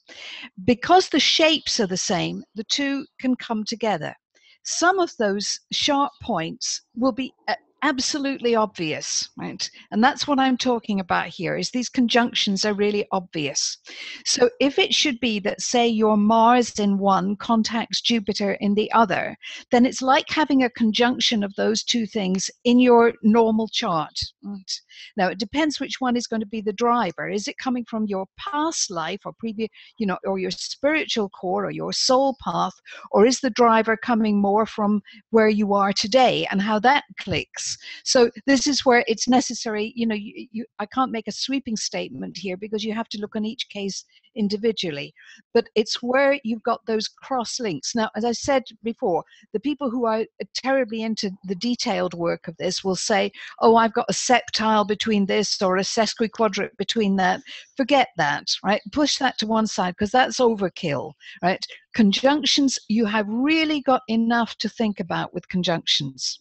Because the shapes are the same, the two can come together. Some of those sharp points will be absolutely obvious, right? And that's what I'm talking about here, is these conjunctions are really obvious. So if it should be that, say, your Mars in one contacts Jupiter in the other, then it's like having a conjunction of those two things in your normal chart, right? Now, it depends which one is going to be the driver. Is it coming from your past life or previous, or your spiritual core or your soul path, or is the driver coming more from where you are today and how that clicks? So this is where it's necessary, I can't make a sweeping statement here, because you have to look on each case individually, but it's where you've got those cross links. Now, as I said before, the people who are terribly into the detailed work of this will say, oh, I've got a septile between this or a sesquiquadrate between that. Forget that, right? Push that to one side, because that's overkill, right? Conjunctions, you have really got enough to think about with conjunctions.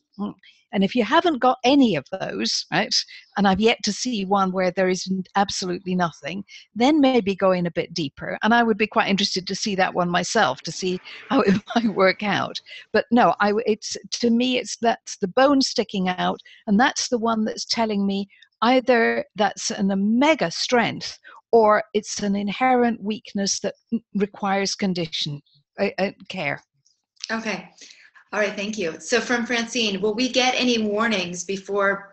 And if you haven't got any of those, right, and I've yet to see one where there is absolutely nothing, then maybe go in a bit deeper. And I would be quite interested to see that one myself, to see how it might work out. But no, to me, that's the bone sticking out, and that's the one that's telling me either that's a mega strength or it's an inherent weakness that requires care. Okay. All right, thank you. So from Francine, will we get any warnings before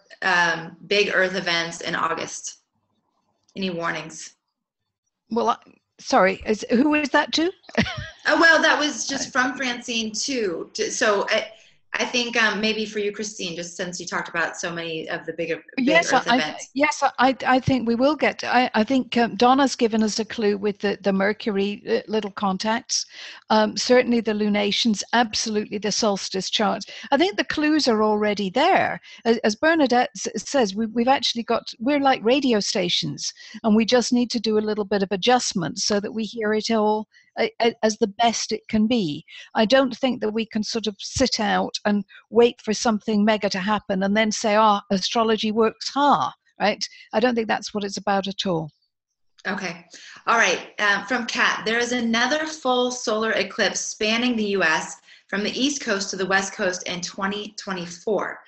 big Earth events in August? Any warnings? Well, sorry, who is that to? Well, that was just from Francine too. So I think maybe for you, Christine, just since you talked about so many of the big Earth events. Yes, I think we will get. I think Donna's given us a clue with the Mercury little contacts. Certainly the lunations, absolutely the solstice charts. I think the clues are already there. As Bernadette says, we've actually we're like radio stations, and we just need to do a little bit of adjustment so that we hear it all as the best it can be. I don't think that we can sort of sit out and wait for something mega to happen and then say, astrology works hard, right? I don't think that's what it's about at all. Okay. All right. From Kat, there is another full solar eclipse spanning the U.S. from the East Coast to the West Coast in 2024,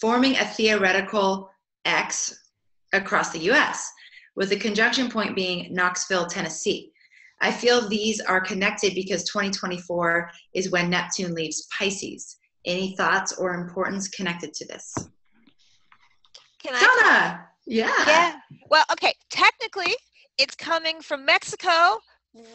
forming a theoretical X across the US, with the conjunction point being Knoxville, Tennessee. I feel these are connected because 2024 is when Neptune leaves Pisces. Any thoughts or importance connected to this? Can I? Donna! Yeah. Well, okay. Technically, it's coming from Mexico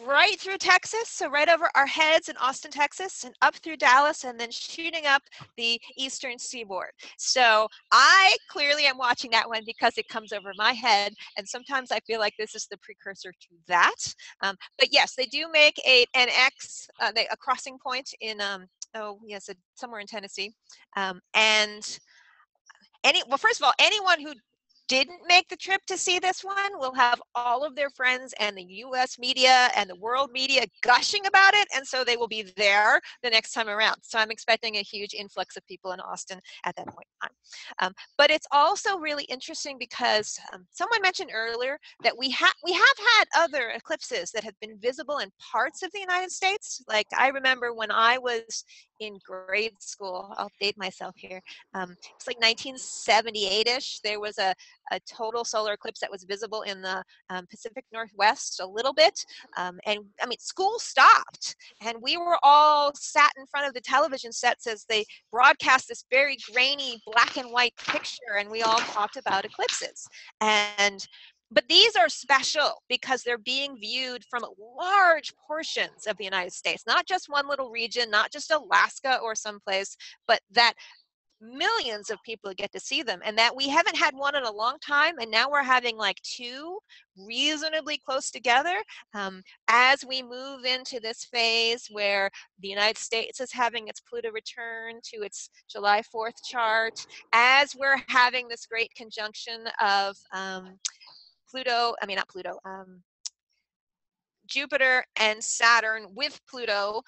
right through Texas, so right over our heads in Austin, Texas, and up through Dallas, and then shooting up the eastern seaboard. So I clearly am watching that one because it comes over my head, and sometimes I feel like this is the precursor to that. But yes, they do make an X, a crossing point in, somewhere in Tennessee. Well, first of all, anyone who didn't make the trip to see this one will have all of their friends and the US media and the world media gushing about it, and so they will be there the next time around. So I'm expecting a huge influx of people in Austin at that point in time. But it's also really interesting because someone mentioned earlier that we have had other eclipses that have been visible in parts of the United States. Like I remember when I was in grade school, I'll date myself here, it's like 1978-ish, there was a total solar eclipse that was visible in the Pacific Northwest a little bit. And I mean, school stopped and we were all sat in front of the television sets as they broadcast this very grainy black and white picture, and we all talked about eclipses. But these are special because they're being viewed from large portions of the United States, not just one little region, not just Alaska or someplace, but that millions of people get to see them, and that we haven't had one in a long time, and now we're having like two reasonably close together as we move into this phase where the United States is having its Pluto return to its July 4th chart, as we're having this great conjunction of Jupiter and Saturn with Pluto,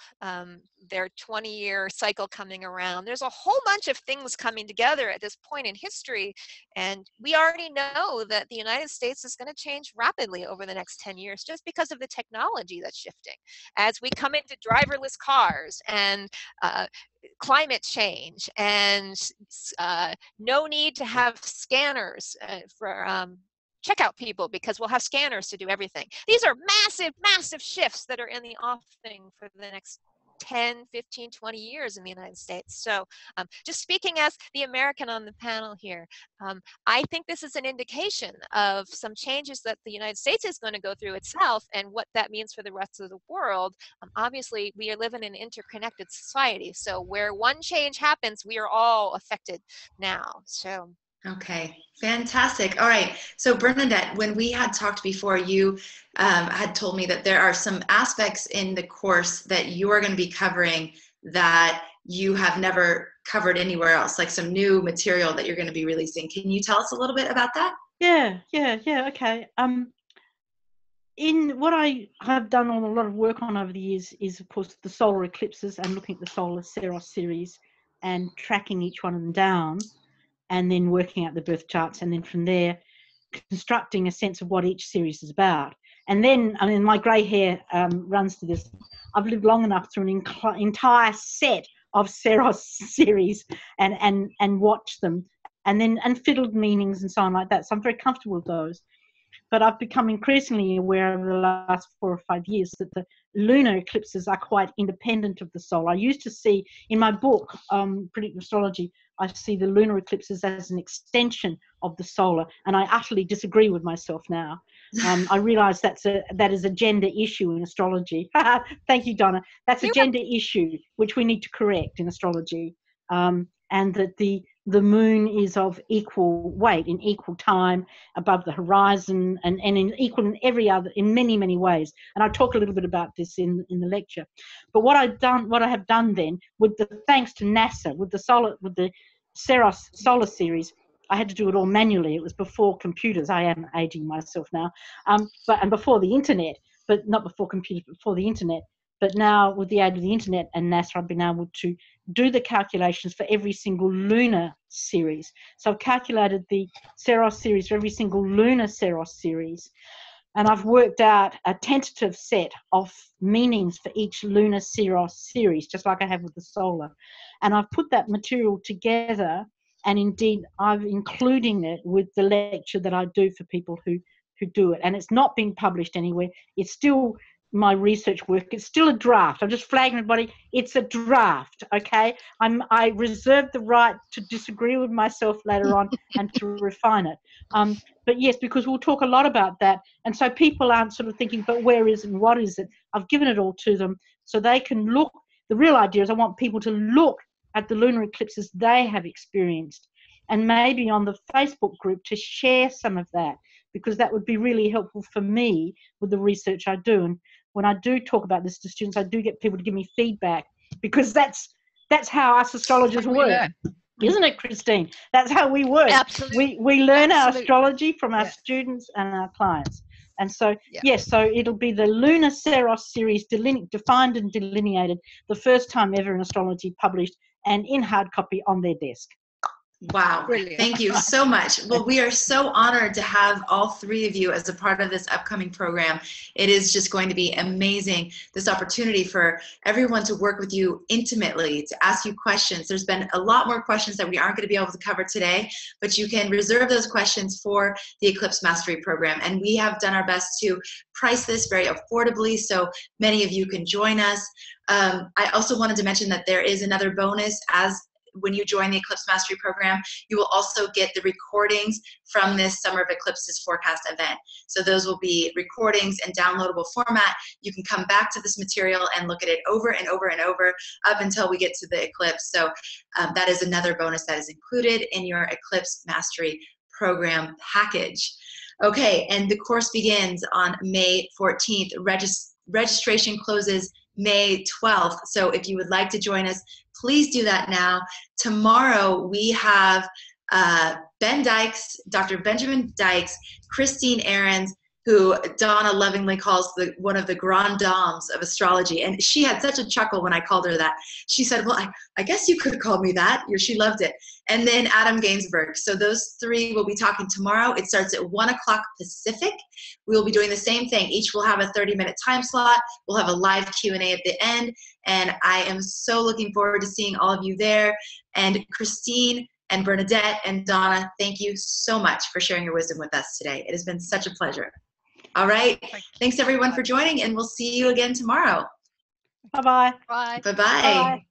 their 20-year cycle coming around. There's a whole bunch of things coming together at this point in history, and we already know that the United States is going to change rapidly over the next 10 years just because of the technology that's shifting. As we come into driverless cars and climate change and no need to have scanners for checkout people, because we'll have scanners to do everything. These are massive, massive shifts that are in the offing for the next 10, 15, 20 years in the United States. So just speaking as the American on the panel here, I think this is an indication of some changes that the United States is going to go through itself and what that means for the rest of the world. Obviously, we live in an interconnected society. So where one change happens, we are all affected now. So. Okay, fantastic. All right, so Bernadette, when we had talked before, you had told me that there are some aspects in the course that you are going to be covering that you have never covered anywhere else, like some new material that you're going to be releasing. Can you tell us a little bit about that? Yeah, okay. In what I have done a lot of work on over the years is, of course, the solar eclipses and looking at the solar Ceros series and tracking each one of them down, and then working out the birth charts, and then from there constructing a sense of what each series is about. And then, I mean, my grey hair runs to this. I've lived long enough through an entire set of Ceros series and watched them, and fiddled meanings and so on like that. So I'm very comfortable with those. But I've become increasingly aware over the last 4 or 5 years that the lunar eclipses are quite independent of the solar. I used to see in my book, Predictive Astrology, I see the lunar eclipses as an extension of the solar, and I utterly disagree with myself now. I realise that is a gender issue in astrology. Thank you, Donna. That's a gender issue which we need to correct in astrology, and that the moon is of equal weight, in equal time, above the horizon, and in equal in every other, in many, many ways. And I'll talk a little bit about this in the lecture. But what I have done then, thanks to NASA, with the Ceros solar series, I had to do it all manually. It was before computers. I am aging myself now, and before the internet, but not before computers, but before the internet. But now, with the aid of the internet and NASA, I've been able to do the calculations for every single lunar series. So I've calculated the Ceros series for every single lunar Ceros series. and I've worked out a tentative set of meanings for each lunar series, just like I have with the solar. And I've put that material together, and indeed I'm including it with the lecture that I do for people who do it. And it's not been published anywhere. It's still my research work. It's still a draft. I'm just flagging everybody. It's a draft, okay? I reserve the right to disagree with myself later on and to refine it. But yes, because we'll talk a lot about that. And so people aren't sort of thinking, but where is it and what is it? I've given it all to them so they can look. The real idea is I want people to look at the lunar eclipses they have experienced, and maybe on the Facebook group to share some of that, because that would be really helpful for me with the research I do. And when I do talk about this to students, I do get people to give me feedback, because that's how us astrologers work. Isn't it, Christine? That's how we work. Absolutely. We learn our astrology from our students and our clients. And so, yes, so it'll be the Lunar Seros series, defined and delineated, the first time ever in astrology published, and in hard copy on their desk. Wow. Brilliant. Thank you so much. Well, we are so honored to have all three of you as a part of this upcoming program. It is just going to be amazing, this opportunity for everyone to work with you intimately, to ask you questions. There's been a lot more questions that we aren't going to be able to cover today, but you can reserve those questions for the Eclipse Mastery Program. And we have done our best to price this very affordably so many of you can join us. I also wanted to mention that there is another bonus. When you join the Eclipse Mastery Program, you will also get the recordings from this Summer of Eclipses forecast event. So those will be recordings in downloadable format. You can come back to this material and look at it over and over and over up until we get to the eclipse. So that is another bonus that is included in your Eclipse Mastery Program package. Okay, and the course begins on May 14th. Registration closes May 12th. So if you would like to join us, please do that now. Tomorrow we have Ben Dykes, Dr. Benjamin Dykes, Christine Ahrens, who Donna lovingly calls one of the grand dames of astrology. And she had such a chuckle when I called her that. She said, well, I guess you could call me that. She loved it. And then Adam Gainsberg. So those three will be talking tomorrow. It starts at 1 o'clock Pacific. We'll be doing the same thing. Each will have a 30-minute time slot. We'll have a live Q&A at the end. And I am so looking forward to seeing all of you there. And Christine and Bernadette and Donna, thank you so much for sharing your wisdom with us today. It has been such a pleasure. All right. Thanks everyone for joining, and we'll see you again tomorrow. Bye-bye. Bye. Bye-bye.